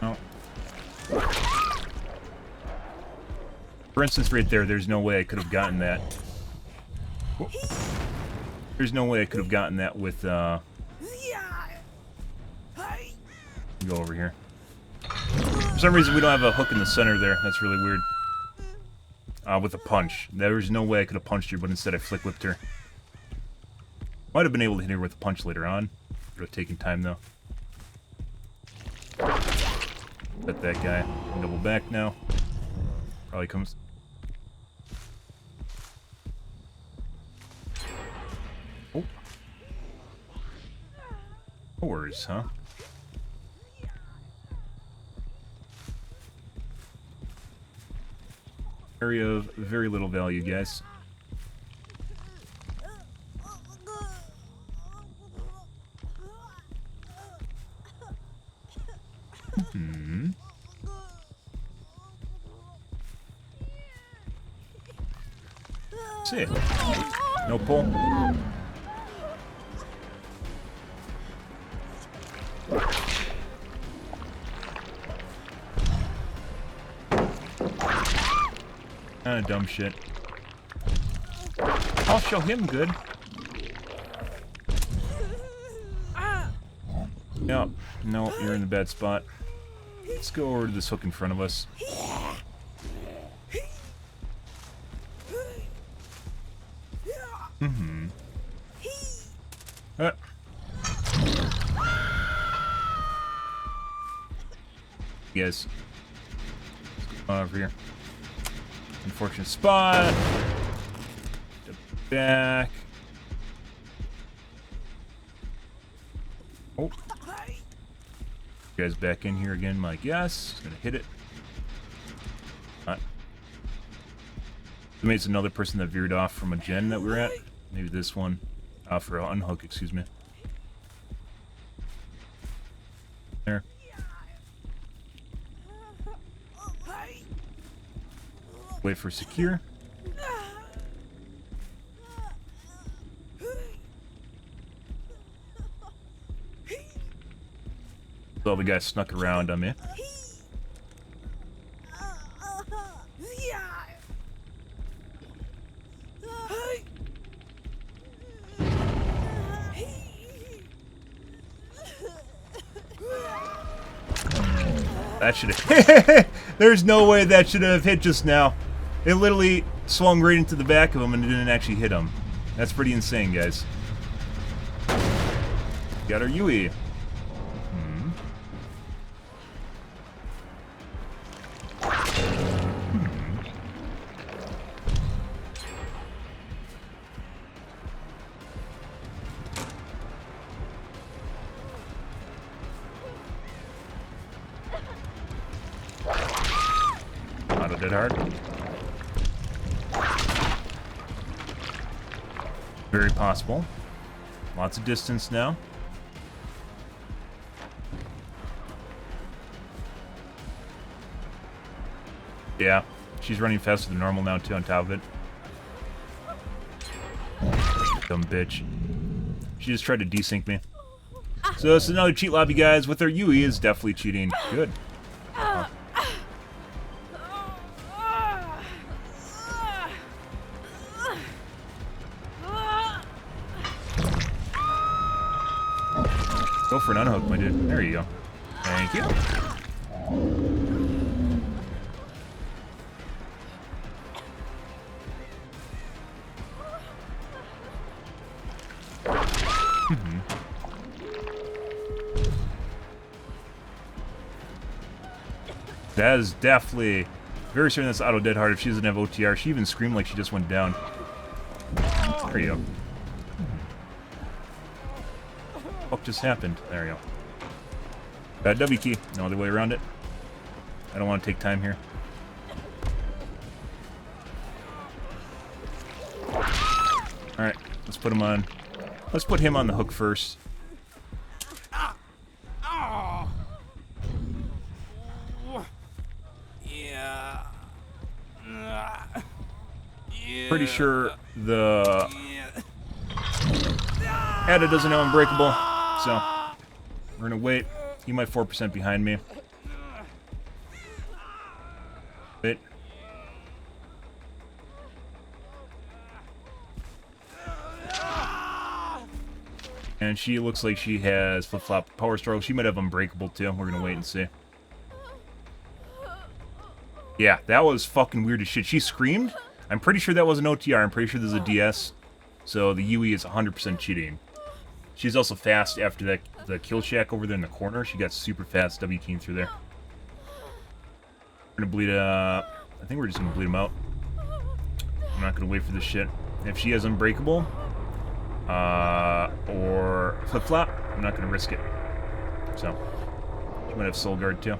No. For instance, right there, there's no way I could have gotten that. There's no way I could have gotten that with, go over here. For some reason, we don't have a hook in the center there. That's really weird. With a punch. There was no way I could have punched her, but instead I flick whipped her. Might have been able to hit her with a punch later on. It would have taken time, though. Bet that guy. Double back now. Probably comes... Oh. Horrors, huh? Area of very little value, guys. See it. No pull. Kinda dumb shit. I'll show him good. Yep. No, you're in the bad spot. Let's go over to this hook in front of us. Yes. Let's go over here. Unfortunate spot. Step back. Oh. You guys back in here again, my guess. Gonna hit it. Maybe it's another person that veered off from a gen that we're at. Maybe this one. For an unhook, excuse me. There. Wait for secure. So the guy snuck around on me. That should have... There's no way that should have hit just now. It literally swung right into the back of him and it didn't actually hit him. That's pretty insane, guys. Got our Yui. Auto dead hard. Very possible. Lots of distance now. Yeah, she's running faster than normal now too on top of it. Dumb bitch. She just tried to desync me. So it's another cheat lobby, guys. With our Yui is definitely cheating. Good. Oh. Go for an unhook, my dude. There you go. Thank you. That is definitely very certain that's auto dead hard if she doesn't have OTR. She even screamed like she just went down. There you go. What just happened? There you go. W key. No other way around it. I don't want to take time here. Alright, let's put him on. Let's put him on the hook first. Pretty sure the Ada doesn't know Unbreakable, so we're gonna wait. He might 4% behind me. Wait. And she looks like she has flip-flop power struggle. She might have Unbreakable too. We're gonna wait and see. Yeah, that was fucking weird as shit. She screamed. I'm pretty sure that was an OTR. I'm pretty sure there's a DS. So the UE is 100% cheating. She's also fast after that the kill shack over there in the corner. She got super fast W keying through there. We're gonna bleed I think we're just gonna bleed him out. I'm not gonna wait for this shit. If she has Unbreakable or flip flop, I'm not gonna risk it. So she might have Soul Guard too.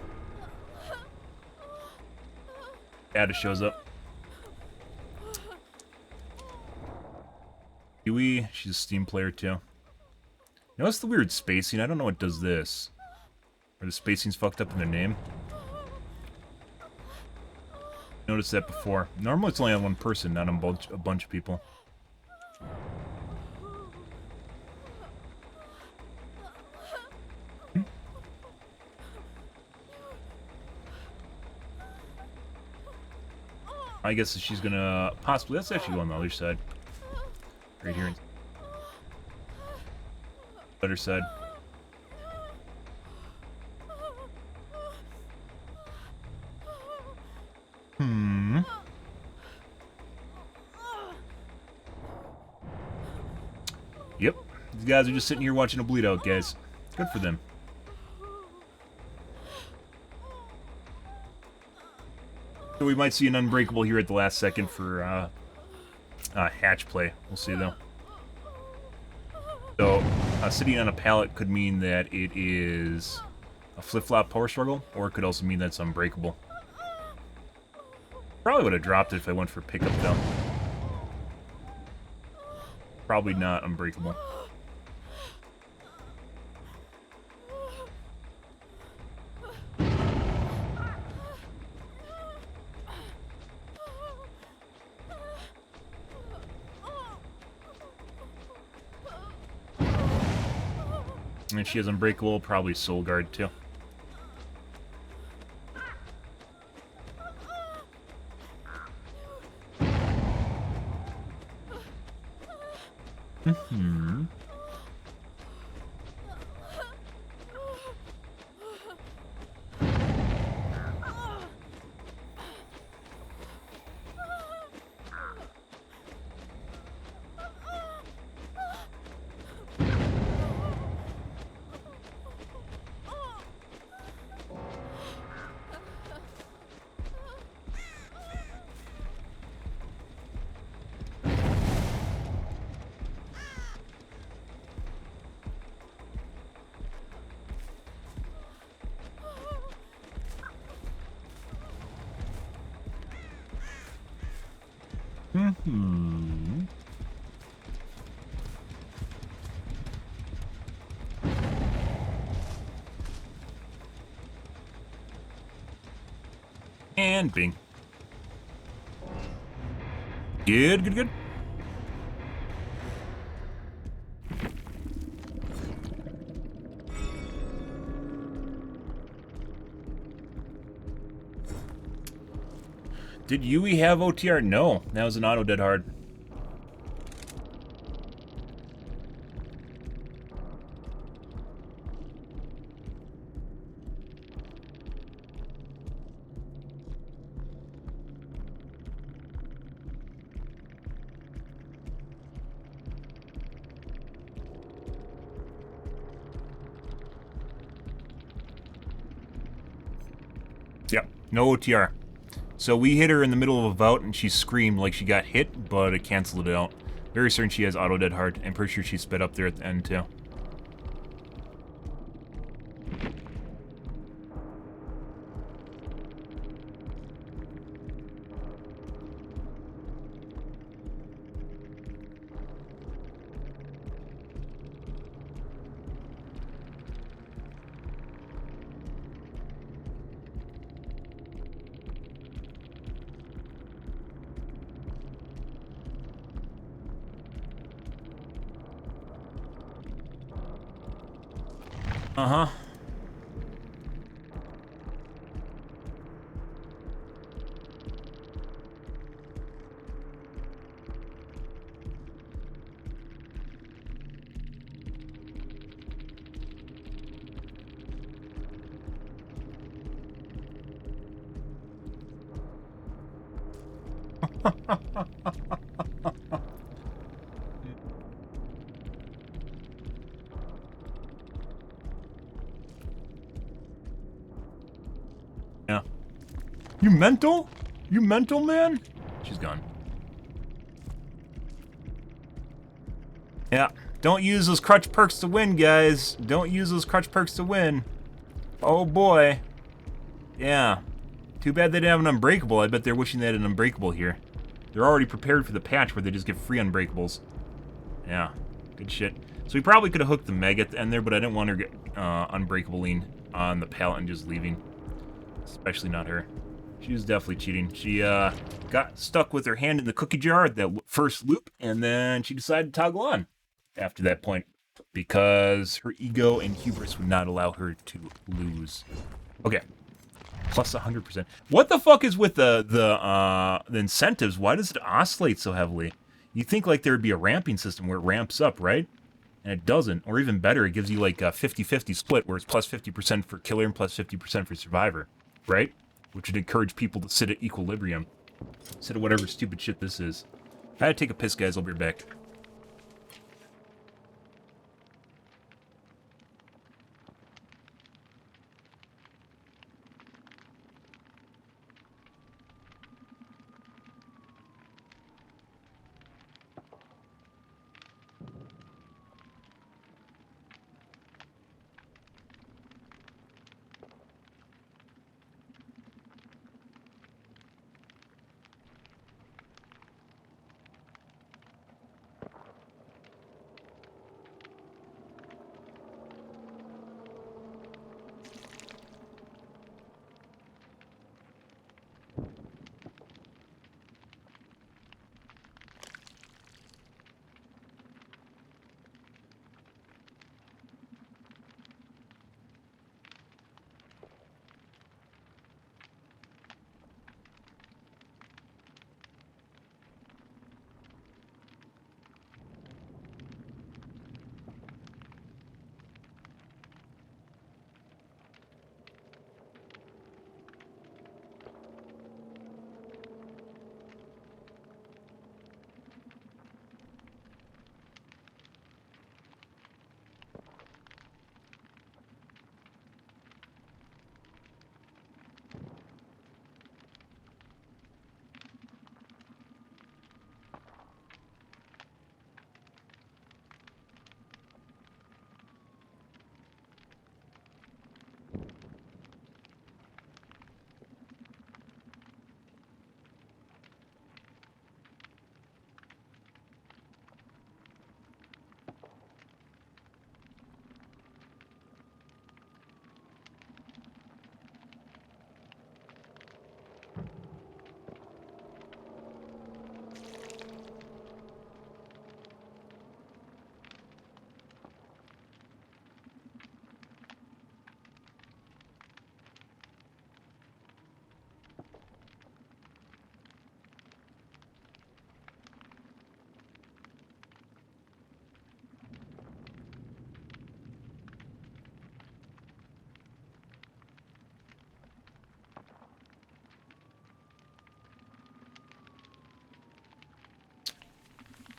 Ada shows up. Yui, she's a Steam player too. Notice the weird spacing. I don't know what does this. Or the spacing's fucked up in their name. Noticed that before. Normally it's only on one person, not on a bunch of people. I guess she's gonna possibly. Let's actually go on the other side. Right here. Other side. Yep. These guys are just sitting here watching a bleed out, guys. Good for them. So we might see an Unbreakable here at the last second for hatch play. We'll see, though. So, sitting on a pallet could mean that it is a flip-flop power struggle, or it could also mean that it's Unbreakable. Probably would have dropped it if I went for pickup, though. Probably not Unbreakable. And she has Unbreakable, probably Soul Guard too. And bing. Good, good, good. Did Yui have OTR? No, that was an auto dead hard. Yep, no OTR. So we hit her in the middle of a bout and she screamed like she got hit, but it canceled it out. Very certain she has auto dead hard. I'm pretty sure she sped up there at the end too. Uh-huh. Yeah. You mental? You mental, man? She's gone. Yeah. Don't use those crutch perks to win, guys. Don't use those crutch perks to win. Oh, boy. Yeah. Too bad they didn't have an unbreakable. I bet they're wishing they had an unbreakable here. They're already prepared for the patch where they just get free unbreakables. Yeah. Good shit. So we probably could have hooked the Meg at the end there, but I didn't want her to get unbreakabling on the pallet and just leaving. Especially not her. She was definitely cheating. She got stuck with her hand in the cookie jar at that first loop, and then she decided to toggle on after that point because her ego and hubris would not allow her to lose. Okay. Plus 100%. What the fuck is with the incentives? Why does it oscillate so heavily? You think like there would be a ramping system where it ramps up, right? And it doesn't. Or even better, it gives you like a 50-50 split where it's plus 50% for killer and plus 50% for survivor, right? Which would encourage people to sit at equilibrium instead of whatever stupid shit this is. I had to take a piss, guys. I'll be right back.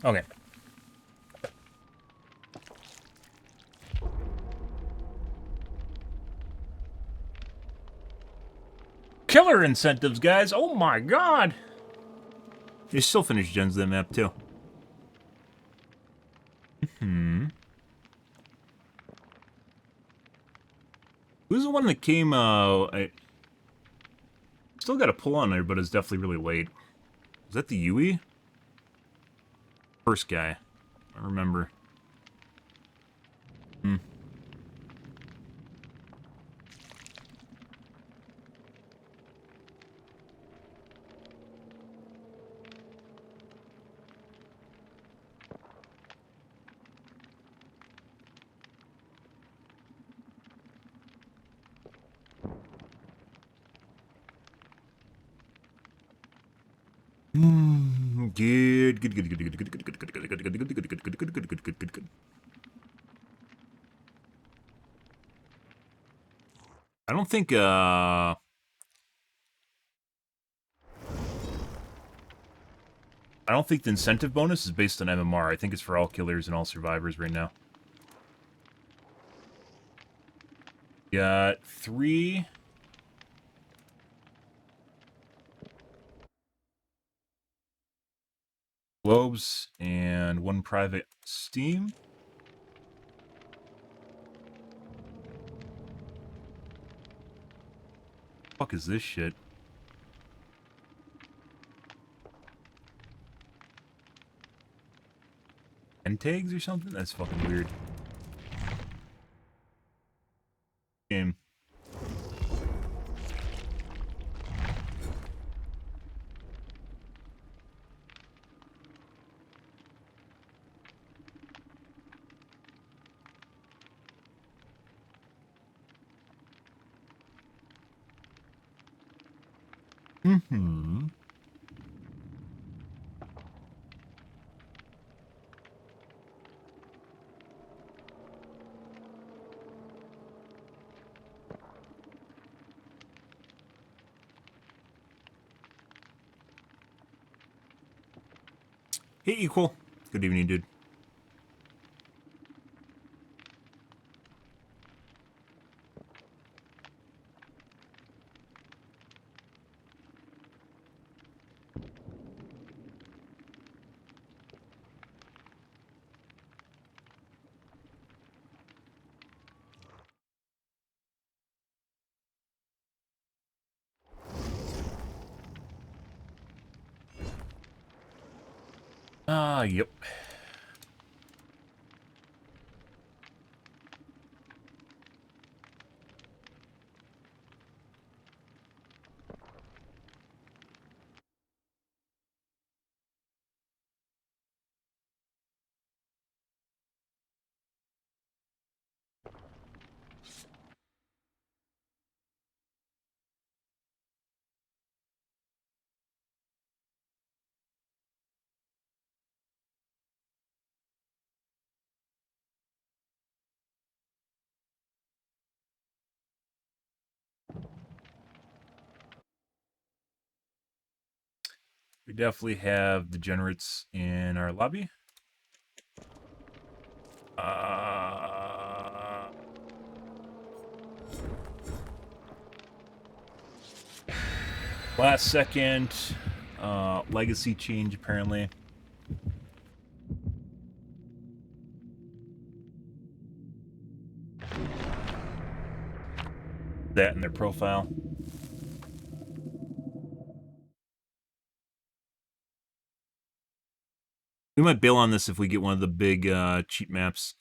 Okay. killer incentives, guys. Oh my god. They still finished gens that map, too. Who's the one that came, I still got a pull on there, but it's definitely really late. Is that the Yui? First guy. I remember. Good. I don't think, I don't think the incentive bonus is based on MMR. I think it's for all killers and all survivors right now. Got 3... globes and 1 private Steam. Fuck is this shit? And tags or something? That's fucking weird. Game. Hey, Equal. Good evening, dude. Yep. We definitely have degenerates in our lobby. Last second legacy change, apparently. That in their profile. We might bail on this if we get one of the big cheat maps.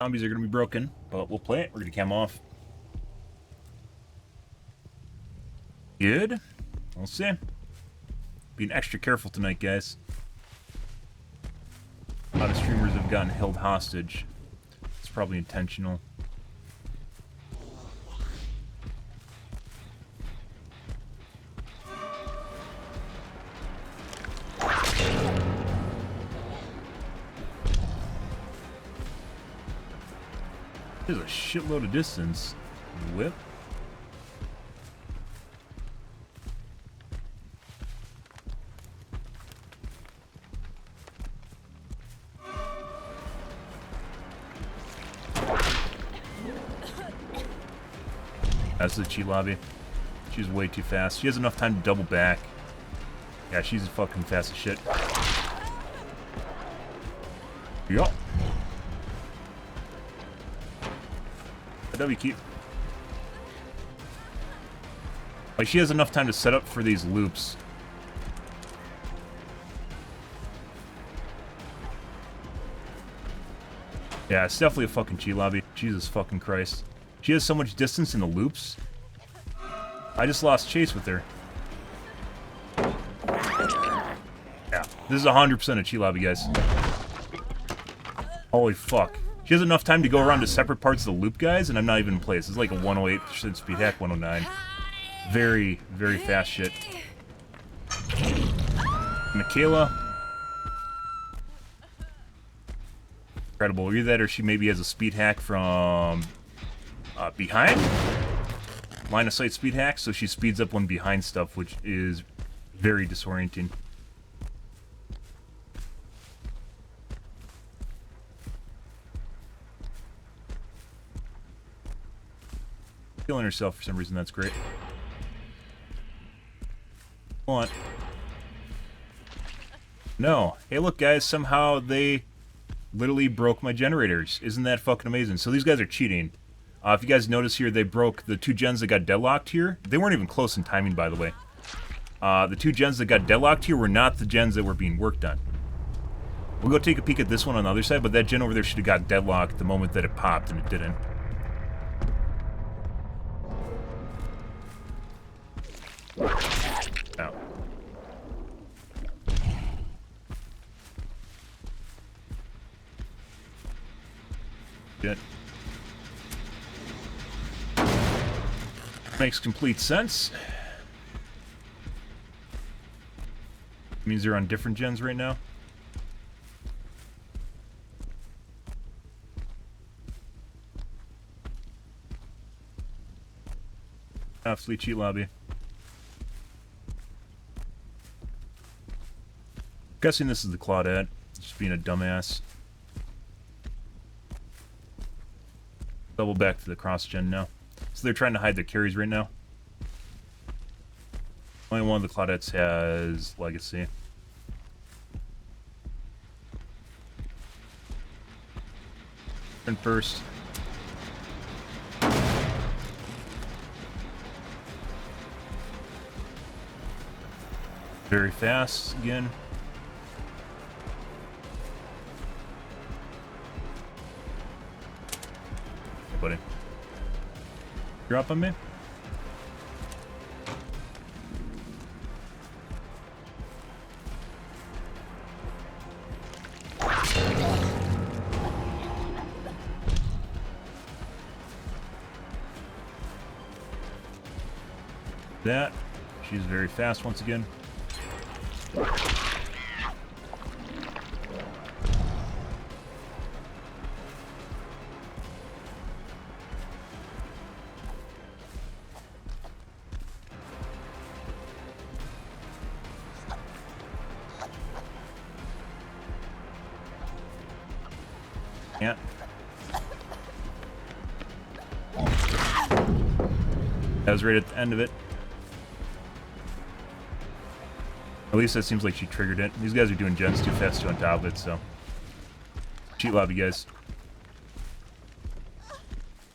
Zombies are going to be broken, but we'll play it. We're going to cam off. Good. We'll see. Being extra careful tonight, guys. A lot of streamers have gotten held hostage. It's probably intentional. There's a shitload of distance. Whip. That's the cheat lobby. She's way too fast. She has enough time to double back. Yeah, she's fucking fast as shit. Yup. W keep. Like, she has enough time to set up for these loops. Yeah, it's definitely a fucking cheat lobby. Jesus fucking Christ. She has so much distance in the loops. I just lost chase with her. Yeah, this is 100% a cheat lobby, guys. Holy fuck. She has enough time to go around to separate parts of the loop, guys, and I'm not even in place. It's like a 108% speed hack, 109. Very, very fast shit. Michaela. Incredible. Either that or she maybe has a speed hack from behind. Line of sight speed hack, so she speeds up when behind stuff, which is very disorienting. Killing herself for some reason, that's great. Come on. No. Hey, look, guys, somehow they literally broke my generators. Isn't that fucking amazing? So these guys are cheating. If you guys notice here, they broke the 2 gens that got deadlocked here. They weren't even close in timing, by the way. The 2 gens that got deadlocked here were not the gens that were being worked on. We'll go take a peek at this one on the other side, but that gen over there should have got deadlocked the moment that it popped, and it didn't. Oh. Shit. Makes complete sense. Means they're on different gens right now. Fleet cheat lobby. Guessing this is the Claudette, just being a dumbass. Double back to the cross gen now. So they're trying to hide their carries right now. Only one of the Claudettes has Legacy. Turn first. Very fast again. Hey, buddy. Drop on me? That. She's very fast once again. Yeah. That was right at the end of it. At least that seems like she triggered it. These guys are doing gens too fast to on top of it, so. Cheat lobby, guys.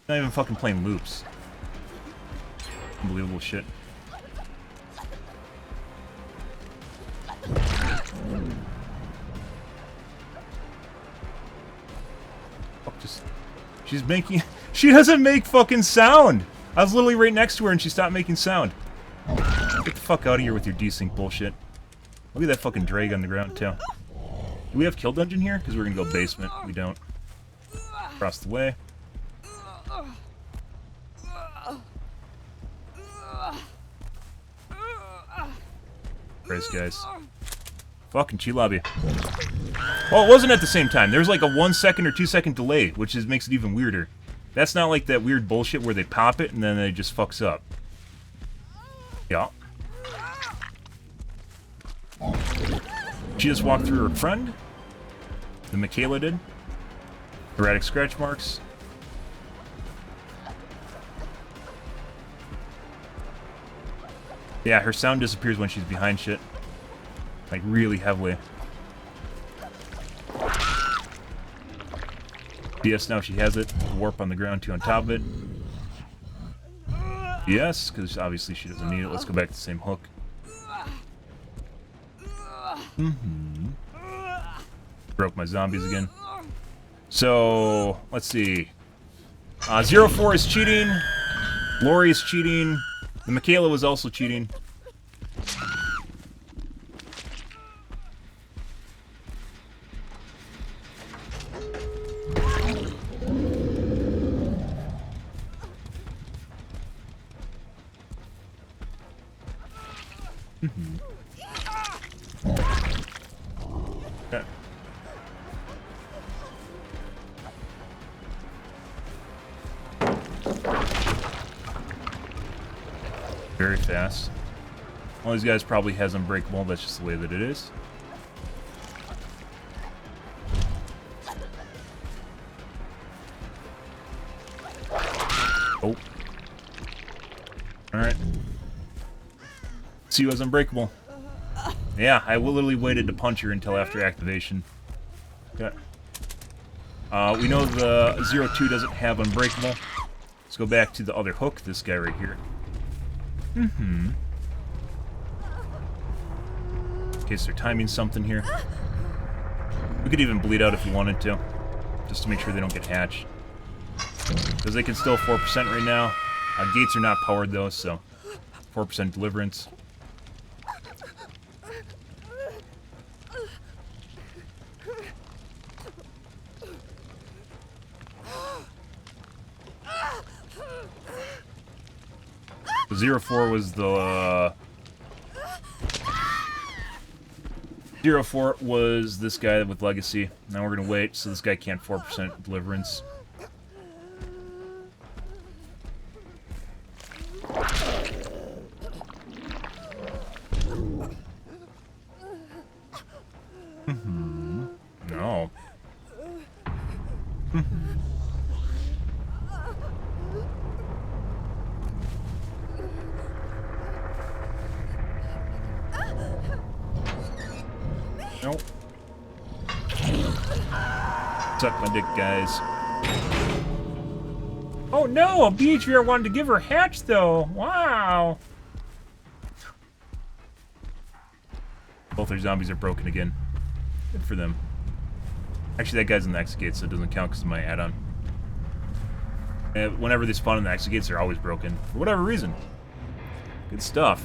Not even fucking playing loops. Unbelievable shit. Oh, just... She's making... She doesn't make fucking sound! I was literally right next to her and she stopped making sound. Get the fuck out of here with your desync bullshit. Look at that fucking drag on the ground, too. Do we have kill dungeon here? Because we're gonna go basement. We don't. Across the way. Christ, guys. Fucking cheat lobby. Well, it wasn't at the same time. There's like a 1 second or 2 second delay, which makes it even weirder. That's not like that weird bullshit where they pop it and then it just fucks up. Yeah. She just walked through her friend. The Michaela did. Erratic scratch marks. Yeah, her sound disappears when she's behind shit. Like, really heavily. Yes, now she has it. Warp on the ground, too, on top of it. Yes, because obviously she doesn't need it. Let's go back to the same hook. Broke my zombies again. So, let's see. 04 is cheating. Lori is cheating. The Michaela was also cheating. Okay. Very fast. All these guys probably has unbreakable. That's just the way that it is. Oh. Alright. See who has unbreakable. Yeah, I literally waited to punch her until after activation. Okay. We know the 02 doesn't have unbreakable. Let's go back to the other hook, this guy right here. In case they're timing something here. We could even bleed out if you wanted to. Just to make sure they don't get hatched. Because they can still 4% right now. Gates are not powered though, so 4% deliverance. The 04 was the 04 was this guy with legacy. Now we're gonna wait so this guy can't 4% deliverance. No. Nope. Suck my dick, guys. Oh no, a BHVR wanted to give her hatch though. Wow. Both their zombies are broken again. Good for them. Actually, that guy's in the exit, so it doesn't count because of my add-on. Whenever they spawn in the exit gates, they're always broken. For whatever reason. Good stuff.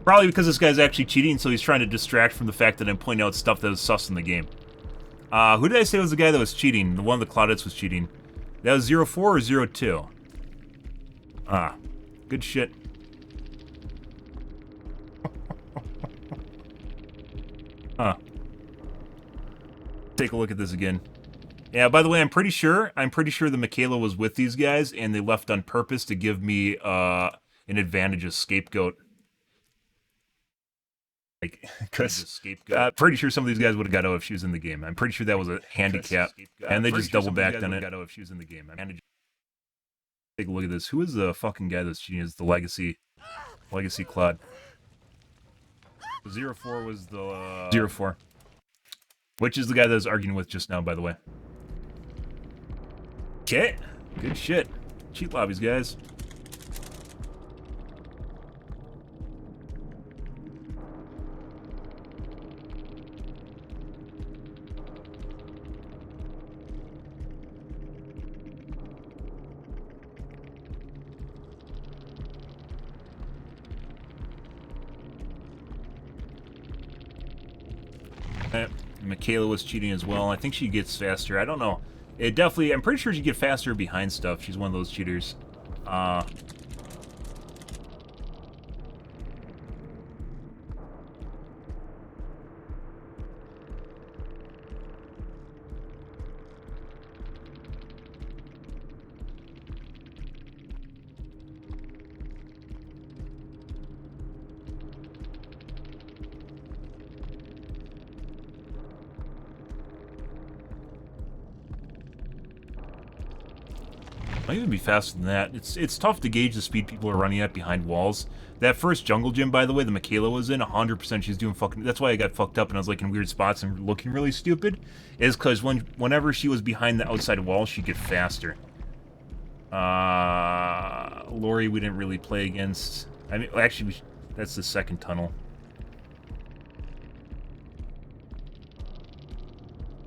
Probably because this guy's actually cheating, so he's trying to distract from the fact that I'm pointing out stuff that was sus in the game. Who did I say was the guy that was cheating? The one of the Claudets was cheating. That was 04 or 02? Ah, good shit. Huh. Take a look at this again. Yeah, by the way, I'm pretty sure the Michaela was with these guys, and they left on purpose to give me an advantage as scapegoat. Like, because pretty sure some of these guys would have got out if she was in the game. I'm pretty sure that was a handicap, and they just double backed on it. Got out if she was in the game. Take a look at this. Who is the fucking guy that's cheating? Is the Legacy Claude? 04 was the 04, which is the guy that I was arguing with just now, by the way. Okay, good shit. Cheat lobbies, guys. Michaela was cheating as well. I think she gets faster. I don't know. It definitely... I'm pretty sure she get faster behind stuff. She's one of those cheaters. Might even be faster than that. It's tough to gauge the speed people are running at behind walls. That first jungle gym, by the way, the Michaela was in, 100% she's doing fucking... That's why I got fucked up and I was like in weird spots and looking really stupid. Is because whenever she was behind the outside wall, she'd get faster. Lori we didn't really play against. I mean, actually, that's the second tunnel.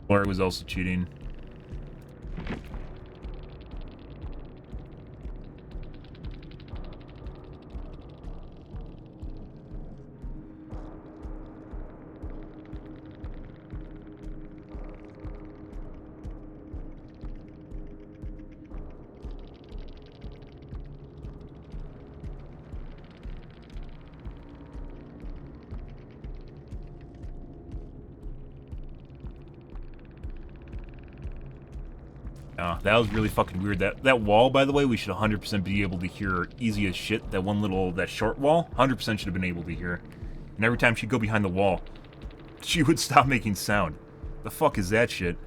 Lori was also cheating. That was really fucking weird. That wall, by the way, we should 100% be able to hear easy as shit. That short wall, 100% should have been able to hear. And every time she'd go behind the wall, she would stop making sound. The fuck is that shit?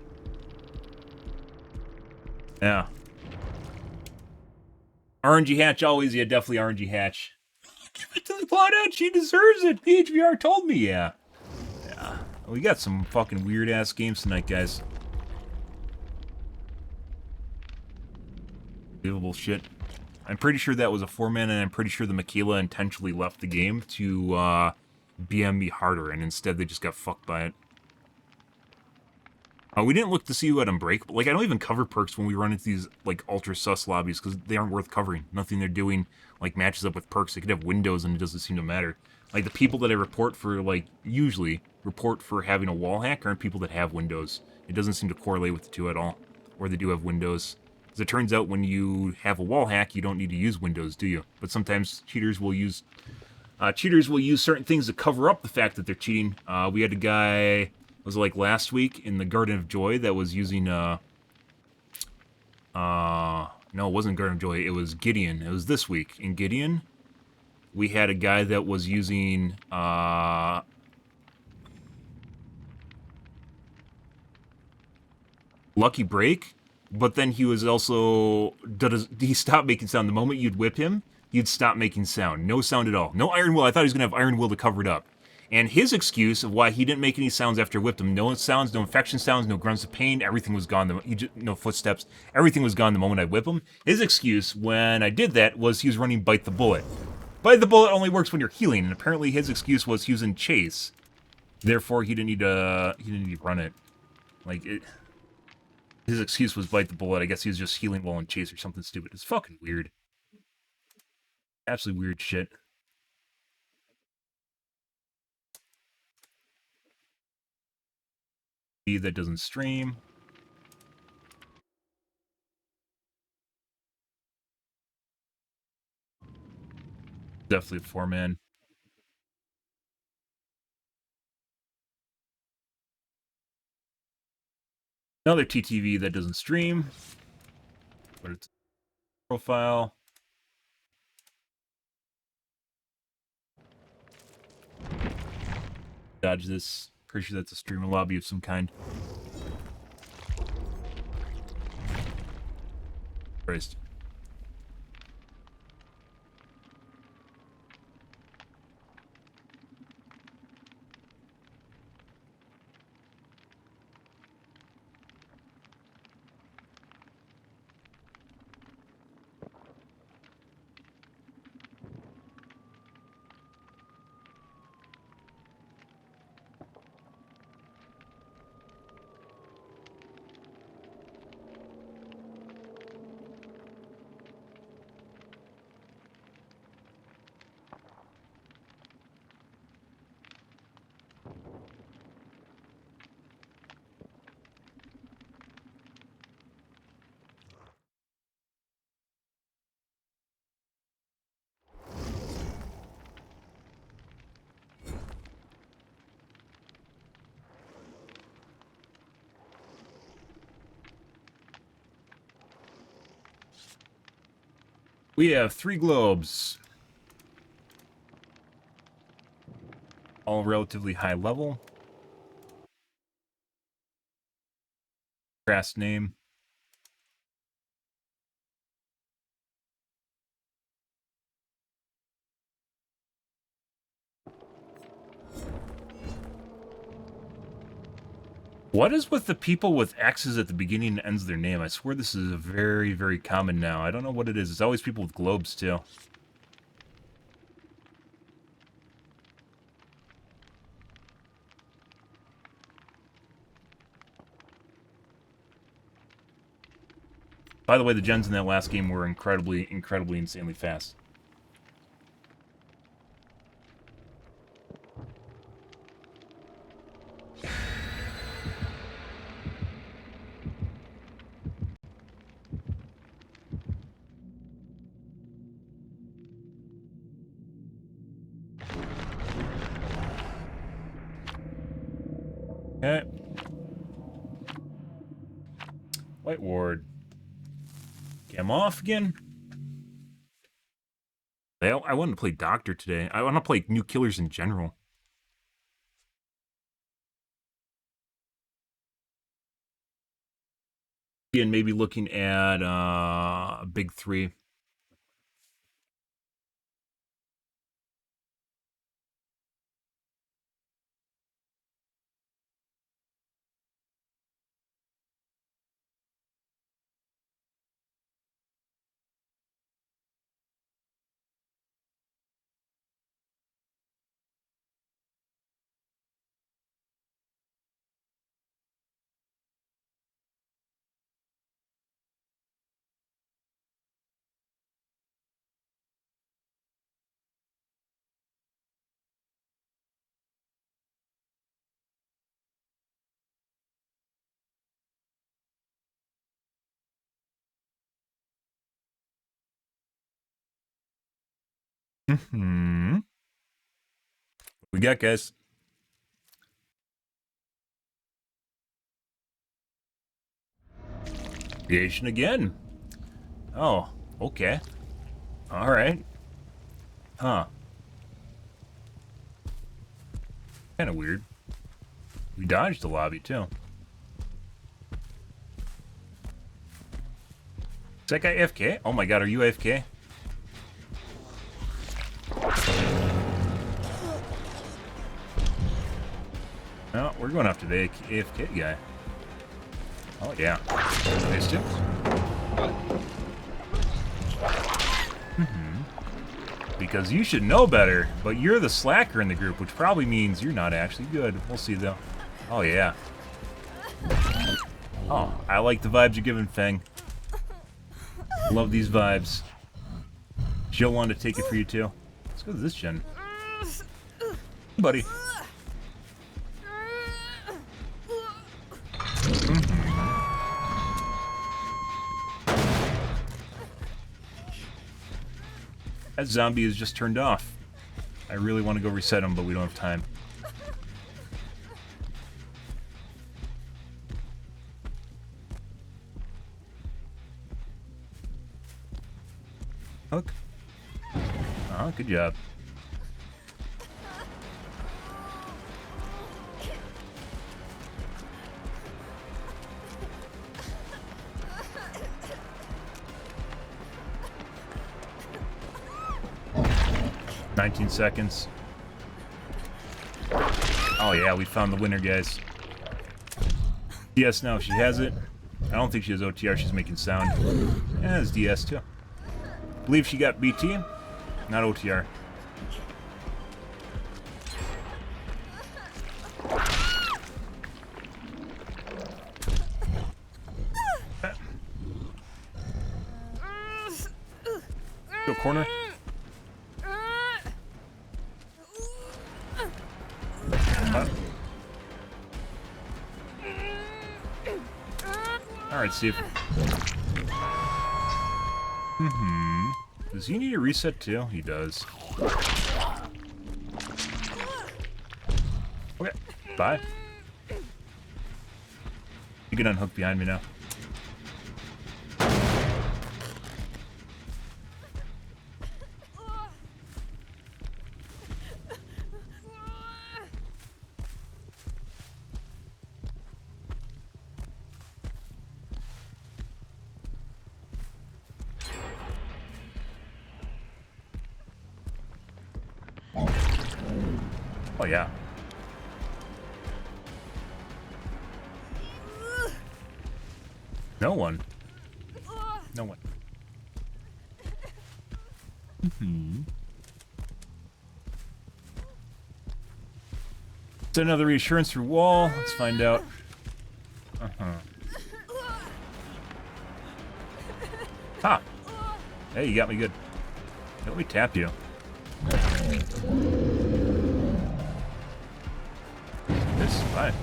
Yeah. RNG Hatch always, yeah, definitely RNG Hatch. Give it to the Claudette, she deserves it. The HVR told me, yeah. Yeah. We got some fucking weird-ass games tonight, guys. Unbelievable shit. I'm pretty sure that was a 4-man, and I'm pretty sure the Michaela intentionally left the game to BM me harder, and instead they just got fucked by it. We didn't look to see who had Unbreakable. Like, I don't even cover perks when we run into these, like, ultra sus lobbies, because they aren't worth covering. Nothing they're doing, like, matches up with perks. They could have windows, and it doesn't seem to matter. Like, the people that I report for, like, usually report for having a wall hack aren't people that have windows. It doesn't seem to correlate with the two at all. Or they do have windows. As it turns out, when you have a wall hack, you don't need to use windows, do you? But sometimes cheaters will use certain things to cover up the fact that they're cheating. We had a guy, was it like last week in the Garden of Joy that was using no, it wasn't Garden of Joy, it was Gideon. It was this week. In Gideon, we had a guy that was using lucky break, but then he was also... He stopped making sound. The moment you'd whip him, you'd stop making sound. No sound at all. No Iron Will. I thought he was going to have Iron Will to cover it up. And his excuse of why he didn't make any sounds after I whipped him, no sounds, no infection sounds, no grunts of pain, everything was gone, no footsteps, everything was gone the moment I whip him. His excuse when I did that was he was running Bite the Bullet. Bite the Bullet only works when you're healing, and apparently his excuse was he was in chase. Therefore, he didn't need to run it. Like, his excuse was Bite the Bullet. I guess he was just healing while in chase or something stupid. It's fucking weird. Absolutely weird shit. That doesn't stream. Definitely a 4-man. Another TTV that doesn't stream. But it's profile. Dodge this. Pretty sure that's a streamer lobby of some kind. Christ. We have 3 globes. All relatively high level. Crass name. What is with the people with X's at the beginning and ends of their name? I swear this is very, very common now. I don't know what it is. It's always people with globes, too. By the way, the gens in that last game were incredibly, insanely fast. Okay. White Ward. Get him off again. I wanted to play Doctor today. I want to play new killers in general. And maybe looking at a big 3. What we got, guys? Creation again. Oh, okay. All right. Huh. Kind of weird. We dodged the lobby, too. that guy AFK? Oh my god, are you AFK? No, we're going after the AFK guy. Oh yeah. Nice too. Because you should know better, but you're the slacker in the group, which probably means you're not actually good. We'll see though. Oh yeah. Oh, I like the vibes you're giving, Feng. Love these vibes. Jill wanted to take it for you too. Let's go to this gen. Buddy. That zombie is just turned off. I really want to go reset him, but we don't have time. Hook. Oh, good job. $19 seconds. Oh yeah, we found the winner, guys. DS now, she has it. I don't think she has OTR, she's making sound. Yeah, it's DS too. I believe she got BT, not OTR. Go corner. Alright, Steve. Does he need a reset too? He does. Okay, bye. You can unhook behind me now. Oh yeah. No one. No one. It's another reassurance through wall. Let's find out. Ha! Hey, you got me good. Let me tap you. This, fine.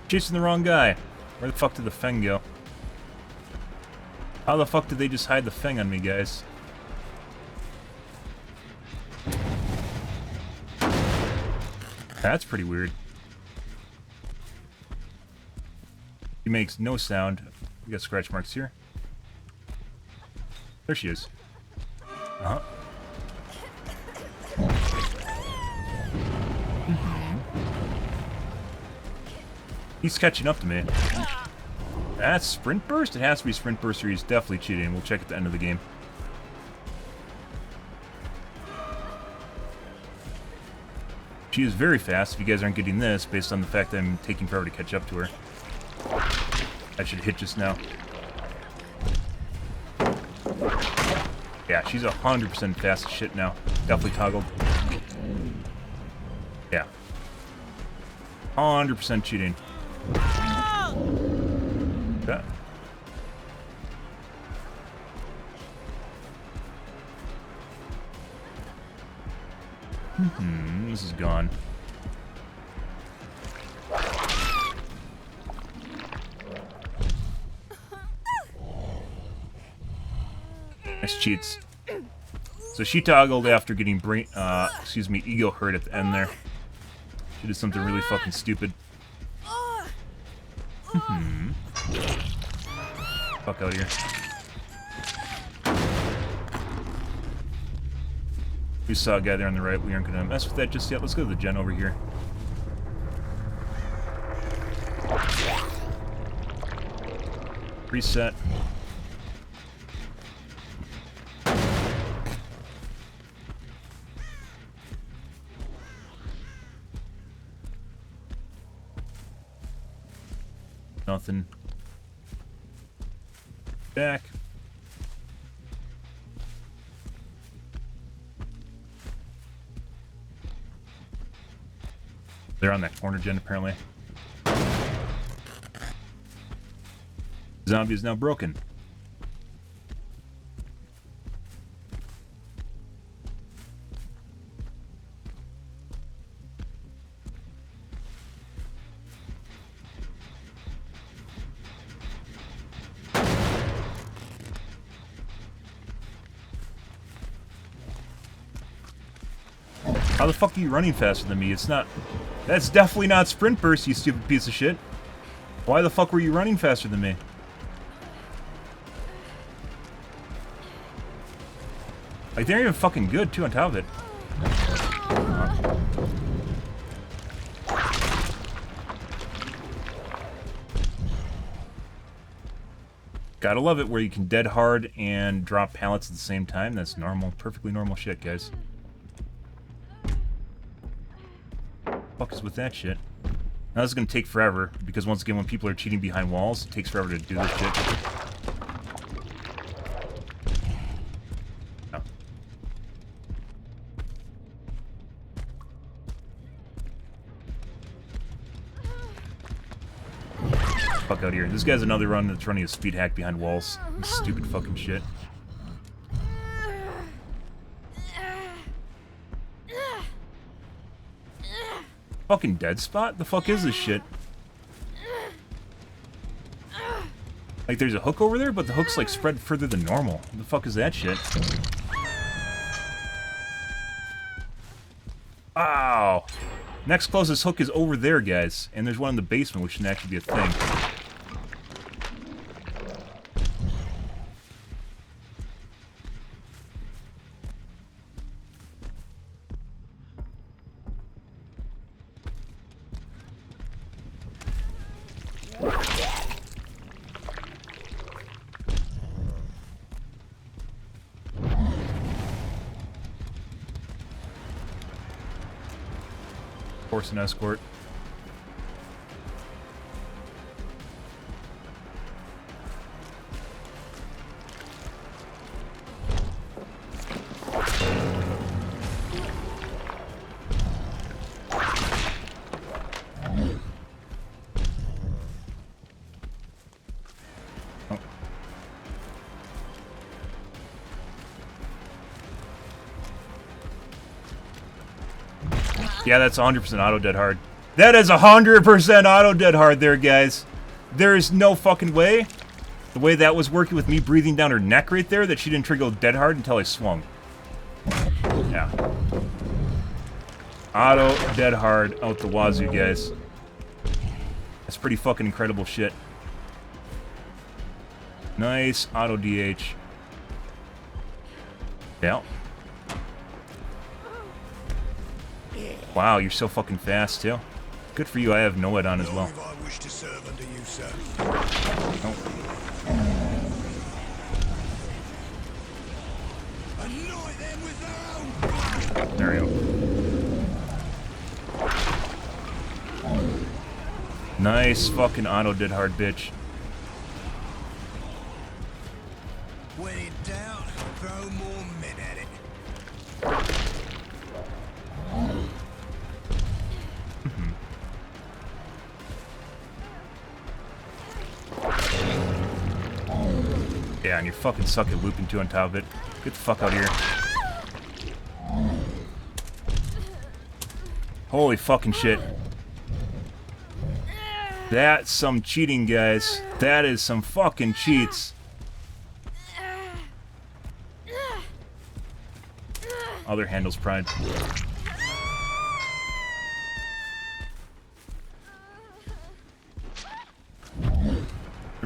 Chasing the wrong guy. Where the fuck did the Feng go? How the fuck did they just hide the Feng on me, guys? That's pretty weird. He makes no sound. We got scratch marks here. There she is. Uh-huh. He's catching up to me. That's sprint burst? It has to be sprint burst or he's definitely cheating. We'll check at the end of the game. She is very fast if you guys aren't getting this based on the fact that I'm taking forever to catch up to her. I should hit just now. Yeah, she's 100% fast as shit now. Definitely toggled. Yeah. 100% cheating. Okay. This is gone. Nice cheats. So she toggled after getting ego hurt at the end there. She did something really fucking stupid. Fuck out of here. We saw a guy there on the right. We aren't going to mess with that just yet. Let's go to the gen over here. Reset. Nothing. Back. They're on that corner gen, apparently. Zombie is now broken. How the fuck are you running faster than me? It's not... That's definitely not sprint burst, you stupid piece of shit. Why the fuck were you running faster than me? Like, they're even fucking good, too, on top of it. Gotta love it where you can dead hard and drop pallets at the same time. That's normal, perfectly normal shit, guys. Fuck is with that shit. Now this is gonna take forever, because once again, when people are cheating behind walls, it takes forever to do this shit. Oh. Fuck out here. This guy's another run that's running a speed hack behind walls. Stupid fucking shit. Fucking dead spot? The fuck is this shit? Like, there's a hook over there, but the hook's like spread further than normal. What the fuck is that shit? Ow! Next closest hook is over there, guys. And there's one in the basement, which can actually be a thing. Force an escort. Yeah, that's 100% auto dead hard. That is 100% auto dead hard there, guys. There's no fucking way. The way that was working with me breathing down her neck right there, that she didn't trigger dead hard until I swung. Yeah. Auto dead hard out the wazoo, guys. That's pretty fucking incredible shit. Nice auto DH. Yeah. Wow, you're so fucking fast, too. Good for you, I have Noed on as well. I wish to serve under you, sir. Oh. Annoy them with their own. There we go. Nice fucking auto dead hard, bitch. When in doubt, throw more men at it. Yeah, and you fucking suck at looping too on top of it. Get the fuck out of here. Holy fucking shit. That's some cheating, guys. That is some fucking cheats. Other handles pride.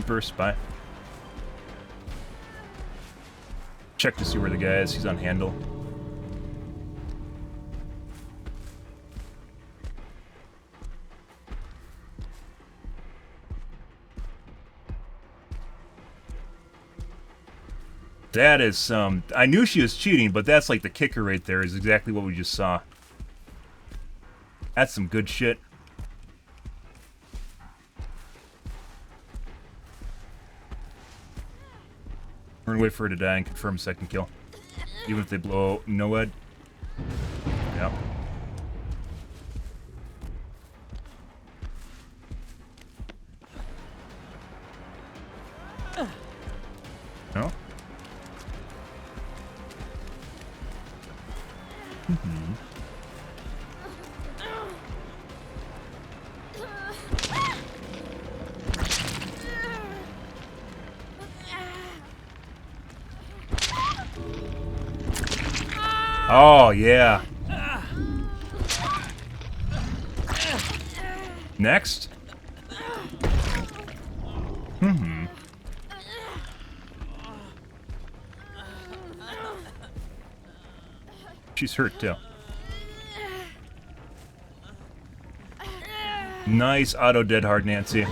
Burst by. Check to see where the guy is. He's on handle. That is some... I knew she was cheating, but that's like the kicker right there is exactly what we just saw. That's some good shit. We're gonna wait for her to die and confirm second kill. Even if they blow NOED. Yep. No? Oh, yeah. Next? She's hurt, too. Nice auto dead hard, Nancy.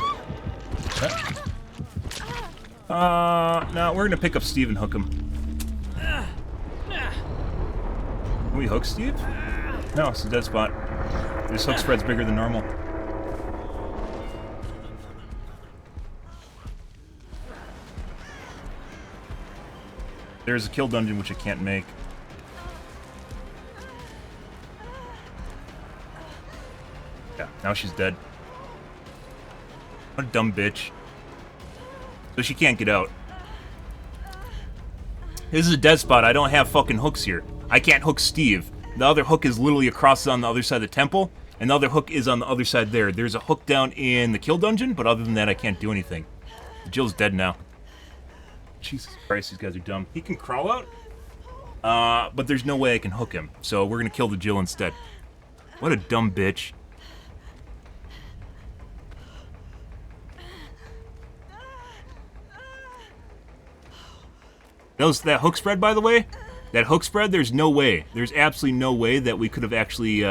No, we're gonna pick up Steve and hook him. Can we hook Steve? No, it's a dead spot. This hook spread's bigger than normal. There's a kill dungeon which I can't make. Yeah, now she's dead. What a dumb bitch. So she can't get out. This is a dead spot. I don't have fucking hooks here. I can't hook Steve. The other hook is literally across on the other side of the temple, and the other hook is on the other side there. There's a hook down in the kill dungeon, but other than that, I can't do anything. Jill's dead now. Jesus Christ, these guys are dumb. He can crawl out, but there's no way I can hook him, so we're gonna kill the Jill instead. What a dumb bitch. That hook spread, by the way, that hook spread, there's no way. There's absolutely no way that we could have actually,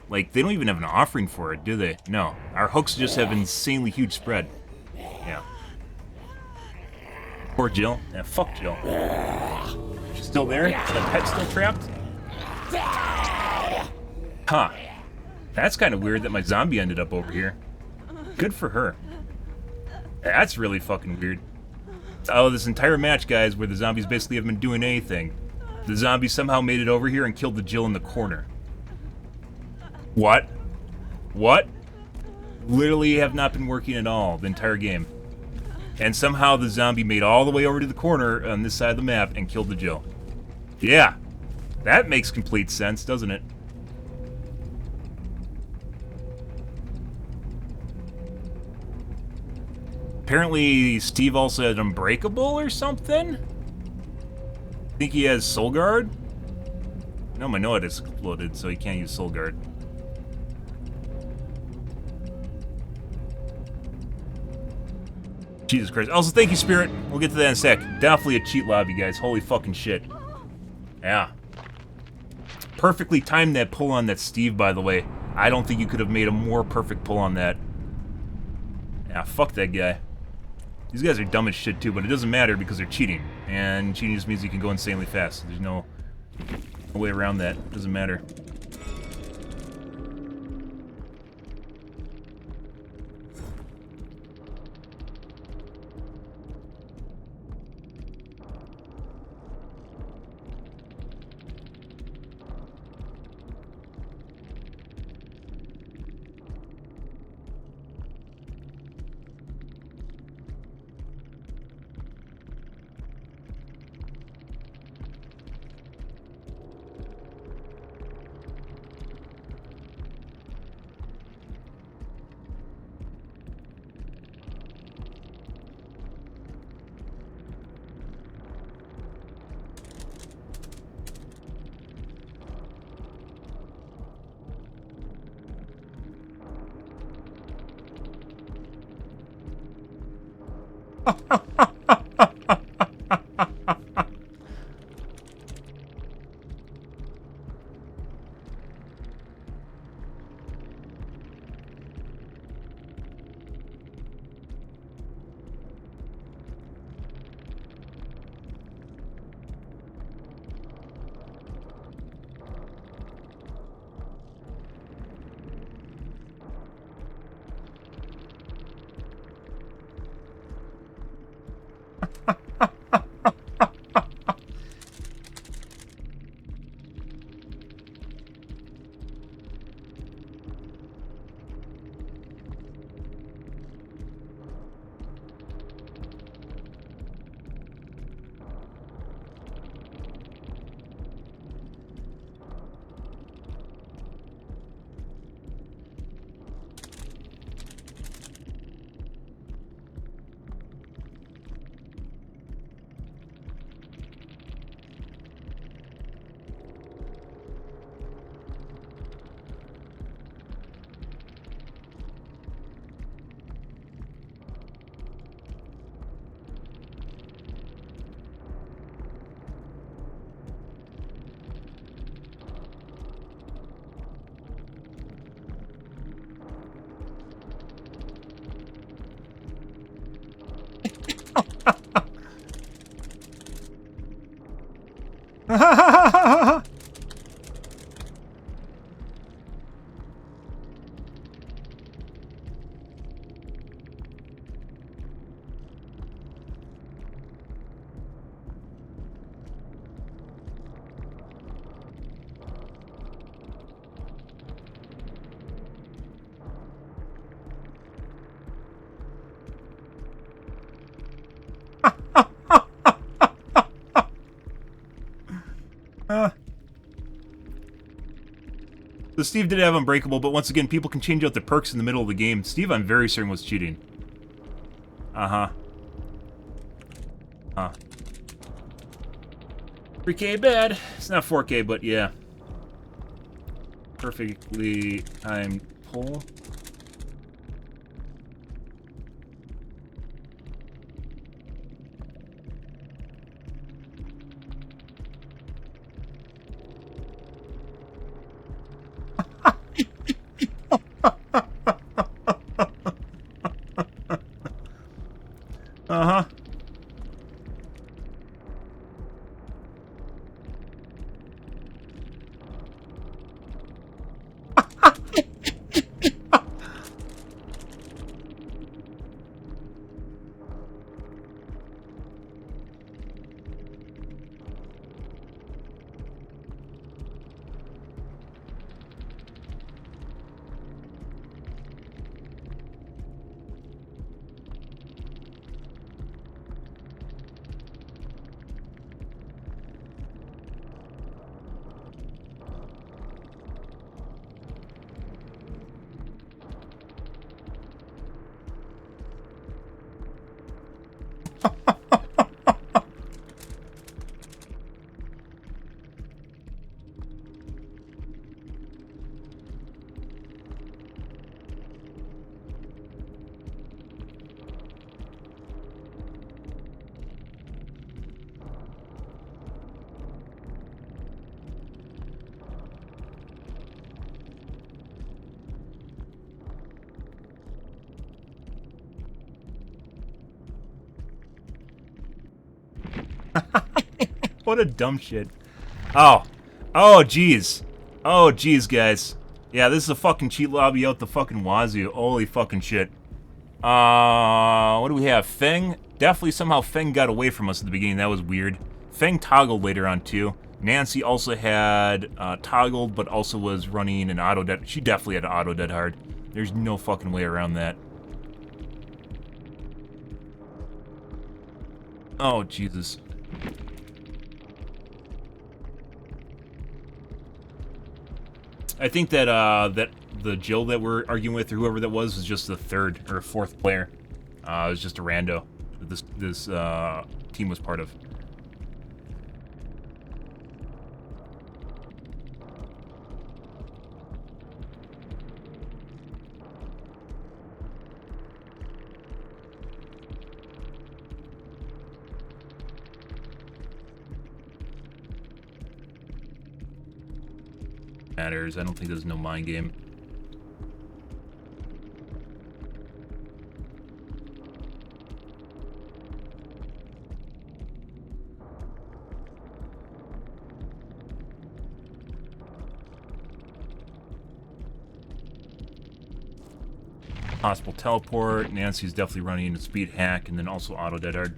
like, they don't even have an offering for it, do they? No. Our hooks just have insanely huge spread. Yeah. Poor Jill. Yeah, fuck Jill. She's still there? Is that pet still trapped? Huh. That's kind of weird that my zombie ended up over here. Good for her. That's really fucking weird. Oh, this entire match, guys, where the zombies basically haven't been doing anything. The zombies somehow made it over here and killed the Jill in the corner. What? What? Literally have not been working at all the entire game. And somehow the zombie made all the way over to the corner on this side of the map and killed the Jill. Yeah. That makes complete sense, doesn't it? Apparently, Steve also had Unbreakable or something? Think he has Soul Guard? No, my NOED is exploded, so he can't use Soul Guard. Jesus Christ. Also, thank you, Spirit. We'll get to that in a sec. Definitely a cheat lobby, guys. Holy fucking shit. Yeah. Perfectly timed that pull on that Steve, by the way. I don't think you could have made a more perfect pull on that. Yeah, fuck that guy. These guys are dumb as shit too, but it doesn't matter because they're cheating. And cheating just means you can go insanely fast. There's no way around that. It doesn't matter. So Steve did have Unbreakable, but once again, people can change out their perks in the middle of the game. Steve, I'm very certain, was cheating. Uh-huh. Huh. 3K bad. It's not 4K, but yeah. Perfectly timed pull. Uh-huh. What a dumb shit. Oh. Oh, jeez. Oh, jeez, guys. Yeah, this is a fucking cheat lobby out the fucking wazoo. Holy fucking shit. What do we have? Feng? Definitely somehow Feng got away from us at the beginning. That was weird. Feng toggled later on, too. Nancy also had toggled, but also was running an auto-dead. She definitely had an auto-dead hard. There's no fucking way around that. Oh, Jesus. I think that that the Jill that we're arguing with, or whoever that was just the third or fourth player. It was just a rando that this team was part of. Matters. I don't think there's no mind game. Possible teleport. Nancy's definitely running a speed hack and then also auto dead hard.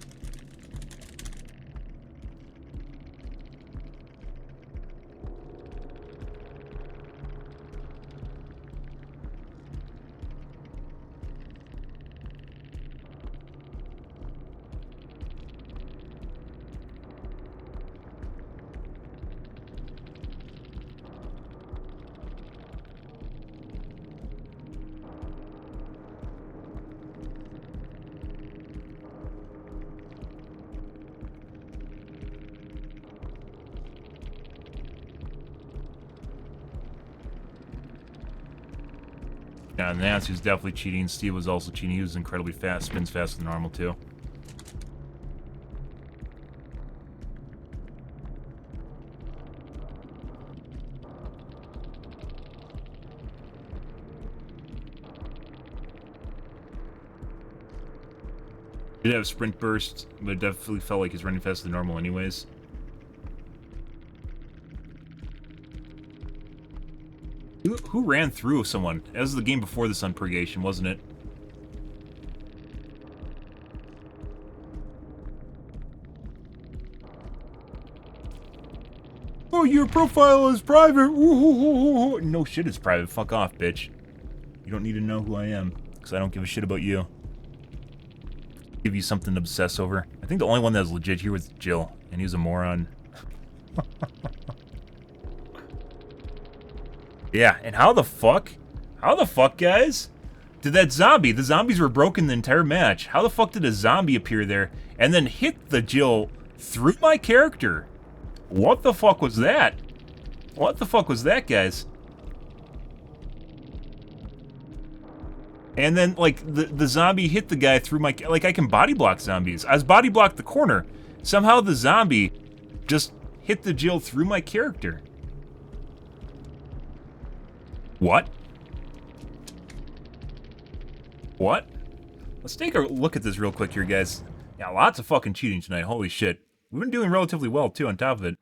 Yeah, Nancy was definitely cheating. Steve was also cheating. He was incredibly fast, spins faster than normal, too. He did have sprint burst, but it definitely felt like he's running faster than normal anyways. Who ran through someone? That was the game before this on Purgation, wasn't it? Oh, your profile is private! Ooh. No shit, it's private. Fuck off, bitch. You don't need to know who I am, because I don't give a shit about you. Give you something to obsess over. I think the only one that was legit here was Jill, and he was a moron. Yeah, and how the fuck, guys, did that zombie, the zombies were broken the entire match. How the fuck did a zombie appear there and then hit the Jill through my character? What the fuck was that? What the fuck was that, guys? And then, like, the zombie hit the guy through my... Like, I can body block zombies. I was body blocked the corner. Somehow the zombie just hit the Jill through my character. What? What? Let's take a look at this real quick here, guys. Yeah, lots of fucking cheating tonight. Holy shit. We've been doing relatively well, too, on top of it.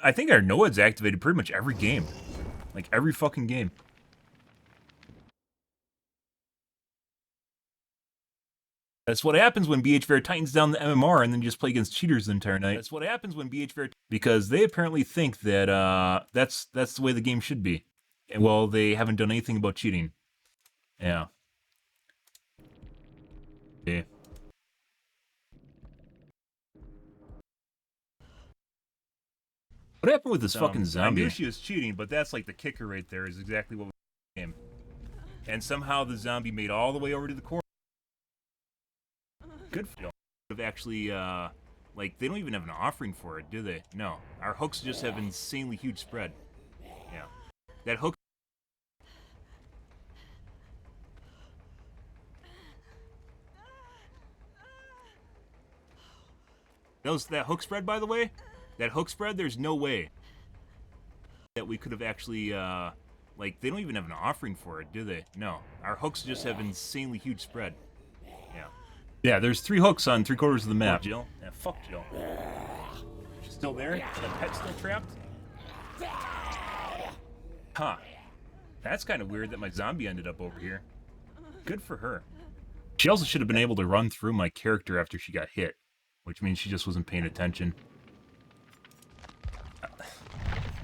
I think our NOAD's activated pretty much every game. Like, every fucking game. That's what happens when BHVR tightens down the MMR and then you just play against cheaters the entire night. That's what happens when BHVR... Because they apparently think that, that's the way the game should be. And, well, they haven't done anything about cheating. Yeah. Yeah. What happened with this fucking zombie? I knew she was cheating, but that's like the kicker right there is exactly what was the game. And somehow the zombie made all the way over to the corner. Good for you. Have actually, like, they don't even have an offering for it, do they? No. Our hooks just have insanely huge spread. Yeah. That hook... That hook spread, by the way? That hook spread, there's no way that we could have actually, like, they don't even have an offering for it, do they? No. Our hooks just have insanely huge spread. Yeah. Yeah, there's 3 hooks on 3/4 of the map. Jill? Yeah, fuck Jill. She's still there? Is that pet still trapped? Huh. That's kind of weird that my zombie ended up over here. Good for her. She also should have been able to run through my character after she got hit, which means she just wasn't paying attention.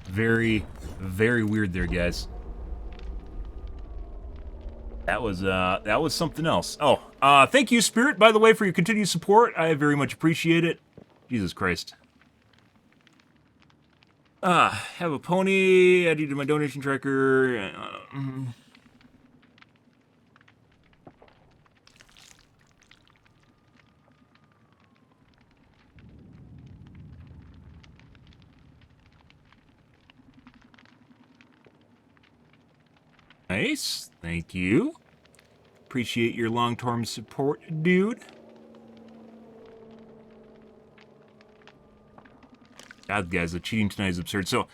Very, very weird there, guys. That was something else. Oh, thank you, Spirit, by the way, for your continued support. I very much appreciate it. Jesus Christ. Have a pony. Add you to my donation tracker. Nice. Thank you. Appreciate your long-term support, dude. God, guys, the cheating tonight is absurd. So,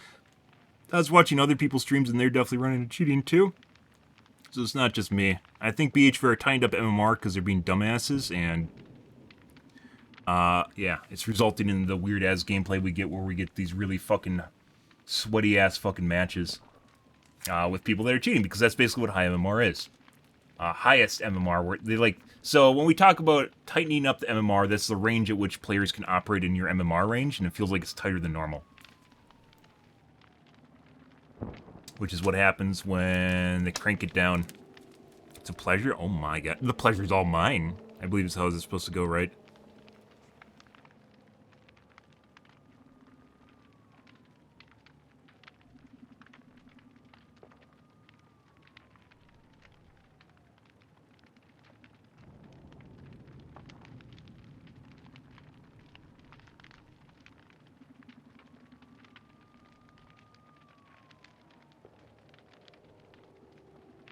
I was watching other people's streams, and they're definitely running into cheating, too. So it's not just me. I think BHVR tightened up MMR because they're being dumbasses, and... yeah, it's resulting in the weird-ass gameplay we get where we get these really fucking sweaty-ass fucking matches. With people that are cheating, because that's basically what high MMR is. Highest MMR, where they like... So, when we talk about tightening up the MMR, that's the range at which players can operate in your MMR range, and it feels like it's tighter than normal. Which is what happens when they crank it down. It's a pleasure? Oh my god. The pleasure's all mine. I believe is how it's supposed to go, right?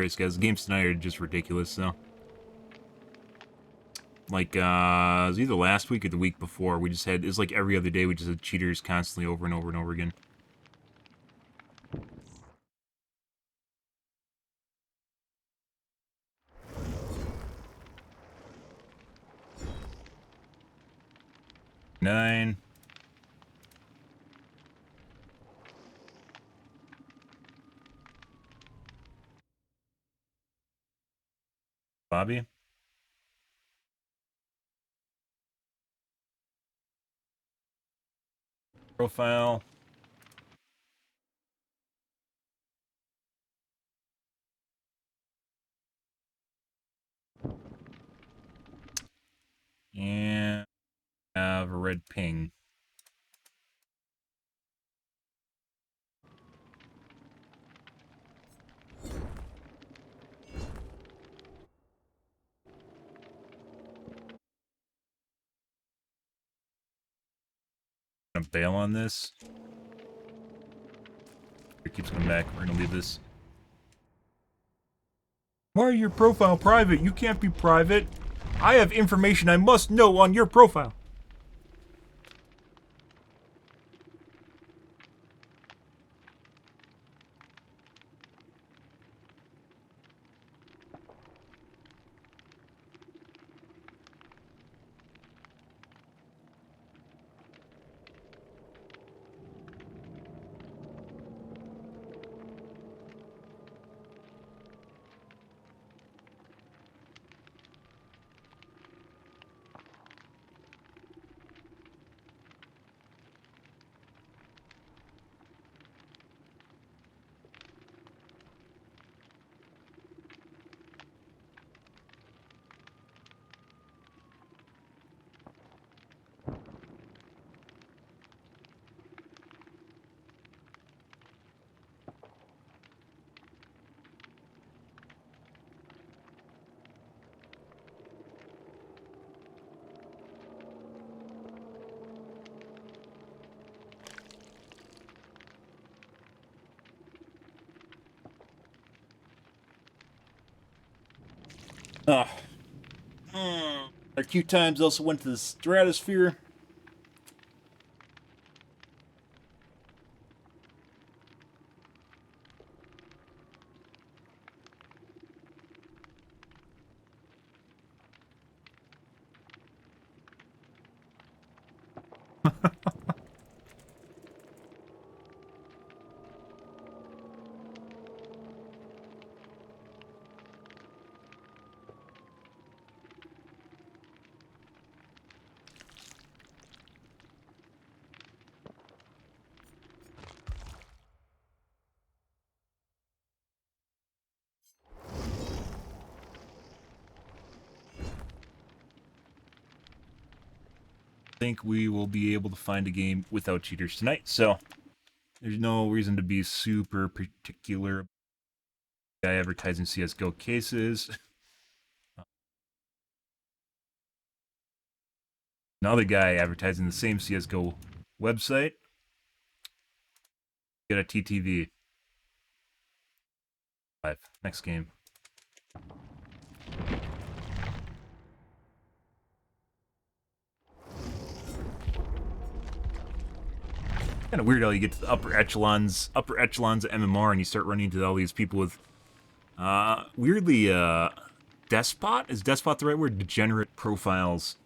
Christ, guys. The games tonight are just ridiculous, though. Like, it was either last week or the week before. We just had, it was like every other day, we just had cheaters constantly over and over and over again. Nine. Bobby? Profile. And have a red ping. Gonna bail on this. It keeps coming back. We're gonna leave this. Why are your profile private? You can't be private. I have information I must know on your profile. Our queue times also went to the stratosphere. I think we will be able to find a game without cheaters tonight, so there's no reason to be super particular. Guy advertising CSGO cases. Another guy advertising the same CSGO website. Get a TTV. 5. Next game. Kind of weird how you get to the upper echelons of MMR and you start running into all these people with weirdly despot? Is despot the right word? Degenerate profiles.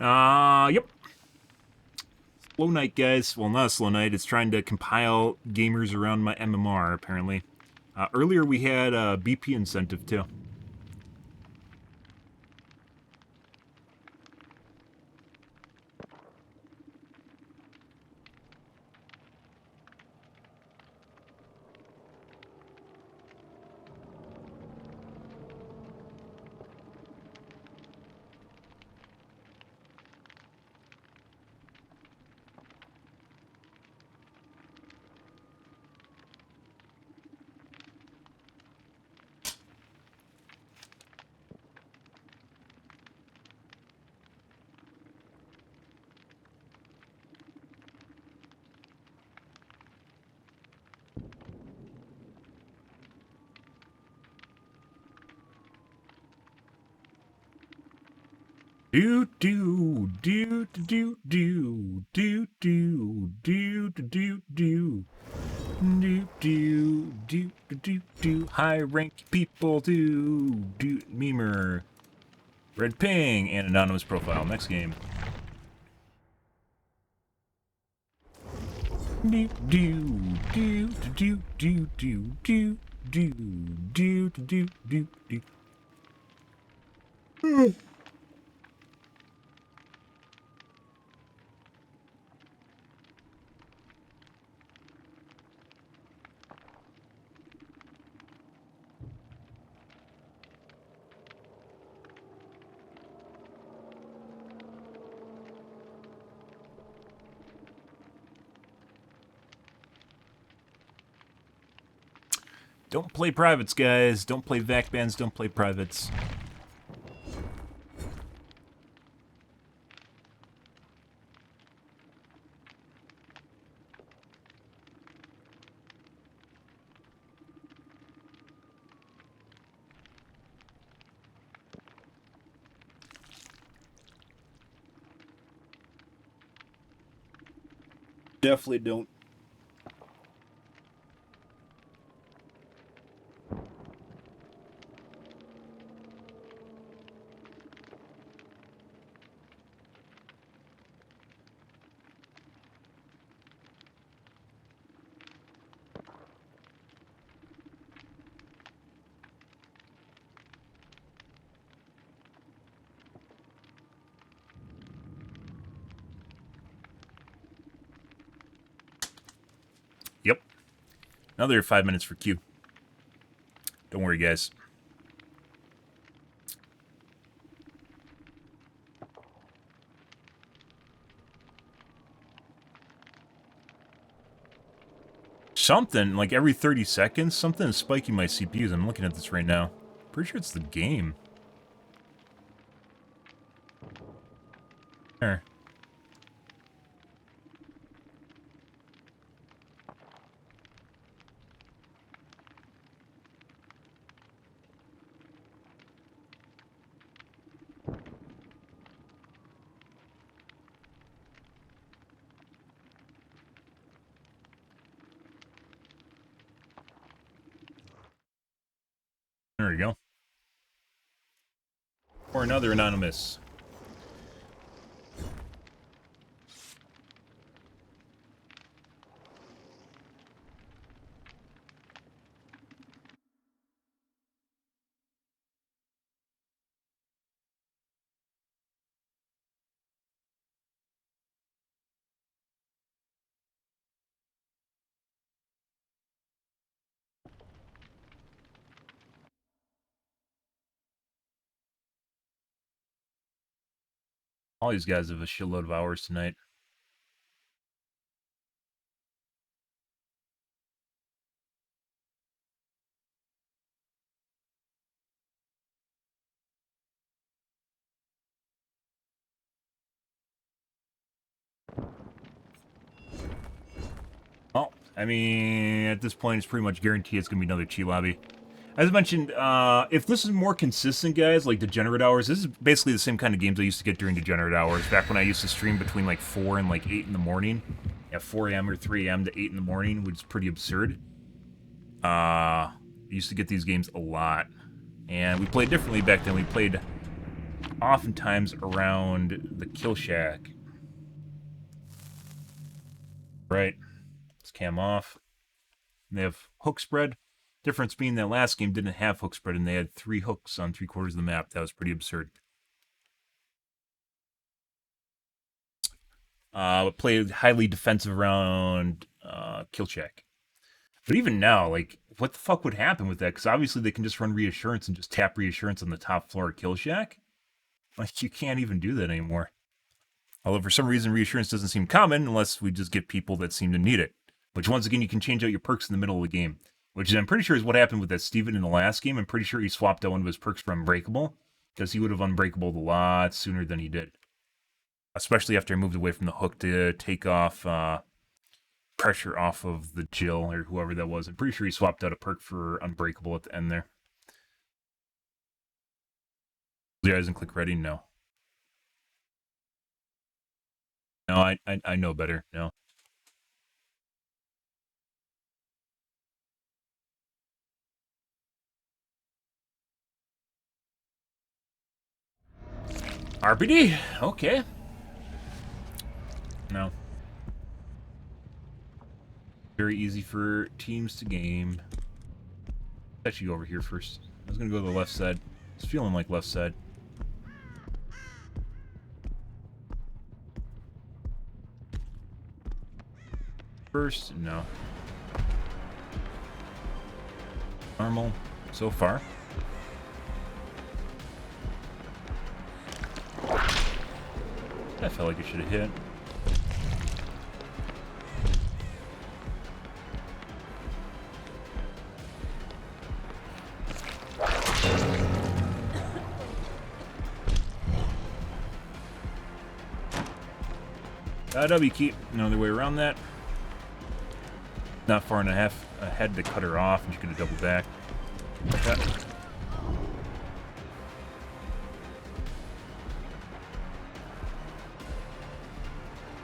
Yep. Slow night, guys. Well, not a slow night. It's trying to compile gamers around my MMR, apparently. Earlier we had a BP incentive, too. Do do do do do do do do do do do do do do do do high rank people do memer red ping and anonymous profile. Next game. Do do do do do do do do do do do do. Don't play privates, guys. Don't play vac bands. Don't play privates. Definitely don't. Yep. Another 5 minutes for Q. Don't worry, guys. Something, like every 30 seconds, something is spiking my CPUs. I'm looking at this right now. Pretty sure it's the game. There. There we go. Or another anonymous. All these guys have a shitload of hours tonight. Well, I mean, at this point, it's pretty much guaranteed it's going to be another cheat lobby. As I mentioned, if this is more consistent, guys, like Degenerate Hours, this is basically the same kind of games I used to get during Degenerate Hours, back when I used to stream between like 4 and like 8 in the morning. At 4 a.m. or 3 a.m. to 8 in the morning, which is pretty absurd. I used to get these games a lot. And we played differently back then. We played oftentimes around the kill shack. Right. Let's cam off. And they have hook spread. Difference being that last game didn't have hook spread and they had 3 hooks on 3/4 of the map. That was pretty absurd. Played highly defensive around kill check. But even now, like, what the fuck would happen with that? Because obviously they can just run reassurance and just tap reassurance on the top floor of kill shack. Like, you can't even do that anymore. Although for some reason reassurance doesn't seem common unless we just get people that seem to need it. Which once again, you can change out your perks in the middle of the game. Which I'm pretty sure is what happened with that Steven in the last game. I'm pretty sure he swapped out one of his perks for Unbreakable. Because he would have Unbreakabled a lot sooner than he did. Especially after I moved away from the hook to take off pressure off of the Jill or whoever that was. I'm pretty sure he swapped out a perk for Unbreakable at the end there. Close your eyes and click ready? No. No, I know better. No. RPD? Okay. No. Very easy for teams to game. Let's actually go over here first. I was gonna go to the left side. It's feeling like left side. First, no. Normal so far. I felt like it should have hit. W keep. No other way around that. Not far enough ahead to cut her off, and she's gonna double back. Like that.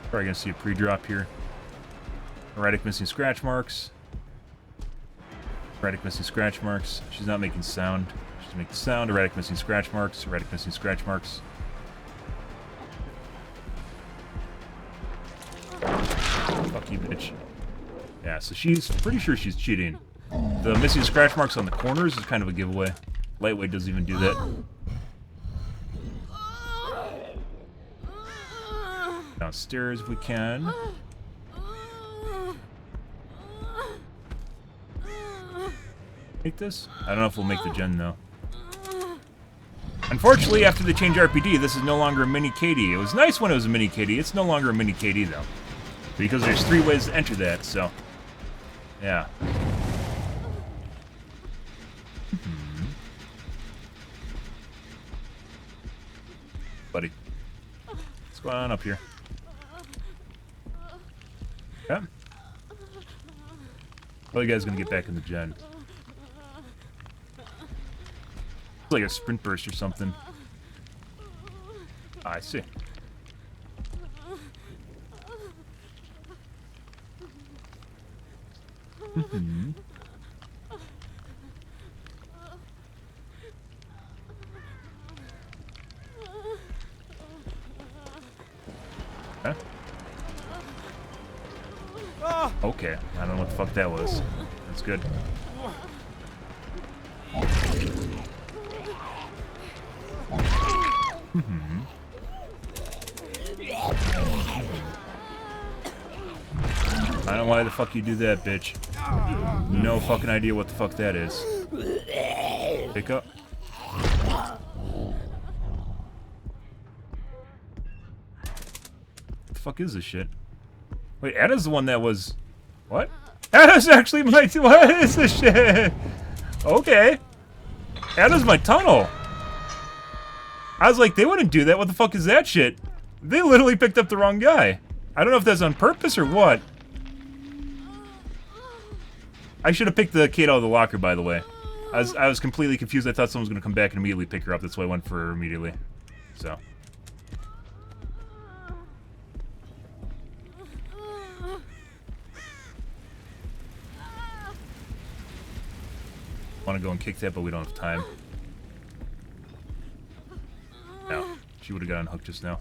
Probably gonna see a pre-drop here. Erratic missing scratch marks. Erratic missing scratch marks. She's not making sound. She's making sound. Erratic missing scratch marks. Erratic missing scratch marks. Fuck you, bitch. Yeah, so she's pretty sure she's cheating. The missing scratch marks on the corners is kind of a giveaway. Lightweight doesn't even do that. Downstairs if we can. Make this? I don't know if we'll make the gen though. Unfortunately, after they change RPD, this is no longer a mini KD. It was nice when it was a mini KD. It's no longer a mini KD though. Because there's 3 ways to enter that, so. Yeah. Buddy. What's going on up here? Yeah. Oh, you guys gonna get back in the gen. It's like a sprint burst or something. Ah, I see. Mm-hmm. Huh? Okay, I don't know what the fuck that was. That's good. Mm-hmm. I don't know why the fuck you do that, bitch. No fucking idea what the fuck that is. Pick up. What the fuck is this shit? Wait, Anna's the one that was... What? Anna's actually my... What is this shit? Okay. Anna's my tunnel. I was like, they wouldn't do that. What the fuck is that shit? They literally picked up the wrong guy. I don't know if that's on purpose or what. I should have picked the kid out of the locker, by the way. I was completely confused. I thought someone was going to come back and immediately pick her up. That's why I went for her immediately. So. Want to go and kick that, but we don't have time. No. She would have got unhooked just now.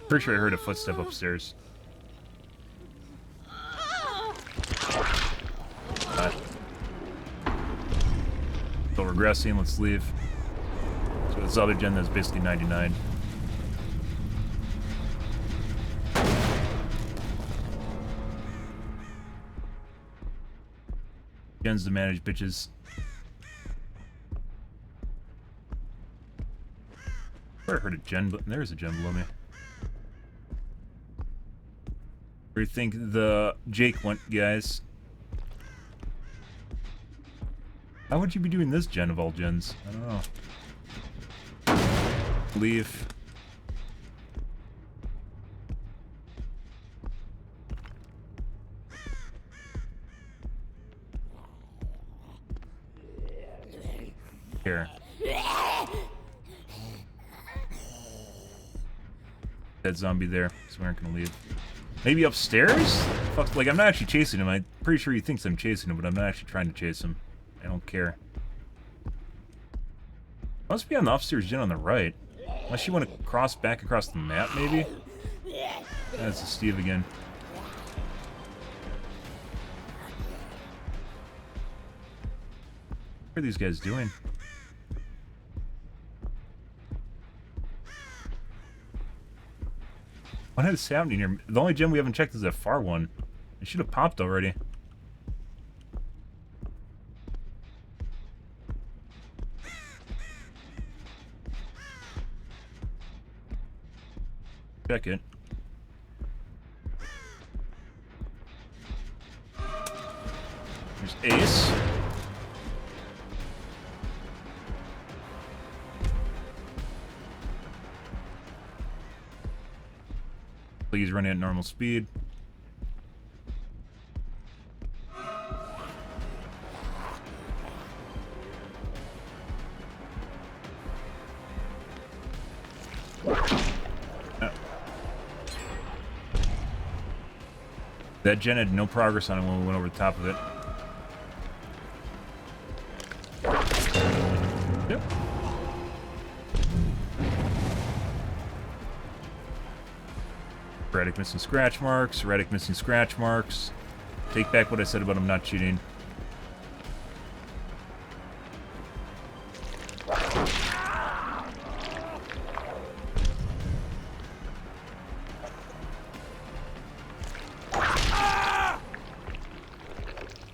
Pretty sure I heard a footstep upstairs. Still regressing, let's leave. So this other gen that's basically 99. Gens to manage, bitches. I heard a gen, but there's a gen below me. Where do you think the Jake went, guys? How would you be doing this gen of all gens? I don't know. Leave. Here. Dead zombie there, so we aren't gonna leave. Maybe upstairs? Fuck, like, I'm not actually chasing him. I'm pretty sure he thinks I'm chasing him, but I'm not actually trying to chase him. I don't care. Must be on the upstairs gen on the right. Unless you want to cross back across the map, maybe? That's a Steve again. What are these guys doing? What is happening here? The only gem we haven't checked is that far one. It should have popped already. Check it. There's Ace. He's running at normal speed. That gen had no progress on it when we went over the top of it. Yep. Radic missing scratch marks. Radic missing scratch marks. Take back what I said about him not cheating.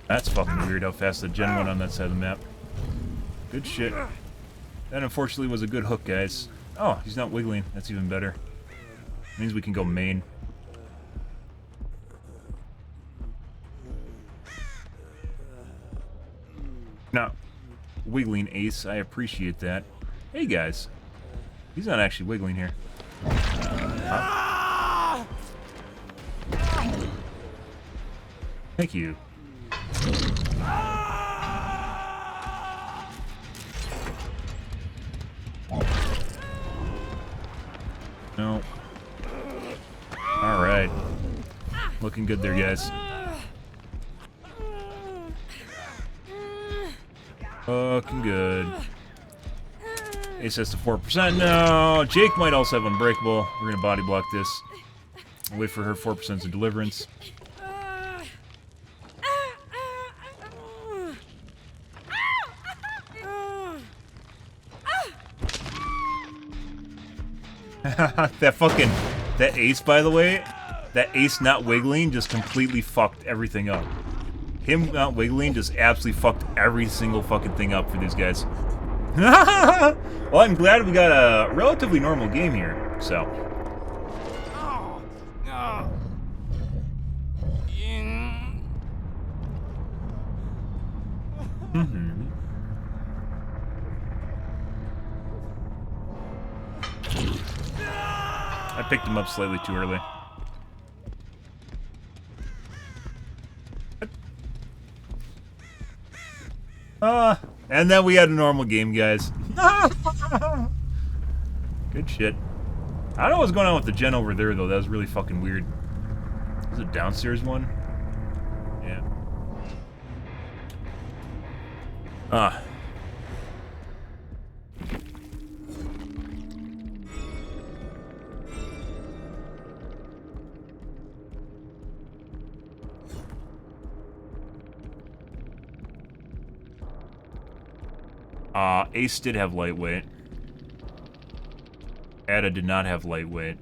That's fucking weird how fast the gen went on that side of the map. Good shit. That unfortunately was a good hook, guys. Oh, he's not wiggling. That's even better. Means we can go main. Not wiggling, Ace. I appreciate that. Hey, guys. He's not actually wiggling here. Huh? Thank you. No. Alright. Looking good there, guys. Looking good. Ace has to 4%. No! Jake might also have Unbreakable. We're gonna body block this. Wait for her 4% of Deliverance. That Ace, by the way, that Ace not wiggling just completely fucked everything up. Him not wiggling just absolutely fucked every single fucking thing up for these guys. Well, I'm glad we got a relatively normal game here, so. I picked him up slightly too early. And then we had a normal game, guys. Good shit. I don't know what's going on with the gen over there, though. That was really fucking weird. Is it a downstairs one? Yeah. Ace did have lightweight. Ada did not have lightweight.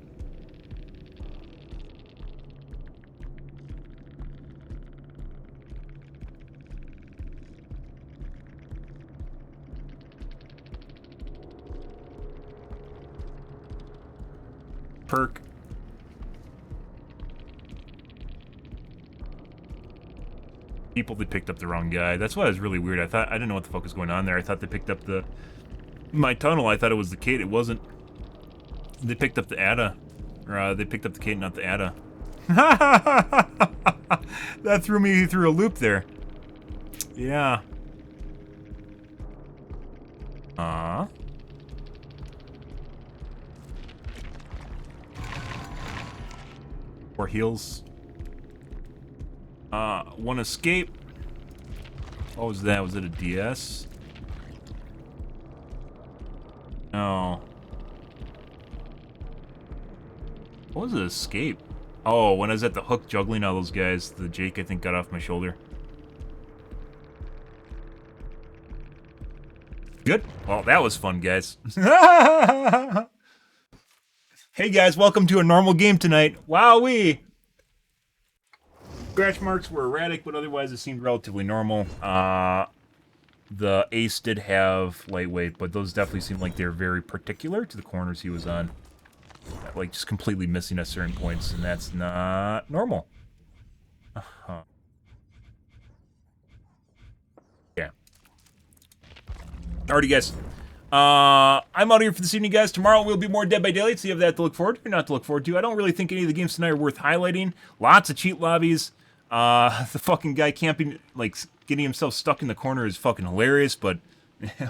Perk. People that picked up the wrong guy. That's why it was really weird. I didn't know what the fuck was going on there. I thought they picked up my tunnel. I thought it was the Kate. It wasn't. They picked up the Ada. Or they picked up the Kate, not the Ada. That threw me through a loop there. Yeah. Or heals. One escape. What was that? Was it a DS? No. What was it? Escape? Oh, when I was at the hook juggling all those guys, the Jake, I think, got off my shoulder. Good. Well, that was fun, guys. Hey, guys, welcome to a normal game tonight. Wowee! Scratch marks were erratic, but otherwise it seemed relatively normal. The Ace did have lightweight, but those definitely seemed like they're very particular to the corners he was on. Like, just completely missing at certain points, and that's not normal. Yeah. Alrighty, guys. I'm out here for this evening, guys. Tomorrow will be more Dead by Daylight, so you have that to look forward to, or not to look forward to. I don't really think any of the games tonight are worth highlighting. Lots of cheat lobbies. The fucking guy camping, like, getting himself stuck in the corner is fucking hilarious, but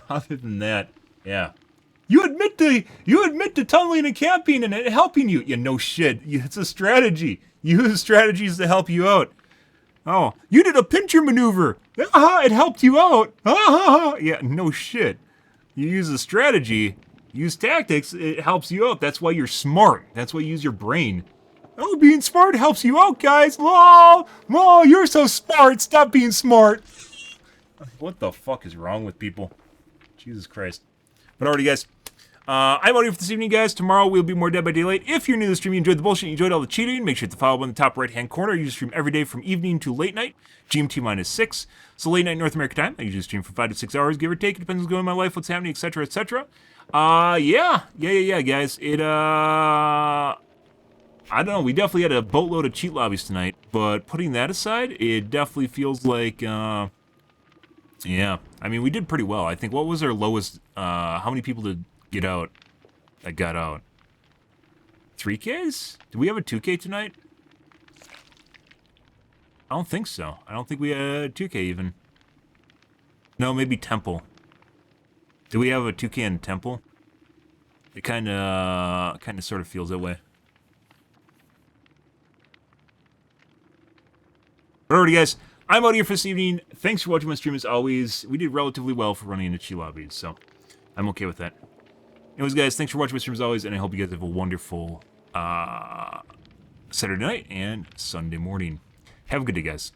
other than that, yeah. You admit to tunneling and camping and it helping you. Yeah, no shit. It's a strategy. Use strategies to help you out. Oh, you did a pincher maneuver. It helped you out. Yeah, no shit. You use a strategy, use tactics, it helps you out. That's why you're smart. That's why you use your brain. Oh, being smart helps you out, guys. Lol, you're so smart. Stop being smart. What the fuck is wrong with people? Jesus Christ. But alrighty, guys. I'm out here for this evening, guys. Tomorrow will be more Dead by Daylight. If you're new to the stream, you enjoyed the bullshit, you enjoyed all the cheating, make sure to follow up on the top right-hand corner. I usually stream every day from evening to late night, GMT-6. So late night North America time. I usually stream for 5 to 6 hours, give or take. It depends what's going on in my life, what's happening, etc., etc. Yeah, guys. I don't know. We definitely had a boatload of cheat lobbies tonight, but putting that aside, it definitely feels like, yeah. I mean, we did pretty well. I think, what was our lowest, how many people did get out that got out? 3Ks? Did we have a 2K tonight? I don't think so. I don't think we had a 2K even. No, maybe Temple. Do we have a 2K in Temple? It kind of sort of feels that way. But alrighty, guys. I'm out here for this evening. Thanks for watching my stream as always. We did relatively well for running into cheat lobbies, so I'm okay with that. Anyways, guys, thanks for watching my stream as always, and I hope you guys have a wonderful Saturday night and Sunday morning. Have a good day, guys.